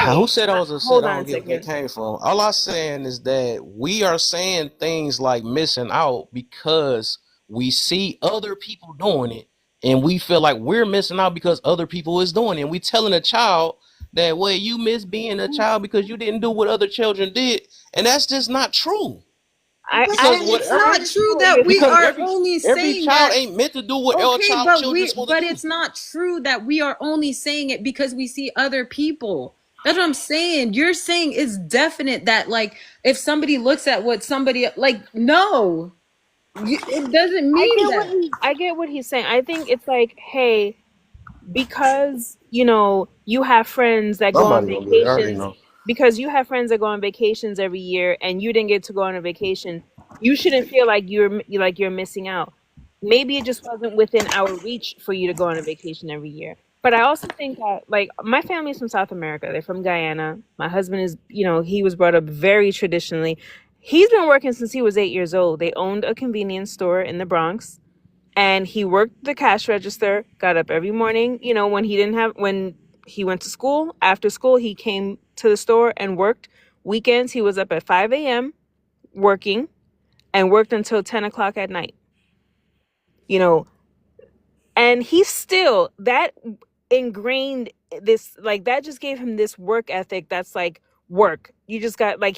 Who okay, said I was upset? hold I on don't a get where that second. came from. All I'm saying is that we are saying things like missing out because we see other people doing it and we feel like we're missing out because other people is doing it. And we telling a child that, well, you miss being a child because you didn't do what other children did. And that's just not true. Because It's whatever not true that we because are only every saying child that. ain't meant to do what other Okay, children supposed to but do. it's not true that we are only saying it because we see other people. That's what I'm saying. You're saying it's definite that like if somebody looks at what somebody like no, it doesn't mean that. I get what he's saying. I think it's like, hey, because you have friends that go on Somebody gonna do it. I already vacations, know. because you have friends that go on vacations every year and you didn't get to go on a vacation, you shouldn't feel like you're missing out. Maybe it just wasn't within our reach for you to go on a vacation every year. But I also think that, like, my family's from South America. They're from Guyana. My husband is, he was brought up very traditionally. He's been working since he was 8 years old. They owned a convenience store in the Bronx, and he worked the cash register, got up every morning, when he went to school. After school, he came to the store and worked. Weekends, he was up at 5 a.m. working and worked until 10 o'clock at night. And he still, that ingrained this, like, that just gave him this work ethic that's like, work. You just got, like,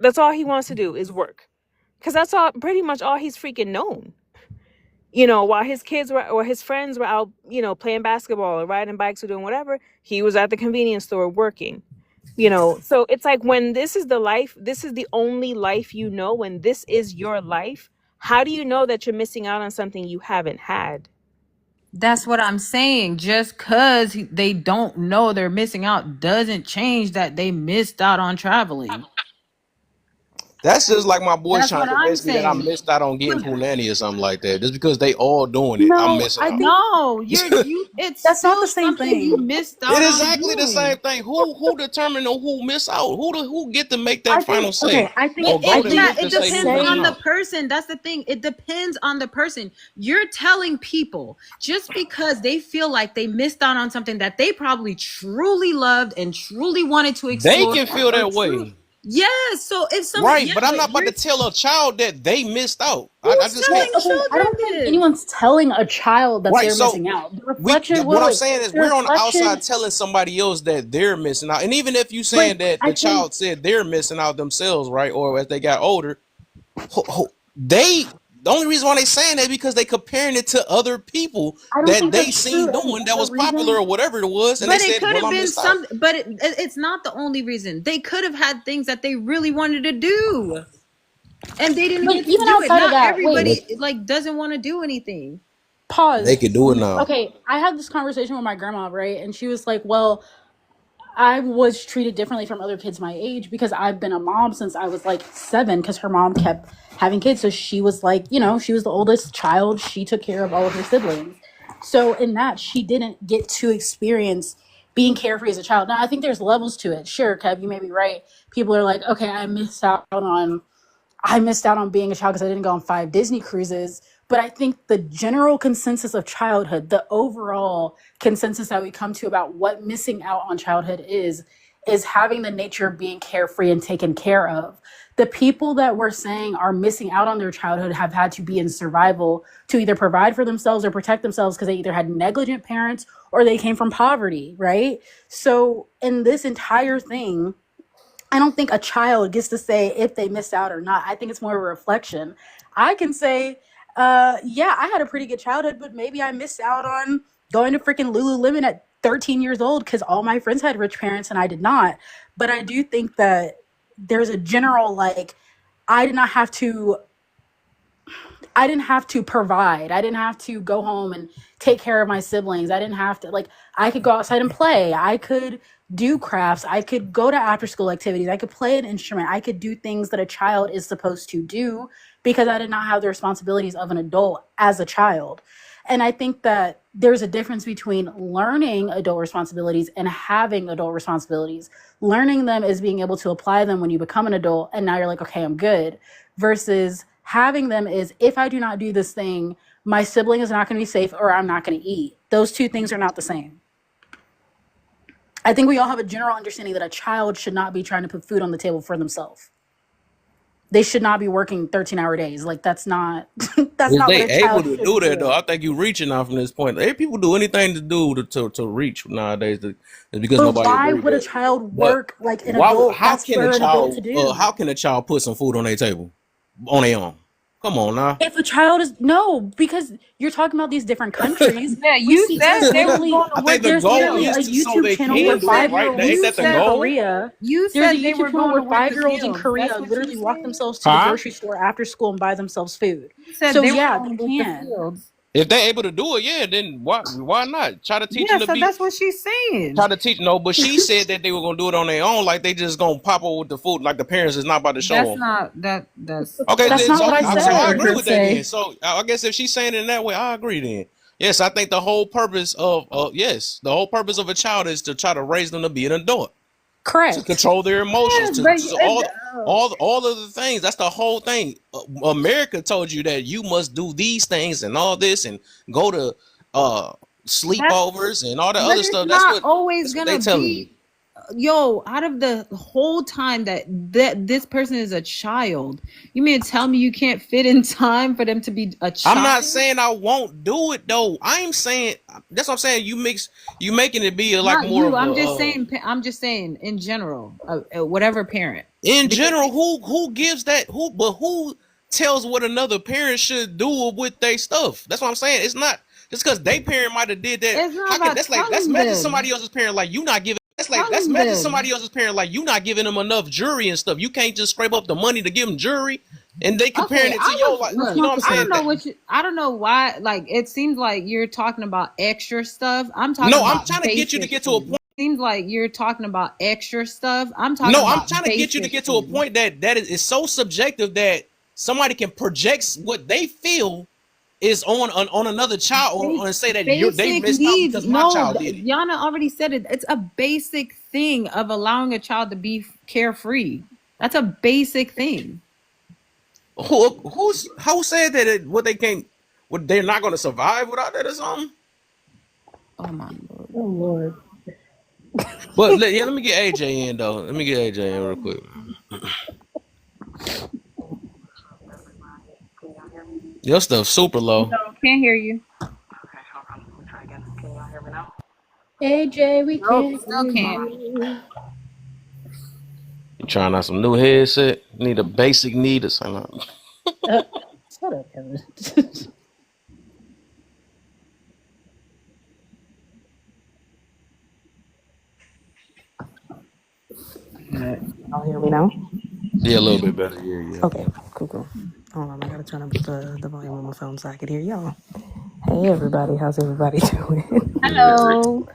that's all he wants to do is work. Because that's pretty much all he's freaking known. While his kids were, or his friends were out, playing basketball or riding bikes or doing whatever, he was at the convenience store working. So it's like, when this is the only life when this is your life, how do you know that you're missing out on something you haven't had? That's what I'm saying. Just cuz they don't know they're missing out doesn't change that they missed out on traveling. That's just like my boys That's trying what to I'm convince me that I saying. missed out on getting Punani or something like that. Just because they all doing it, I'm No, missing I out. think No, it's That's not still the same something you thing. missed out It on is exactly the doing. same thing. Who determine on who miss out? Who get to make that I final think say? okay. I think Or I go to think look It to say who depends missing on the out? person. That's the thing. It depends on the person. You're telling people just because they feel like they missed out on something that they probably truly loved and truly wanted to They explore can feel or that way. Yes. So if some, Right, yeah, but I'm but not about you're to tell a child that they missed out. I who's just telling can't. Well, okay, I children don't think this? anyone's telling a child that Right, they're so missing out. The we. reflection, What wait, I'm wait, saying is, the we're on the reflection, outside telling somebody else that they're missing out, and even if you but saying that I the think child said they're missing out themselves, right, or as they got older, they. The only reason why they saying that because they comparing it to other people I don't that think they that's seen true. And doing that the was popular reason, or whatever it was, and they But it said, could "Well, have I been missed out." some, but it's not the only reason. They could have had things that they really wanted to do, and they didn't but get to even do it. outside of Not that, wait, They, everybody like doesn't want to do anything. they pause. could do it now. Okay, I had this conversation with my grandma, right? And she was like, well, I was treated differently from other kids my age because I've been a mom since I was like 7 because her mom kept having kids. So she was like, she was the oldest child. She took care of all of her siblings. So in that, she didn't get to experience being carefree as a child. Now, I think there's levels to it. Sure, Kev, you may be right. People are like, okay, I missed out on being a child because I didn't go on 5 Disney cruises. But I think the general consensus of childhood, the overall consensus that we come to about what missing out on childhood is having the nature of being carefree and taken care of. The people that we're saying are missing out on their childhood have had to be in survival to either provide for themselves or protect themselves because they either had negligent parents or they came from poverty, right? So in this entire thing, I don't think a child gets to say if they missed out or not. I think it's more of a reflection. I can say, yeah, I had a pretty good childhood, but maybe I missed out on going to freaking Lululemon at 13 years old because all my friends had rich parents and I did not. But I do think that there's a general, like, I did not have to I didn't have to provide. I didn't have to go home and take care of my siblings. I didn't have to, like, I could go outside and play. I could do crafts. I could go to after school activities. I could play an instrument. I could do things that a child is supposed to do because I did not have the responsibilities of an adult as a child. And I think that there's a difference between learning adult responsibilities and having adult responsibilities. Learning them is being able to apply them when you become an adult and now you're like, okay, I'm good, versus having them is if I do not do this thing, my sibling is not going to be safe or I'm not going to eat. Those two things are not the same. I think we all have a general understanding that a child should not be trying to put food on the table for themselves. They should not be working 13-hour days. Like, that's not that's If not what they a able child to should do be that though, doing. I think you reaching out from this point. If people do anything to do to reach nowadays, it's because But nobody why agree. would a child But work like an why? adult? How That's can a for an adult to child? do. How can a child put some food on their table on their own? Come on now. If a child is no, because you're talking about these different countries. Yeah, We you see said there's they was literally going I to think work. the there's goal literally is a to so YouTube they channel can where do it, 5 right? year olds Ain't You that the in said goal? Korea. you There's a said they were YouTube channel going to where work the 5 year olds in fields. Korea That's what you literally walk said. themselves to the Huh? grocery store after school and buy themselves food. You said So they were yeah, going they to work the can. fields. If they're able to do it, yeah, then why not? Try to teach Yeah, them to so be. that's what she's Try saying. to teach. No, but she said that they were gonna do it on their own, like they just gonna pop up with the food, like the parents is not about to show That's them. not that. That's Okay, That's then not so what I I said. agree with that then. So I guess if she's saying it in that way, I agree then. Yes, I think the whole purpose of the whole purpose of a child is to try to raise them to be an adult, to Correct. control their emotions, yes, but to all of the things. That's the whole thing. America told you that you must do these things and all this and go to that's sleepovers and all the but other it's stuff. not always That's what they gonna telling you. be. Yo, out of the whole time that this person is a child, you mean tell me you can't fit in time for them to be a I'm not child? saying I won't do it though. I'm saying that's what I'm saying. You making it be like Not more you. of I'm a just saying. I'm just saying in general. Whatever parent. in Because general. Who gives that? Who tells what another parent should do with their stuff? That's what I'm saying. It's not just because they parent might have did that. it's not How can about that's like that's telling imagine them. somebody else's parent like you not giving. That's Telling imagine somebody them. else's parent like you not giving them enough jury and stuff. You can't just scrape up the money to give them jury, and they comparing Okay, it to your like. That's You know not what the I'm I saying? don't same. know what you. I don't know why. Like it seems like you're talking about extra stuff. I'm talking No, I'm about trying to get you to basic get to a point. things. Seems like you're talking about extra stuff. I'm talking No, I'm about trying to get you to basic get to a things. point that is so subjective that somebody can project what they feel is on another child or say that they Basic missed out needs. because my No, child did it. Yana already said it. It's a basic thing of allowing a child to be carefree. That's a basic thing. Who said that they're not going to survive without that or something? Oh my lord. Oh Lord. But let me get AJ in though. Let me get AJ in real quick. Your stuff super low. No, can't hear you. AJ, we Nope, can't still hear can't. you. You trying out some new headset? Need a basic need or something. Shut up, Kevin. Y'all hear me now? Yeah, a little bit better. Yeah. Okay, cool. Hold on, I gotta turn up the volume on my phone so I can hear y'all. Hey everybody, how's everybody doing? Hello.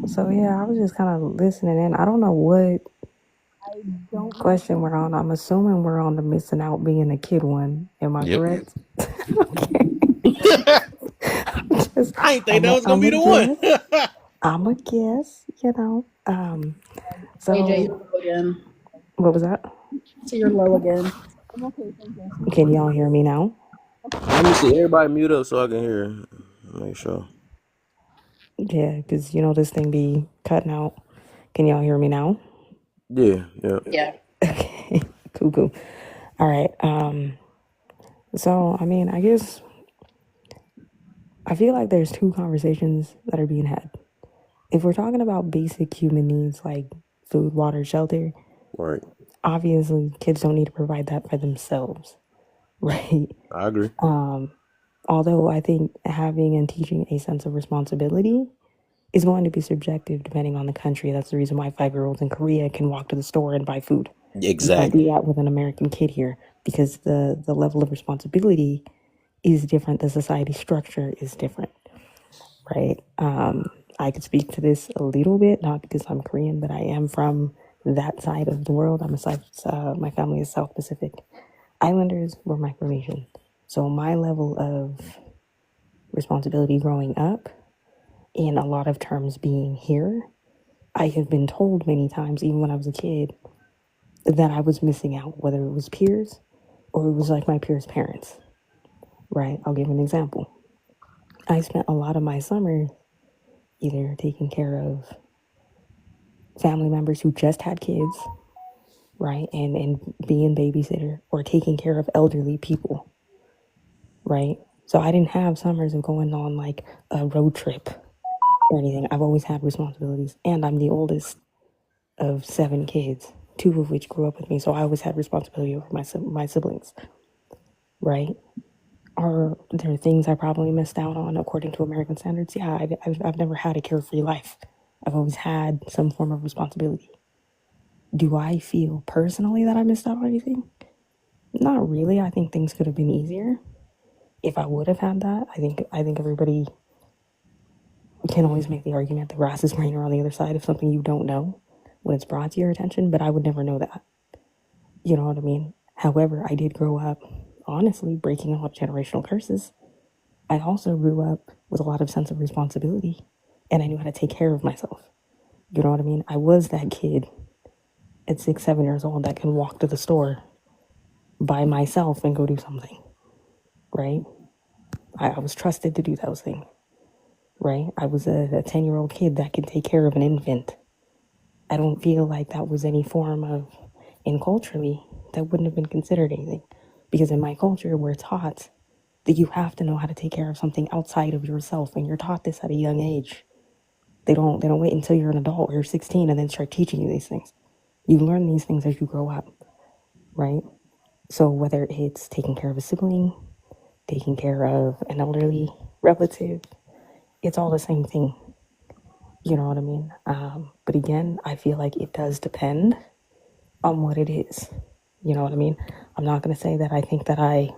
So yeah, I was just kind of listening in. I don't know what question we're on. I'm assuming we're on the missing out being a kid one. Am I Yep. correct? Okay. I ain't think that was gonna be the one. I'm a guess, you know. So AJ, you're low again. what was that? So you're low again. Can y'all hear me now? Let me see. Everybody mute up so I can hear. Make sure. Yeah, because you know this thing be cutting out. Can y'all hear me now? Yeah. Yeah. Okay, cool. All right. So I mean, I guess I feel like there's two conversations that are being had. If we're talking about basic human needs like food, water, shelter, Right. obviously kids don't need to provide that for themselves, right? I agree. Although I think having and teaching a sense of responsibility is going to be subjective depending on the country. That's the reason why 5-year-olds in Korea can walk to the store and buy food. You can't do that with an American kid here because the level of responsibility is different. The society structure is different, right? I could speak to this a little bit, not because I'm Korean, but I am from that side of the world. My family is South Pacific. Islanders were Micronesian. So my level of responsibility growing up, in a lot of terms being here, I have been told many times, even when I was a kid, that I was missing out, whether it was peers or it was like my peers' parents, right? I'll give an example. I spent a lot of my summer either taking care of family members who just had kids, right? And being babysitter or taking care of elderly people, right? So I didn't have summers of going on like a road trip or anything. I've always had responsibilities, and I'm the oldest of 7 kids, 2 of which grew up with me. So I always had responsibility over my siblings, right? Are there things I probably missed out on according to American standards? Yeah, I've never had a carefree life. I've always had some form of responsibility. Do I feel personally that I missed out on anything? Not really. I think things could have been easier if I would have had that. I think everybody can always make the argument the grass is greener on the other side of something you don't know when it's brought to your attention, but I would never know that. You know what I mean? However, I did grow up, honestly, breaking a lot of generational curses. I also grew up with a lot of sense of responsibility, and I knew how to take care of myself. You know what I mean? I was that kid at 6, 7 years old that can walk to the store by myself and go do something, right? I was trusted to do those things, right? I was a 10-year-old kid that could take care of an infant. I don't feel like that was any form of, and culturally, that wouldn't have been considered anything. Because in my culture, we're taught that you have to know how to take care of something outside of yourself, and you're taught this at a young age. They don't wait until you're an adult or you're 16 and then start teaching you these things. You learn these things as you grow up, right? So whether it's taking care of a sibling, taking care of an elderly relative, it's all the same thing. You know what I mean? But again, I feel like it does depend on what it is. You know what I mean? I'm not going to say that I think that I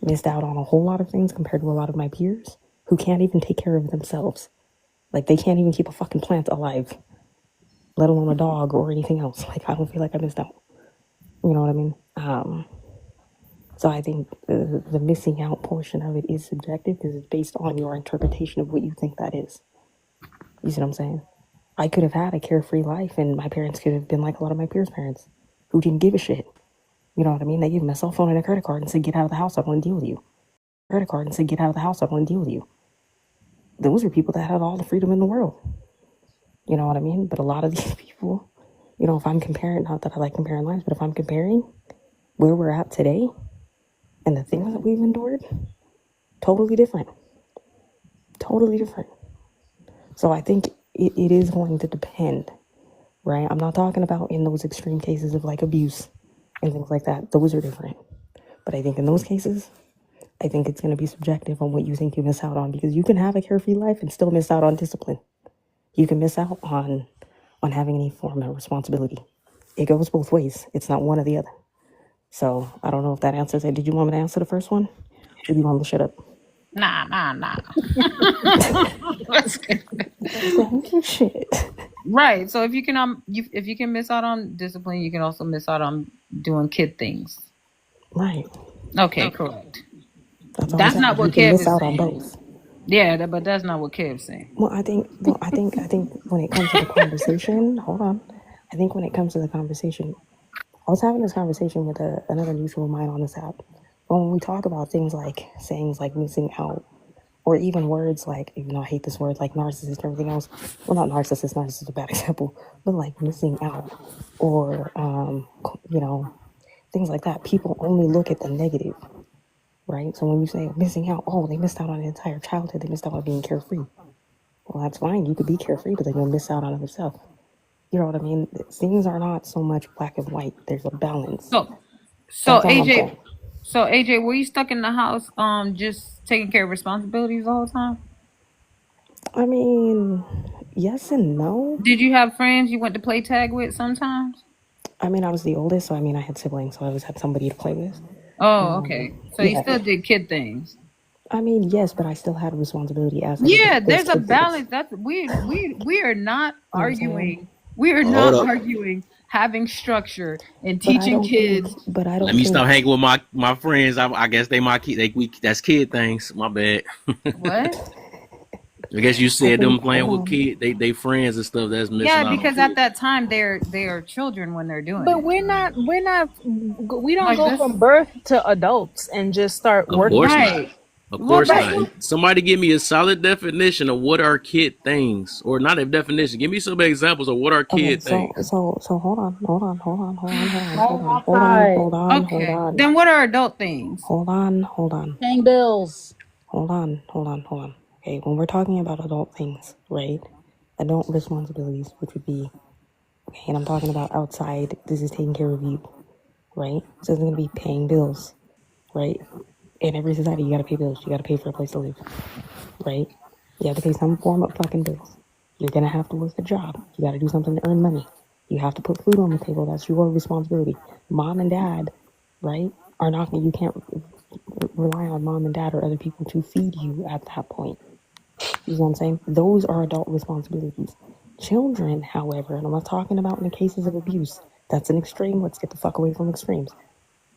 missed out on a whole lot of things compared to a lot of my peers who can't even take care of themselves. Like, they can't even keep a fucking plant alive, let alone a dog or anything else. Like, I don't feel like I missed out. You know what I mean? So I think the missing out portion of it is subjective because it's based on your interpretation of what you think that is. You see what I'm saying? I could have had a carefree life, and my parents could have been like a lot of my peers' parents who didn't give a shit. You know what I mean? They gave me a cell phone and a credit card and said, get out of the house, I don't want to deal with you. Credit card and said, get out of the house, I don't want to deal with you. Those are people that had all the freedom in the world. You know what I mean? But a lot of these people, you know, if I'm comparing, not that I like comparing lives, but if I'm comparing where we're at today and the things that we've endured, totally different. Totally different. So I think it is going to depend, right? I'm not talking about in those extreme cases of like abuse and things like that. Those are different. But I think in those cases, I think it's going to be subjective on what you think you miss out on, because you can have a carefree life and still miss out on discipline. You can miss out on having any form of responsibility. It goes both ways. It's not one or the other. So I don't know if that answers it. Did you want me to answer the first one? Or do you want me to shut up? Nah. Shit. Right. So if you can miss out on discipline, you can also miss out on doing kid things. Right. Okay, correct. That's not what you can Kev miss is out on saying. both. Yeah, but that's not what Kev's saying. Well, I think when it comes to the conversation, hold on. I think when it comes to the conversation, I was having this conversation with another mutual of mine on this app. When we talk about things like sayings like missing out, or even words like, even though I hate this word, like narcissist and everything else. Well, not narcissist is a bad example, but like missing out, or you know, things like that. People only look at the negative, right? So when you say missing out, oh, they missed out on an entire childhood, they missed out on being carefree. Well, that's fine. You could be carefree, but then you'll miss out on other stuff. You know what I mean? Things are not so much black and white. There's a balance. So That's all I'm AJ, saying. were you stuck in the house, just taking care of responsibilities the whole time? I mean, yes and no. Did you have friends you went to play tag with sometimes? I mean, I was the oldest, so I mean, I had siblings, so I always had somebody to play with. Oh, okay. So you yeah. still did kid things. I mean, yes, but I still had a responsibility as Yeah, adult. there's a balance. That's we are not You know what I'm arguing. saying? We are Hold not up. arguing having structure and But I teaching don't kids. think. But I don't. Let me think, stop hanging with my friends. I guess they my kid. That's kid things. My bad. What? I guess you said them playing hold with on. kid. They friends and stuff. That's missing Yeah, out because on at that time they are children when they're doing But it. we don't Like go this. from birth to adults and just start Of working. course Right. not. Of Well, course that's not. Somebody give me a solid definition of what are kid things, or not a definition. Give me some examples of what are Okay, kid things. so hold on. okay. Then what are adult things? Hold on. Paying bills. Hold on. Okay, when we're talking about adult things, right? Adult responsibilities, which would be, okay, and I'm talking about outside, this is taking care of you, right? So it's going to be paying bills, right? In every society, you got to pay bills. You got to pay for a place to live, right? You have to pay some form of fucking bills. You're going to have to work a job. You got to do something to earn money. You have to put food on the table. That's your responsibility. Mom and dad, right, are not, you can't rely on mom and dad or other people to feed you at that point. You know what I'm saying? Those are adult responsibilities. Children, however, and I'm not talking about in the cases of abuse. That's an extreme. Let's get the fuck away from extremes.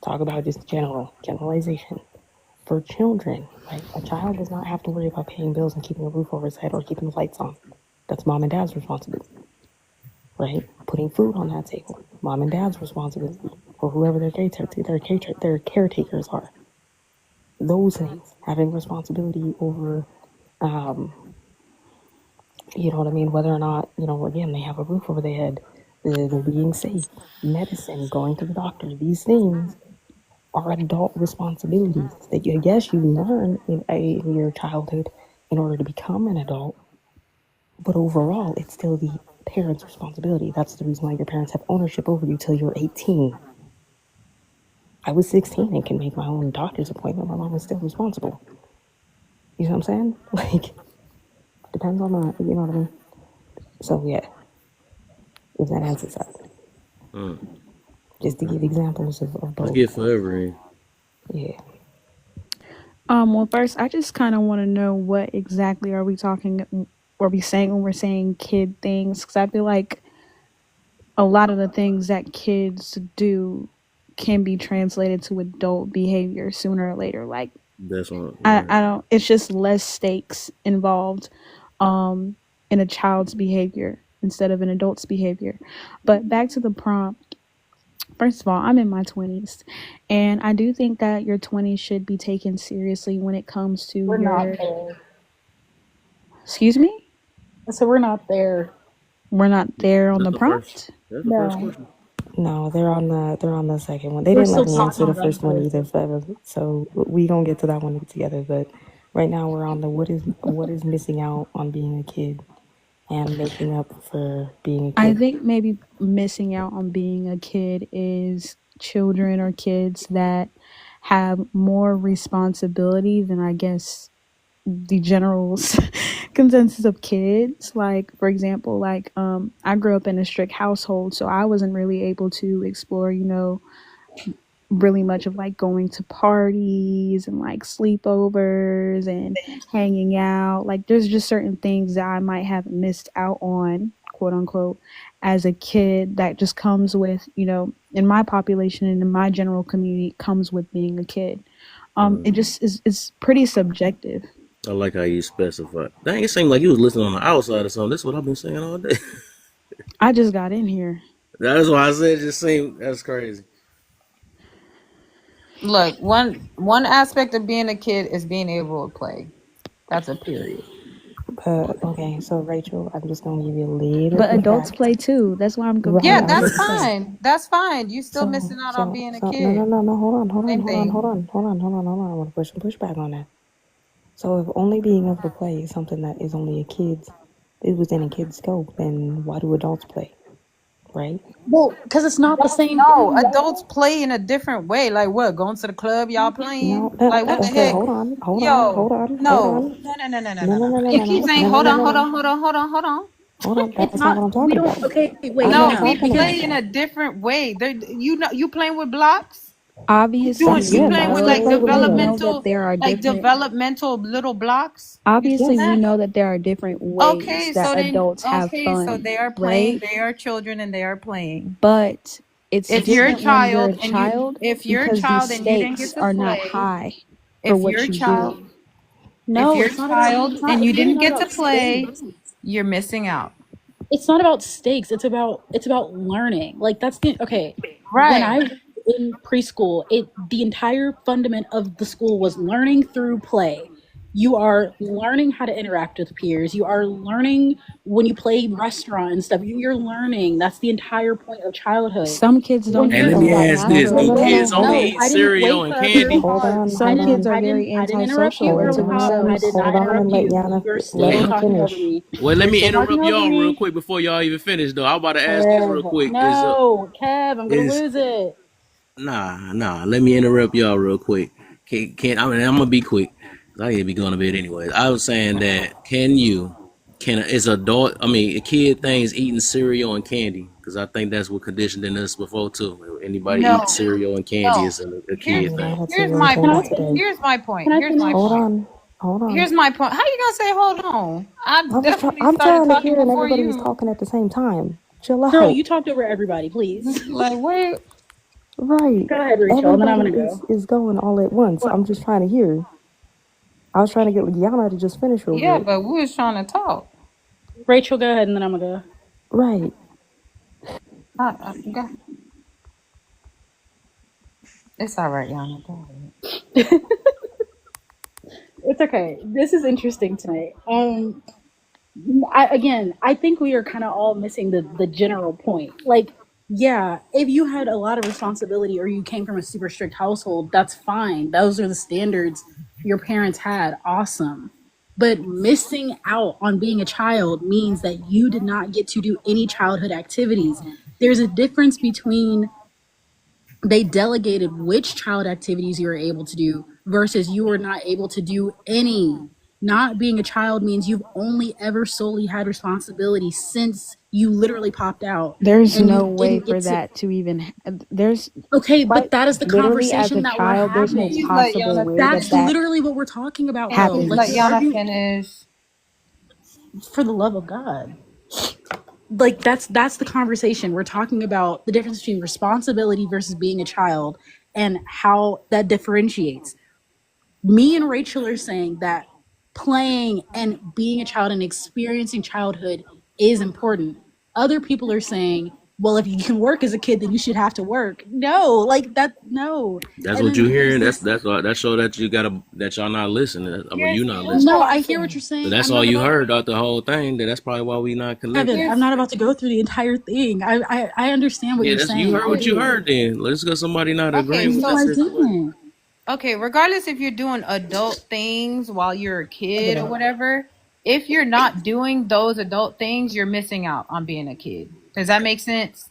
Talk about just generalization. For children, right? A child does not have to worry about paying bills and keeping a roof over his head or keeping the lights on. That's mom and dad's responsibility, right? Putting food on that table, mom and dad's responsibility, or whoever their caretakers are. Those things, having responsibility over, you know what I mean? Whether or not, you know, again, they have a roof over their head, they're being safe, medicine, going to the doctor. These things are adult responsibilities that you learn in your childhood in order to become an adult. But overall, it's still the parent's responsibility. That's the reason why your parents have ownership over you till you're 18. I was 16 and can make my own doctor's appointment. My mom is still responsible. You know what I'm saying? Like, depends on the, you know what I mean? So, yeah. If that answers that. Just to give examples of both. Let's get forever in. Yeah. Well, first, I just kind of want to know what exactly are we saying when we're saying kid things? Because I feel like a lot of the things that kids do can be translated to adult behavior sooner or later. Like, That's what. I don't. It's just less stakes involved in a child's behavior instead of an adult's behavior. But back to the prompt. First of all, I'm in my 20s, and I do think that your 20s should be taken seriously when it comes to We're not there. Excuse me? So we're not there. We're not there on That's the the first. prompt. That's the first No. question. No, they're on the second one. They We're didn't let still me talking answer the back first and one forth. either, so we gonna get to that one together. But right now we're on the what is missing out on being a kid and making up for being a I kid. think maybe missing out on being a kid is children or kids that have more responsibility than I guess the general consensus of kids. Like for example, like I grew up in a strict household, so I wasn't really able to explore, really much of like going to parties and like sleepovers and hanging out. Like there's just certain things that I might have missed out on, quote unquote, as a kid that just comes with, in my population and in my general community comes with being a kid. It just is it's pretty subjective. I like how you specify. Dang, it seemed like you was listening on the outside or something. That's what I've been saying all day. I just got in here. That's why I said it just seemed that's crazy. Look, one aspect of being a kid is being able to play. That's a period. But okay, so Rachel, I'm just gonna give you a little But adults pushback. play too. That's why I'm Right, Yeah, confused. I'm that's What are you just saying? fine. That's fine. You still missing so out on so being a so no no kid. no no hold on hold on Same hold on hold thing. on hold on hold on hold on. I want to put some pushback on that. So if only being able to play is something that is only a kid's, it was in a kid's scope, then why do adults play, right? Well, because it's not the same No, thing. adults play in a different way. Like what? Going to the club, y'all No, playing? Like what the okay, heck? hold on, hold on, Yo, hold on, hold no, on. no, no, no, no, no, No, no, no, no. no, no, It no, keeps no, saying, no, no, hold no, on, no, hold no. on, hold on, hold on, hold on. Hold on, It's that's not not. what I'm We talking don't. about. Okay, wait. I'm Hear me not No, out. we talking Because about play in that. a different way. You playing with blocks? obviously, You Yes, playing I with still like play with we know Legos. that there are different. developmental little blocks? You Obviously, doing we that? know that there are different ways that adults have So fun, they are playing. right? They are children and they are playing. But it's If you're a different when you're a child and child you're a because the child and you didn't stakes get to are not play, high for if you're what a you child, do. if No, you're a it's not about. child It's not. and It's you really didn't not get to about play, stakes. you're missing out. It's not about stakes. It's about learning. Like that's the okay. When Right. I was in preschool, the entire fundament of the school was learning through play. You are learning how to interact with peers. You are learning when you play restaurant and stuff. You're learning. That's the entire point of childhood. Some kids don't When Hey, do let you're that me that ask No, this: no, do no, no, naturally. no. kids Hold only No, eat on. I didn't cereal wait and for us to candy? finish. Hold on, Some hold kids on, are very I didn't interrupt you, hold Rachel. on, I did not hold on, and interrupt let you. Yana You're let still him talking over finish. me. Well, let You're me still talking interrupt over y'all real me. quick before y'all even finish. Though I'm about to ask this real Kev, quick. no, Kev, I'm gonna Is lose it. nah. Let me interrupt y'all real quick. Can I mean I'm gonna be quick. 'Cause I need to be going to bed anyways. I was saying that can is adult I mean a kid things eating cereal and candy because I think that's what conditioned in us before too. Anybody eat no, cereal and candy no. is a Here's kid I thing. had here's cereal and my Can I candy point. today. finish? Here's my point. Can I Here's my finish? Hold point. on, hold on. Here's my point. How you gonna say hold on? I definitely I'm started trying to talking hear, and before everybody was you. talking at the same time. Chill Girl, out. you talked over everybody, please. Like wait. Right. Go ahead, Rachel, and then I'm Everybody gonna is going all at once. I'm just trying to hear. I was trying to get Yana to just finish real Yeah, good. but we was trying to talk. Rachel, go ahead, and then I'm gonna go. Right. Go. It's all right, Yana. Go ahead. It's okay. This is interesting tonight. I think we are kind of all missing the general point. Like, yeah, if you had a lot of responsibility or you came from a super strict household, that's fine. Those are the standards your parents had. Awesome. But missing out on being a child means that you did not get to do any childhood activities. There's a difference between they delegated which child activities you were able to do versus you were not able to do any. Not being a child means you've only ever solely had responsibility since you literally popped out There's and you no way didn't for get to. that to even. There's Okay, but Quite that is the literally, as a conversation that we're child, there's no having. Please let possible Yana way that That's finish. that literally what we're talking about, though. Please Like, let the happens. Yana argument, finish. for the love of God. Like, that's the conversation. We're talking about the difference between responsibility versus being a child and how that differentiates. Me and Rachel are saying that playing and being a child and experiencing childhood is important. Other people are saying well, if you can work as a kid, then you should have to work. No, like that. No. That's And what then you there's hearing. this. That show that you gotta that y'all not listening. I mean, Here's, you not here's listening. No, what I'm I hear what saying. you're So saying. that's I'm all not you about. heard out the whole thing. That's probably why we not Kevin, connected. I'm not about to go through the entire thing. I understand what Yeah, you're that's you saying. heard I what you do. heard. Then let's go. Somebody not Okay, agreeing with No, that I so situation. didn't. okay, regardless if you're doing adult things while you're a kid or whatever, if you're not doing those adult things, you're missing out on being a kid. Does that make sense?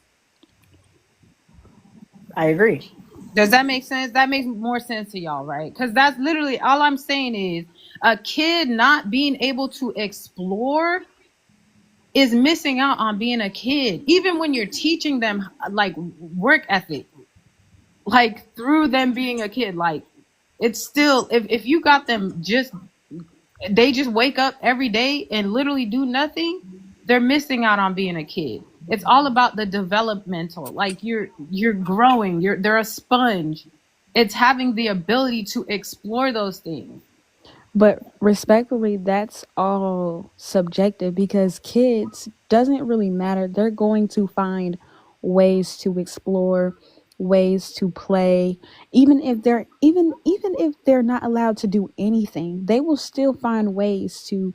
I agree. Does that make sense? That makes more sense to y'all, right? Because that's literally all I'm saying is a kid not being able to explore is missing out on being a kid. Even when you're teaching them like work ethic, like through them being a kid, like it's still if you got them just they just wake up every day and literally do nothing, they're missing out on being a kid. It's all about the developmental. Like you're growing. They're a sponge. It's having the ability to explore those things. But respectfully, that's all subjective because kids doesn't really matter. They're going to find ways to explore, ways to play. Even if they're not allowed to do anything, they will still find ways to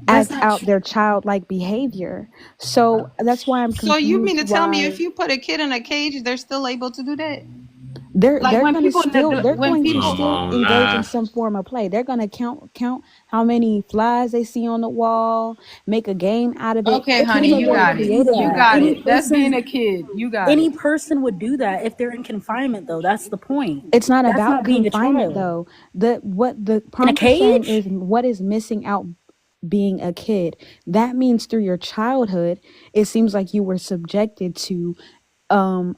That's act not out true. their childlike behavior. So that's why I'm So you mean confused to tell me if why you put a kid in a cage, they're still able to do that? they're Like they're when gonna people still they're when going to people Come still on, engage in nah. some form of play. They're gonna count how many flies they see on the wall, make a game out of it. okay, honey, Kids are you very got it. creative You in that got Any way. it. That's being person, a kid. You got any it. person would do that if they're in confinement, though. That's the point. It's not That's about not being a confinement child. though. What the In a prompt is saying cage? is what is missing out being a kid. That means through your childhood, it seems like you were subjected to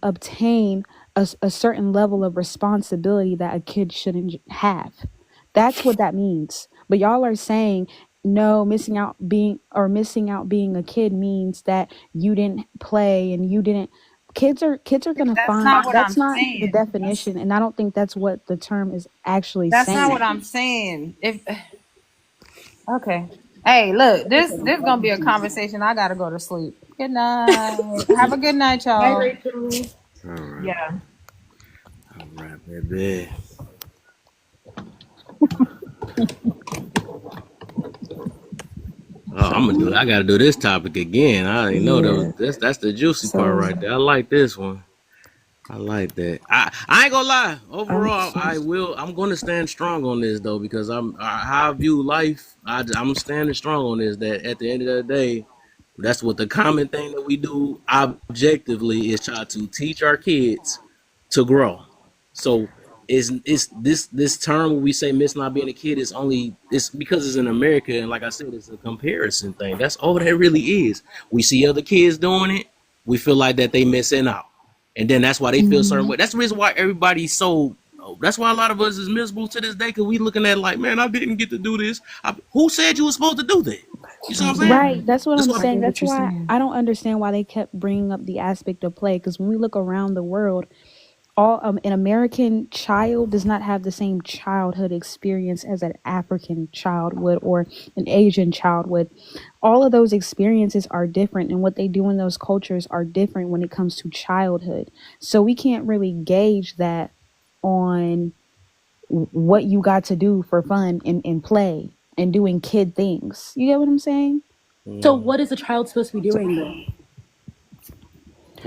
obtain a certain level of responsibility that a kid shouldn't have. That's what that means. But y'all are saying no, missing out being a kid means that you didn't play and you didn't. Kids are gonna That's find not what I'm that's not the saying. definition, and I don't think that's what the term is actually That's not what saying. I'm saying. If okay. Hey, look, this gonna be a conversation. I gotta go to sleep. Good night. Have a good night, Hi, y'all. Rachel. All right, Yeah. all right, baby. Oh, I gotta do this topic again. I didn't know that was Yeah. that's the juicy part So right there. I like this one. I like that. I ain't gonna lie. I'm Overall, I'm gonna stand strong on this though because how I view life. I'm standing strong on this. That at the end of the day, that's what the common thing that we do objectively is try to teach our kids to grow. So is this term when we say miss not being a kid is only it's because it's in America and like I said, it's a comparison thing. That's all that really is. We see other kids doing it, we feel like that they missing out. And then that's why they feel a certain way. That's the reason why everybody's so. That's why a lot of us is miserable to this day because we looking at it like, man, I didn't get to do this. Who said you were supposed to do that? You see what I'm saying? right, that's what That's I'm why. saying. get what That's you're why saying. I don't understand why they kept bringing up the aspect of play. Because when we look around the world, all an American child does not have the same childhood experience as an African child would or an Asian child would. All of those experiences are different, and what they do in those cultures are different when it comes to childhood. So we can't really gauge that on what you got to do for fun and play and doing kid things. You get what I'm saying? So, what is a child supposed to be doing then?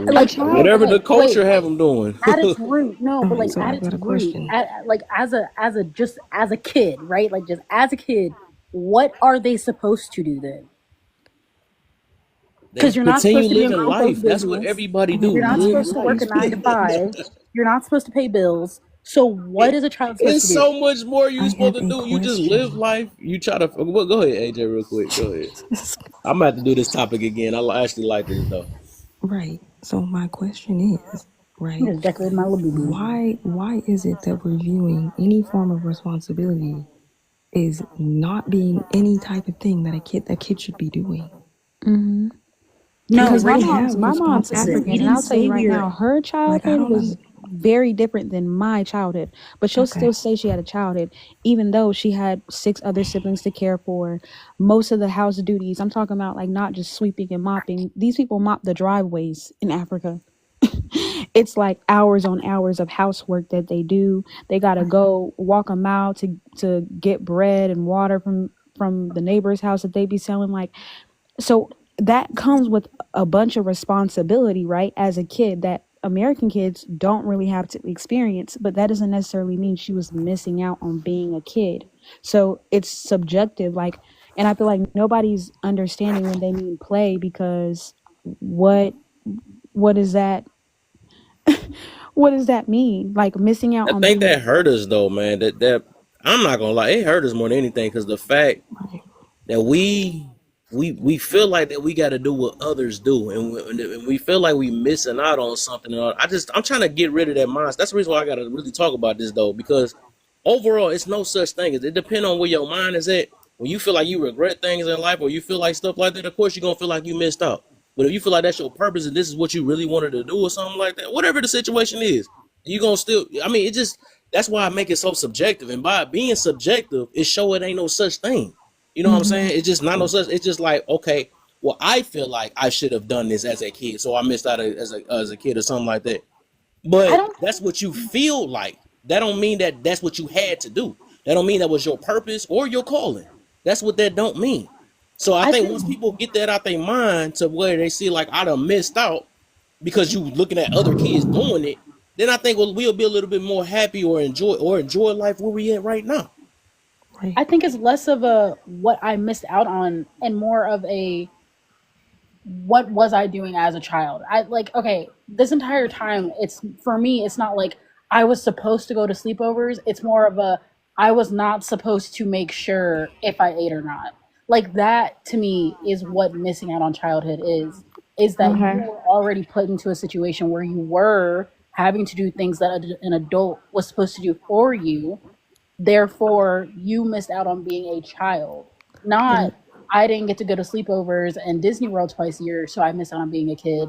A Like, child. Whatever the okay, wait. culture have them doing. At its root, no, but like So at I its got a root, question. like just as a kid, right? Like just as a kid, what are they supposed to do then? They Because you're not continue supposed to be in living grown folks' life. That's what business. everybody Okay, do. You're not let Live supposed me to work a life. speak. 9 to 5. You're not supposed to pay bills. So what is a child supposed to It's do? so much more I you supposed have to a do. You just live question. life. You try to. Well, go ahead, AJ, real quick. Go ahead. I'm about to do this topic again. Actually like this though. Right. So my question is, I'm right? just decorating my little boo boo. Why is it that we're viewing any form of responsibility is not being any type of thing that a kid should be doing? No, Because Rachel, my mom's listen, we African, and didn't I'll tell say you we right were. now, her like I childhood don't was very different than my childhood. But she'll Okay. still say she had a childhood, even though she had 6 other siblings to care for. Most of the house duties, I'm talking about like not just sweeping and mopping. These people mop the driveways in Africa. It's like hours on hours of housework that they do. They gotta go walk a mile to get bread and water from the neighbor's house that they be selling. Like, so that comes with a bunch of responsibility, right? As a kid, that American kids don't really have to experience, but that doesn't necessarily mean she was missing out on being a kid. So it's subjective, like, and I feel like nobody's understanding when they mean play, because what what is that? What does that mean? Like missing out I on think being that hurt us though, man. That I'm not gonna lie, it hurt us more than anything because the fact that we feel like that we got to do what others do, and we feel like we missing out on something. I'm trying to get rid of that mindset. That's the reason why I got to really talk about this though, because overall, it's no such thing. It depends on where your mind is at. When you feel like you regret things in life, or you feel like stuff like that, of course you're gonna feel like you missed out. But if you feel like that's your purpose and this is what you really wanted to do or something like that, whatever the situation is, you gonna still. I mean, it just that's why I make it so subjective. And by being subjective, it show it ain't no such thing. You know what I'm saying? It's just not no such. It's just like, okay, well, I feel like I should have done this as a kid, so I missed out as a kid or something like that. I But don't that's what you feel like. That don't mean that that's what you had to do. That don't mean that was your purpose or your calling. That's what that don't mean. So I I think think once people get that out their mind to where they see like I done missed out because you looking at other kids doing it, then I think we'll be a little bit more happy or enjoy life where we at right now. I think it's less of a what I missed out on and more of a what was I doing as a child? I like, okay, this entire time, it's for me, it's not like I was supposed to go to sleepovers. It's more of a I was not supposed to make sure if I ate or not. Like that to me is what missing out on childhood is that you Okay. were already put into a situation where you were having to do things that an adult was supposed to do for you. Therefore, you missed out on being a child. Yeah. Not, I didn't get to go to sleepovers and Disney World twice a year, so I missed out on being a kid.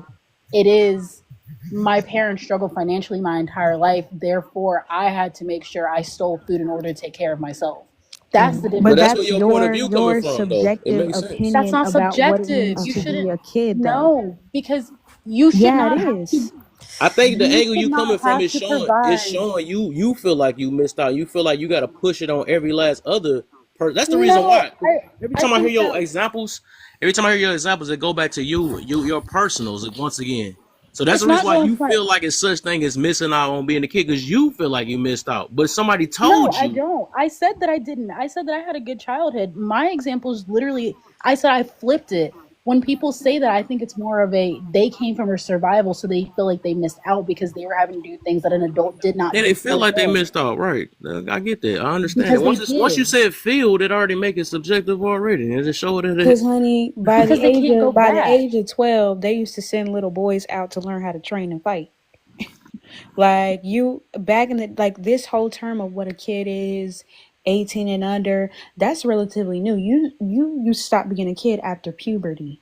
It is my parents struggled financially my entire life. Therefore, I had to make sure I stole food in order to take care of myself. That's the But But difference. that's where that's your point of your view coming your from, though. It subjective makes sense. That's opinion not about what it subjective. means You to okay. shouldn't. be a kid, though. No, because you should Yeah, it not have is. to. I think the You angle should you not coming from have is to showing provide. you feel like you missed out. You feel like you got to push it on every last other person. That's the reason No, why. Every I time I hear think your that examples, it go back to your personals once again. So that's it's the reason not why going you front. feel like it's such thing as missing out on being a kid because you feel like you missed out. But somebody No, told I you. don't. I said that I didn't. I said that I had a good childhood. My example is literally, I said I flipped it. When people say that, I think it's more of a they came from a survival, so they feel like they missed out because they were having to do things that an adult did not Yeah, they do feel for like they them missed out, right? I get that. I understand it. because they Once you did. said feel, it already make it subjective already. And just show it that Because, honey, Because they can't go by the back. age of 12, they used to send little boys out to learn how to train and fight. Like you back in the like this whole term of what a kid is, 18 and under, that's relatively new. You stopped being a kid after puberty.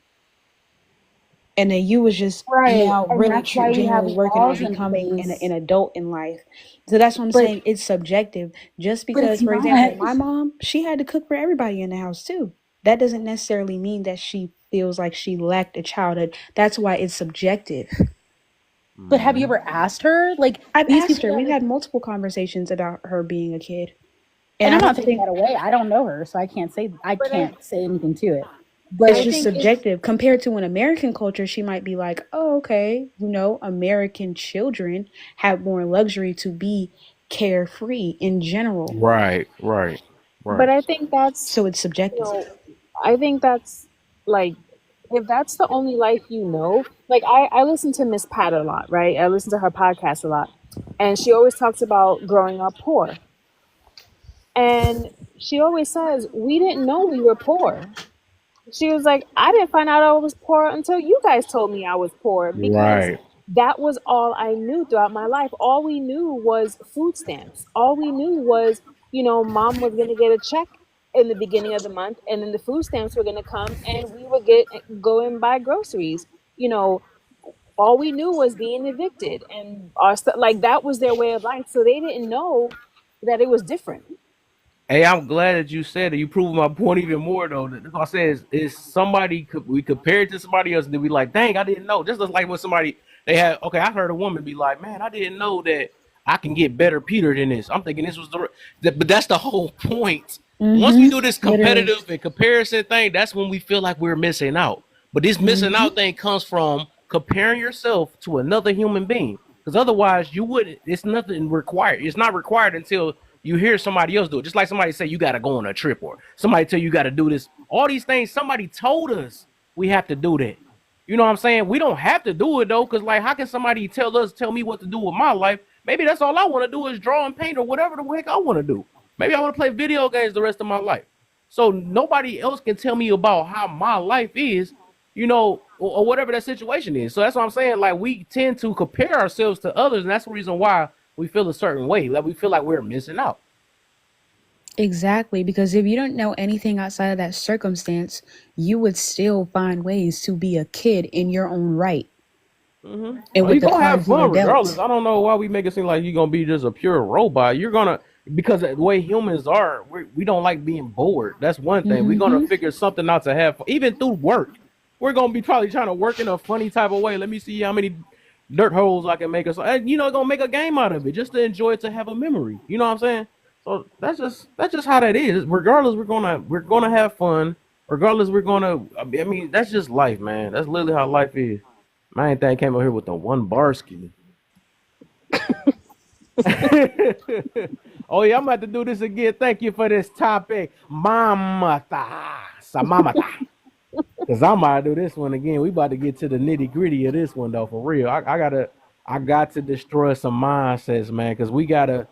And then you was just Right. now And really that's why we have genuinely working on laws in becoming an place. adult in life. So that's what I'm But saying. It's subjective. Just but it's because, for not. example, my mom, she had to cook for everybody in the house too. That doesn't necessarily mean that she feels like she lacked a childhood. That's why it's subjective. But have you ever asked her? Like I've these asked people her. We've that, had multiple conversations about her being a kid. and And I I'm not don't taking think that away. I don't know her, so I can't say But anything to it. it's I But just think it's subjective. Compared to an American culture, she might be like, oh, okay, American children have more luxury to be carefree in general. Right. but I think that's So it's subjective. I think that's like if that's the only life you know, like I listen to Miss Pat a lot, right? I listen to her podcast a lot. And she always talks about growing up poor. And she always says, we didn't know we were poor. She was like, I didn't find out I was poor until you guys told me I was poor because Right. that was all I knew throughout my life. All we knew was food stamps. All we knew was, mom was going to get a check in the beginning of the month and then the food stamps were going to come and we would go and buy groceries. You know, all we knew was being evicted, and our stuff like that was their way of life. So they didn't know that it was different. Hey, I'm glad that you said it. You proved my point even more, though. That's what I said is somebody we compare it to somebody else, and then we like, dang, I didn't know. Just like when somebody they had. Okay, I heard a woman be like, man, I didn't know that I can get better Peter than this. I'm thinking this was but that's the whole point. Once we do this Literally. competitive and comparison thing, that's when we feel like we're missing out. But this missing out thing comes from comparing yourself to another human being. Because otherwise, you wouldn't. It's nothing required. It's not required until you hear somebody else do it. Just like somebody say you got to go on a trip, or somebody tell you got to do this. All these things, somebody told us we have to do that. You know what I'm saying? We don't have to do it though, because like, how can somebody tell me what to do with my life? Maybe that's all I want to do is draw and paint or whatever the heck I want to do. Maybe I want to play video games the rest of my life. So nobody else can tell me about how my life is, or whatever that situation is. So that's what I'm saying. Like, we tend to compare ourselves to others, and that's the reason why we feel a certain way. Like, we feel like we're missing out. Exactly, because if you don't know anything outside of that circumstance, you would still find ways to be a kid in your own right and You're with the gonna have cards you were fun regardless. dealt. I don't know why we make it seem like you're gonna be just a pure robot. You're gonna, because the way humans are, we don't like being bored. That's one thing. We're gonna figure something out to have fun. Even through work. We're gonna be probably trying to work in a funny type of way. Let me see how many dirt holes I can make us. Gonna make a game out of it just to enjoy it, to have a memory. You know what I'm saying? So that's just how that is. Regardless, we're gonna have fun. Regardless, I mean, that's just life, man. That's literally how life is. My thing came over here with the one bar ski. Oh yeah, I'm about to do this again. Thank you for this topic, Mamata, Samamata. Cause I'm about to do this one again. We about to get to the nitty gritty of this one though, for real. I got to destroy some mindsets, man. Cause we gotta.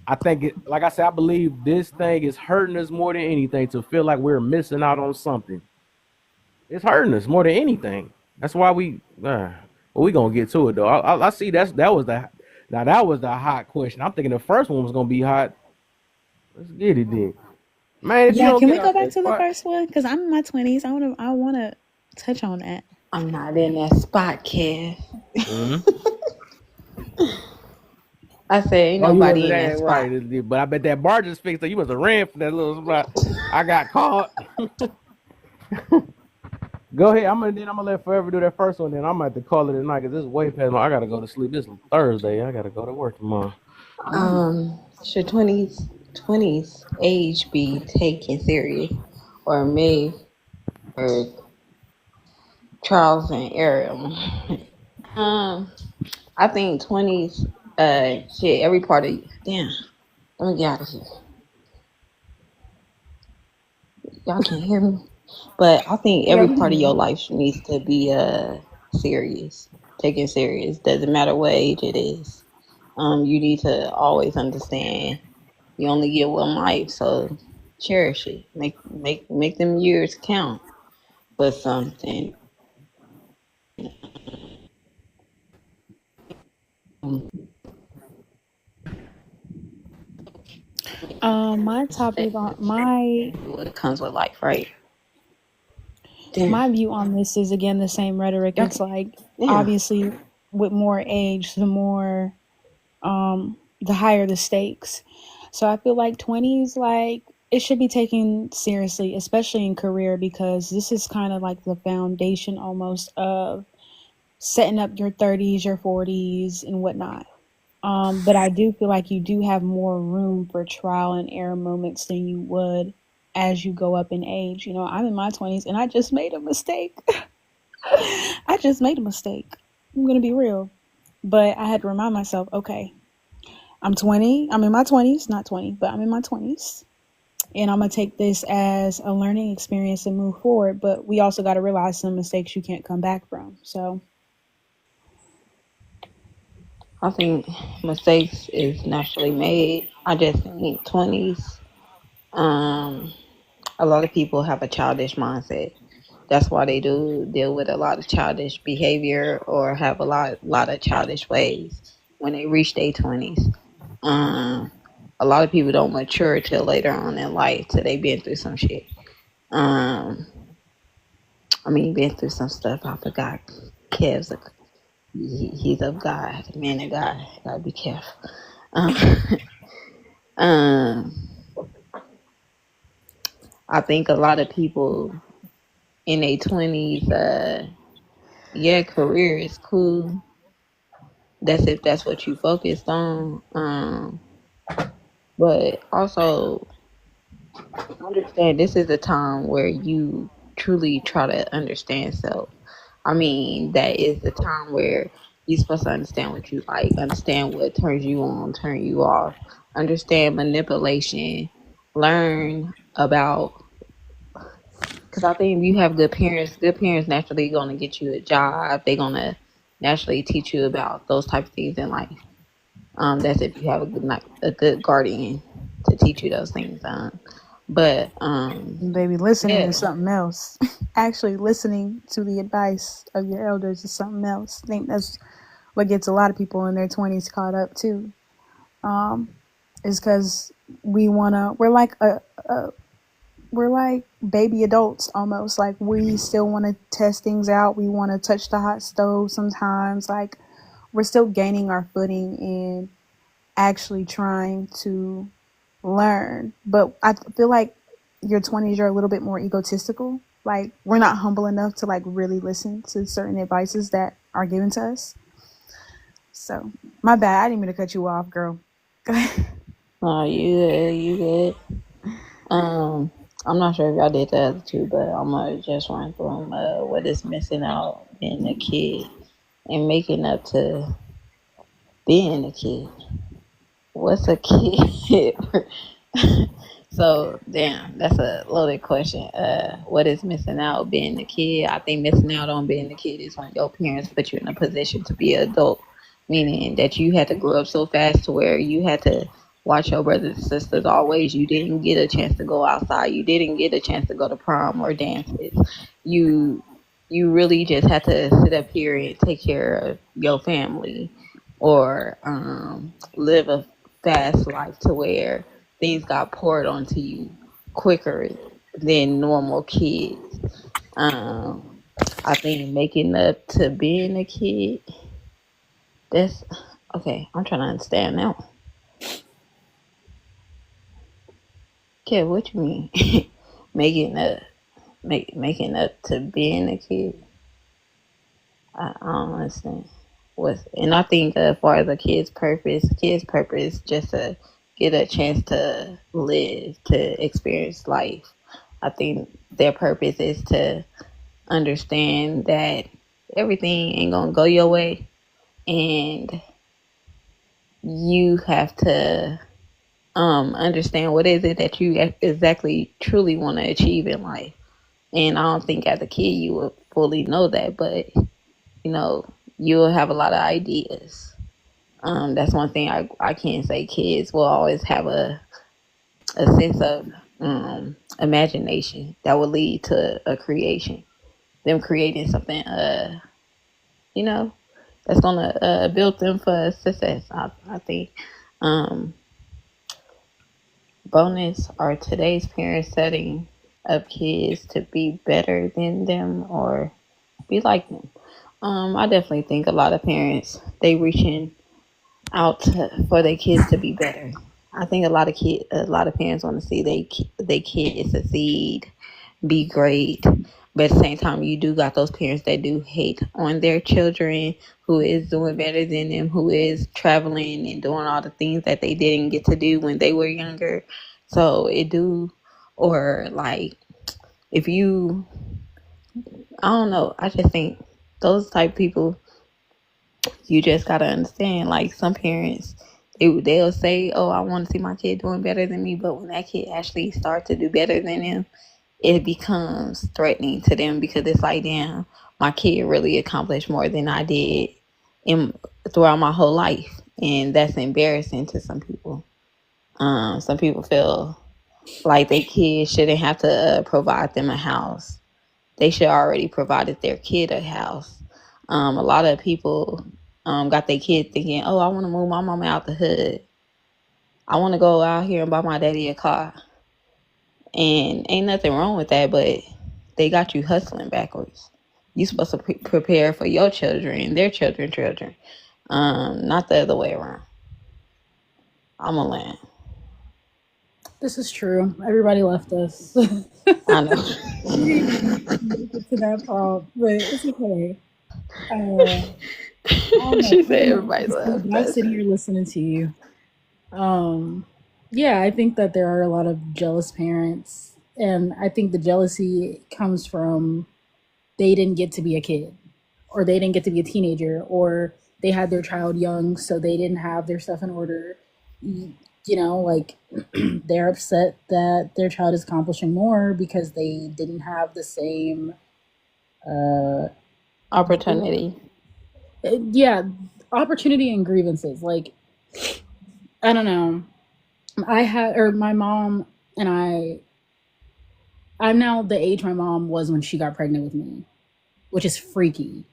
I think like I said, I believe this thing is hurting us more than anything. To feel like we're missing out on something, it's hurting us more than anything. That's why well, we gonna get to it though. I see that was the hot question. I'm thinking the first one was gonna be hot. Let's get it then, man. If you Yeah, don't can get we go out back that to the spot, first one? Because I'm in my 20s. I wanna touch on that. I'm not in that spot, Kev. I said, ain't oh, you nobody wasn't in that that spot. right? But I bet that bar just fixed it. You must have ran for that little spot. I got caught. Go ahead. I'm gonna let Forever do that first one. Then I'm gonna have to call it a night because this is way past I gotta go to sleep. This is Thursday. I gotta go to work tomorrow. Should 20s age be taken serious or made for trials and error? I think 20s, every part of damn. Let me get out of here. Y'all can't hear me, but I think Yeah, every we part of can. your life needs to be serious, taken serious. Doesn't matter what age it is. You need to always understand you only get one life, so cherish it. Make them years count for something. My topic on What comes with life, right? Damn. my view on this is again the same rhetoric. Y'all It's can- like Damn. obviously with more age, the higher the stakes. So I feel like 20s, like it should be taken seriously, especially in career, because this is kind of like the foundation almost of setting up your 30s, your 40s, and whatnot. But I do feel like you do have more room for trial and error moments than you would as you go up in age. I'm in my 20s and I just made a mistake. I just made a mistake. I'm going to be real. But I had to remind myself, okay, I'm 20. I'm in my 20s, not 20, but I'm in my 20s. And I'm going to take this as a learning experience and move forward. But we also got to realize some mistakes you can't come back from. So I think mistakes is naturally made. I just think 20s. A lot of people have a childish mindset. That's why they do deal with a lot of childish behavior or have a lot of childish ways when they reach their 20s. A lot of people don't mature till later on in life, till they been through some shit. Been through some stuff. I forgot Kev's He's of God, man of God. Gotta be careful. Um, um, I think a lot of people in their 20s, yeah, career is cool. That's if that's what you focused on. But also understand this is a time where you truly try to understand self. I mean, that is the time where you're supposed to understand what you like, understand what turns you on, turn you off, understand manipulation, learn about. Because I think if you have good parents naturally going to get you a job. They're going to naturally teach you about those type of things in life. That's if you have a good guardian to teach you those things. But Baby, listening yeah, is something else. Actually, listening to the advice of your elders is something else. I think that's what gets a lot of people in their 20s caught up too. Is because we're like baby adults almost. Like we still want to test things out. We want to touch the hot stove sometimes. Like we're still gaining our footing in actually trying to learn. But I feel like your 20s, you're a little bit more egotistical. Like we're not humble enough to like really listen to certain advices that are given to us. So my bad. I didn't mean to cut you off, girl. oh, you good. I'm not sure if y'all did the other two, but I'm gonna just run through them. What is missing out being a kid and making up to being a kid. What's a kid? So damn, that's a loaded question. What is missing out being a kid? I think missing out on being a kid is when your parents put you in a position to be an adult, meaning that you had to grow up so fast to where you had to watch your brothers and sisters always. You didn't get a chance to go outside. You didn't get a chance to go to prom or dances. You you really just had to sit up here and take care of your family or live a fast life to where things got poured onto you quicker than normal kids. Um, I think making up to being a kid, that's okay. I'm trying to understand now. Okay, what you mean? making up, making up to being a kid. I don't understand. And I think as far as a kid's purpose just to get a chance to live, to experience life. I think their purpose is to understand that everything ain't gonna go your way, and you have to understand what is it that you exactly truly want to achieve in life. And I don't think as a kid you would fully know that, but you know, you'll have a lot of ideas. That's one thing I can't say. Kids will always have a sense of imagination that will lead to a creation. Them creating something, you know, that's gonna build them for success. I think. Um, Bonus, are today's parents setting up kids to be better than them or be like them? I definitely think a lot of parents they reaching out for their kids to be better. I think a lot of parents want to see they kids succeed, be great, but at the same time, you do got those parents that do hate on their children who is doing better than them, who is traveling and doing all the things that they didn't get to do when they were younger. So it do, or like if you, I don't know. I just think those type of people you just gotta understand, like some parents, they'll say, "Oh, I want to see my kid doing better than me," but when that kid actually starts to do better than them, it becomes threatening to them because it's like, damn, my kid really accomplished more than I did in throughout my whole life, and that's embarrassing to some people. Some people feel like their kid shouldn't have to provide them a house. They should already provided their kid a house. A lot of people got their kid thinking, "Oh, I want to move my mama out the hood. I want to go out here and buy my daddy a car." And ain't nothing wrong with that, but they got you hustling backwards. You supposed to prepare for your children, their children. Not the other way around. I'm a land. This is true. Everybody left us. I know. We didn't make it to that part, but it's okay. I don't know. She I said don't know what everybody to say, left but I'm us. sitting here listening to you. Yeah, I think that there are a lot of jealous parents, and I think the jealousy comes from they didn't get to be a kid, or they didn't get to be a teenager, or they had their child young, so they didn't have their stuff in order. You know, like they're upset that their child is accomplishing more because they didn't have the same Opportunity. yeah, opportunity and grievances. Like, I don't know. My mom and I'm now the age my mom was when she got pregnant with me, which is freaky.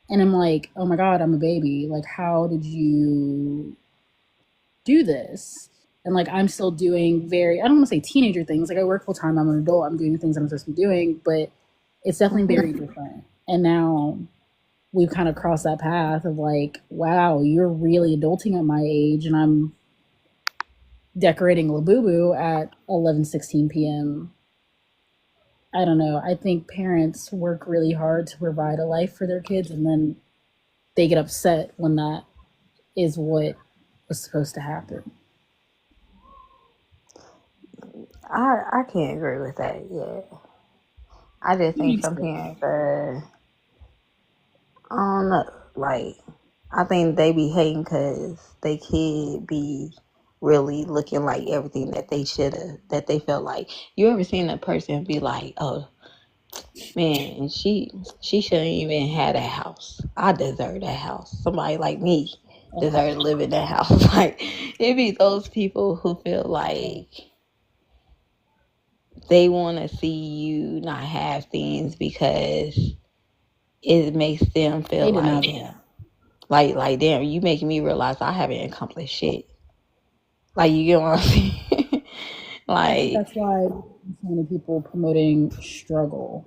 And I'm like, oh my God, I'm a baby. Like, how did you do this? And like, I'm still doing I don't want to say teenager things. Like, I work full time, I'm an adult, I'm doing the things I'm supposed to be doing, but it's definitely very different. And now we've kind of crossed that path of like, wow, you're really adulting at my age, and I'm decorating Labubu at 11:16 p.m. I don't know. I think parents work really hard to provide a life for their kids, and then they get upset when that is what was supposed to happen. I can't agree with that yet. I just think some parents I don't know, like, I think they be hating because they kid be really looking like everything that they should have, that they felt like. You ever seen a person be like, oh, man, she shouldn't even have that house. I deserve that house. Somebody like me deserve to live in that house. Like, it be those people who feel like they want to see you not have things because it makes them feel like, damn, like damn, you making me realize I haven't accomplished shit. Like, you get what I'm saying? Like, that's why so many people promoting struggle.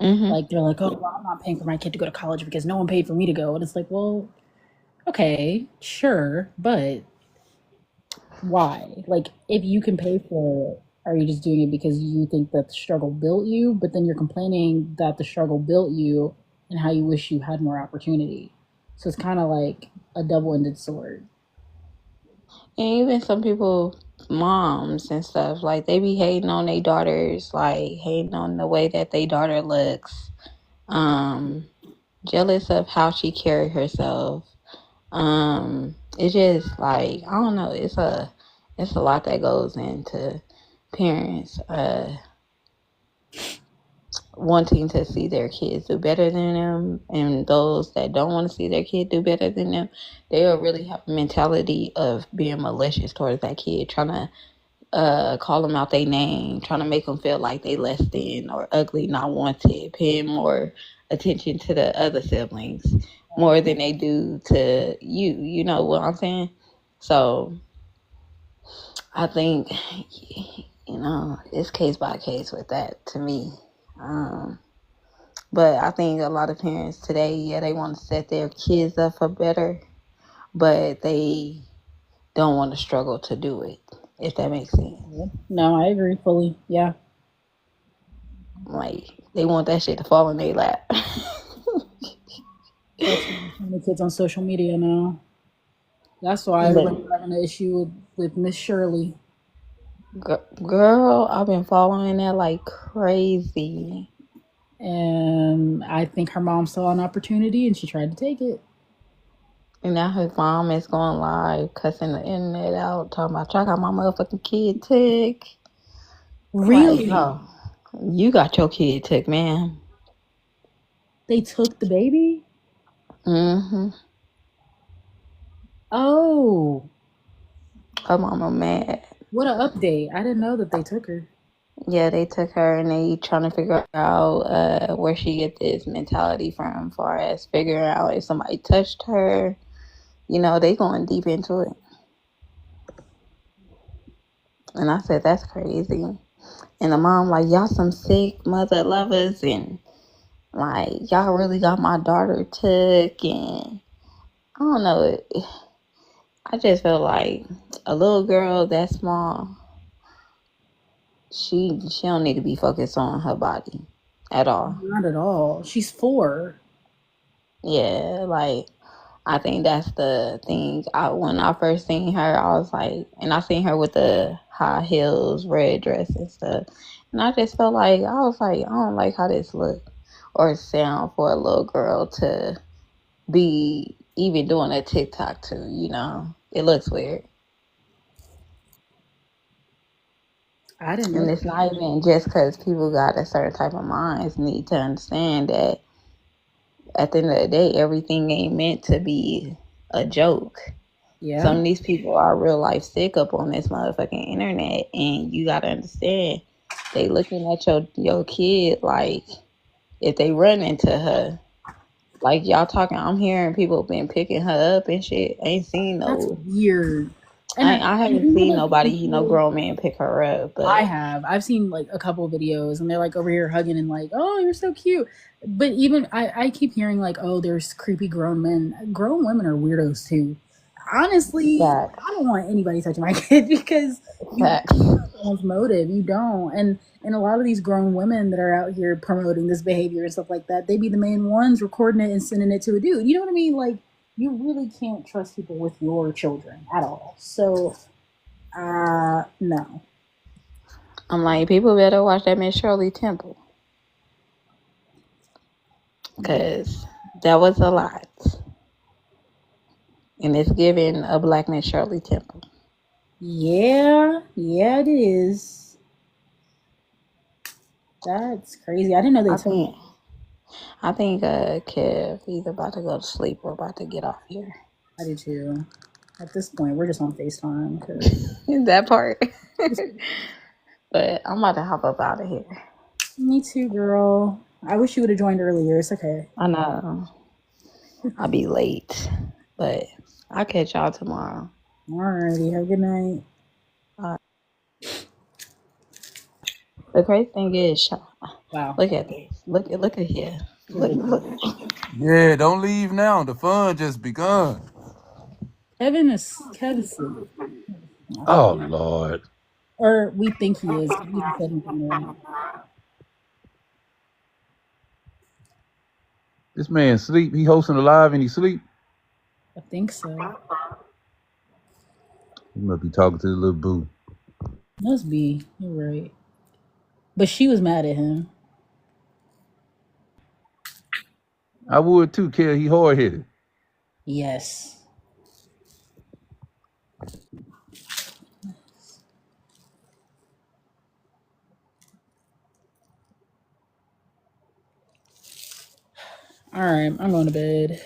mm-hmm. Like, they're like, oh, well, I'm not paying for my kid to go to college because no one paid for me to go. And it's like, well, okay, sure, but why? Like, if you can pay for it, are you just doing it because you think that the struggle built you? But then you're complaining that the struggle built you and how you wish you had more opportunity. So it's kind of like a double-ended sword. And even some people, moms and stuff, like, they be hating on their daughters, like hating on the way that their daughter looks, jealous of how she carry herself. It's just like, I don't know, it's a lot that goes into parents wanting to see their kids do better than them, and those that don't want to see their kid do better than them, they'll really have a mentality of being malicious towards that kid, trying to call them out their name, trying to make them feel like they less than or ugly, not wanted, paying more attention to the other siblings more than they do to you. You know what I'm saying? So I think, you know, it's case by case with that to me. But I think a lot of parents today, yeah, they want to set their kids up for better, but they don't want to struggle to do it, if that makes sense. No, I agree fully. Yeah. Like, they want that shit to fall in their lap. That's the kids on social media now. That's why everybody's having an issue with Miss Shirley. Girl, I've been following that like crazy. And I think her mom saw an opportunity and she tried to take it. And now her mom is going live, cussing the internet out, talking about, I got my motherfucking kid took. Really? Like, no, you got your kid took, man. They took the baby? Mm-hmm. Oh. Her mama mad. What an update. I didn't know that they took her. Yeah, they took her, and they trying to figure out where she get this mentality from, as far as figuring out if somebody touched her. You know, they going deep into it. And I said, that's crazy. And the mom like, y'all some sick mother lovers. And Like, y'all really got my daughter took, and I don't know. I just feel like a little girl that small, she don't need to be focused on her body at all. Not at all. She's 4. Yeah, like I think that's the thing. When I first seen her, I was like, and I seen her with the high heels, red dress and stuff, and I just felt like I was like, I don't like how this look or sound for a little girl to be even doing a TikTok too. You know, it looks weird. I didn't And know. it's not even just because people got a certain type of minds need to understand that at the end of the day, everything ain't meant to be a joke. Yeah. Some of these people are real life sick up on this motherfucking internet, and you gotta understand they looking at your kid like if they run into her. Like y'all talking, I'm hearing people been picking her up and shit. Ain't seen That's no. weird. And I haven't seen nobody, no grown man pick her up. But I have. I've seen like a couple of videos, and they're like over here hugging and like, "Oh, you're so cute." But even I keep hearing like, "Oh, there's creepy grown men." Grown women are weirdos too. Honestly, I don't want anybody touching my kid because you don't know someone's motive. You don't. And a lot of these grown women that are out here promoting this behavior and stuff like that, they be the main ones recording it and sending it to a dude. You know what I mean? Like, you really can't trust people with your children at all. So, no. I'm like, people better watch that Miss Shirley Temple. Because that was a lot. And it's giving a black Miss Shirley Temple. Yeah, it is. That's crazy. I didn't know they told. I think Kev either about to go to sleep or about to get off here. I do too. At this point, we're just on FaceTime. Cause that part. But I'm about to hop up out of here. Me too, girl. I wish you would have joined earlier. It's okay. I know. I'll be late. But I'll catch y'all tomorrow. Alrighty. Have a good night. The crazy thing is, wow. Look at this. Look at here. Look. Yeah, don't leave now. The fun just begun. Kevin's asleep. Oh Lord. Or we think he is. He hasn't said anything yet. This man sleep. He hosting a live and he sleep. I think so. He must be talking to the little boo. Must be. You're right. But she was mad at him. I would too, Kel. He hard headed. Yes. All right, I'm going to bed.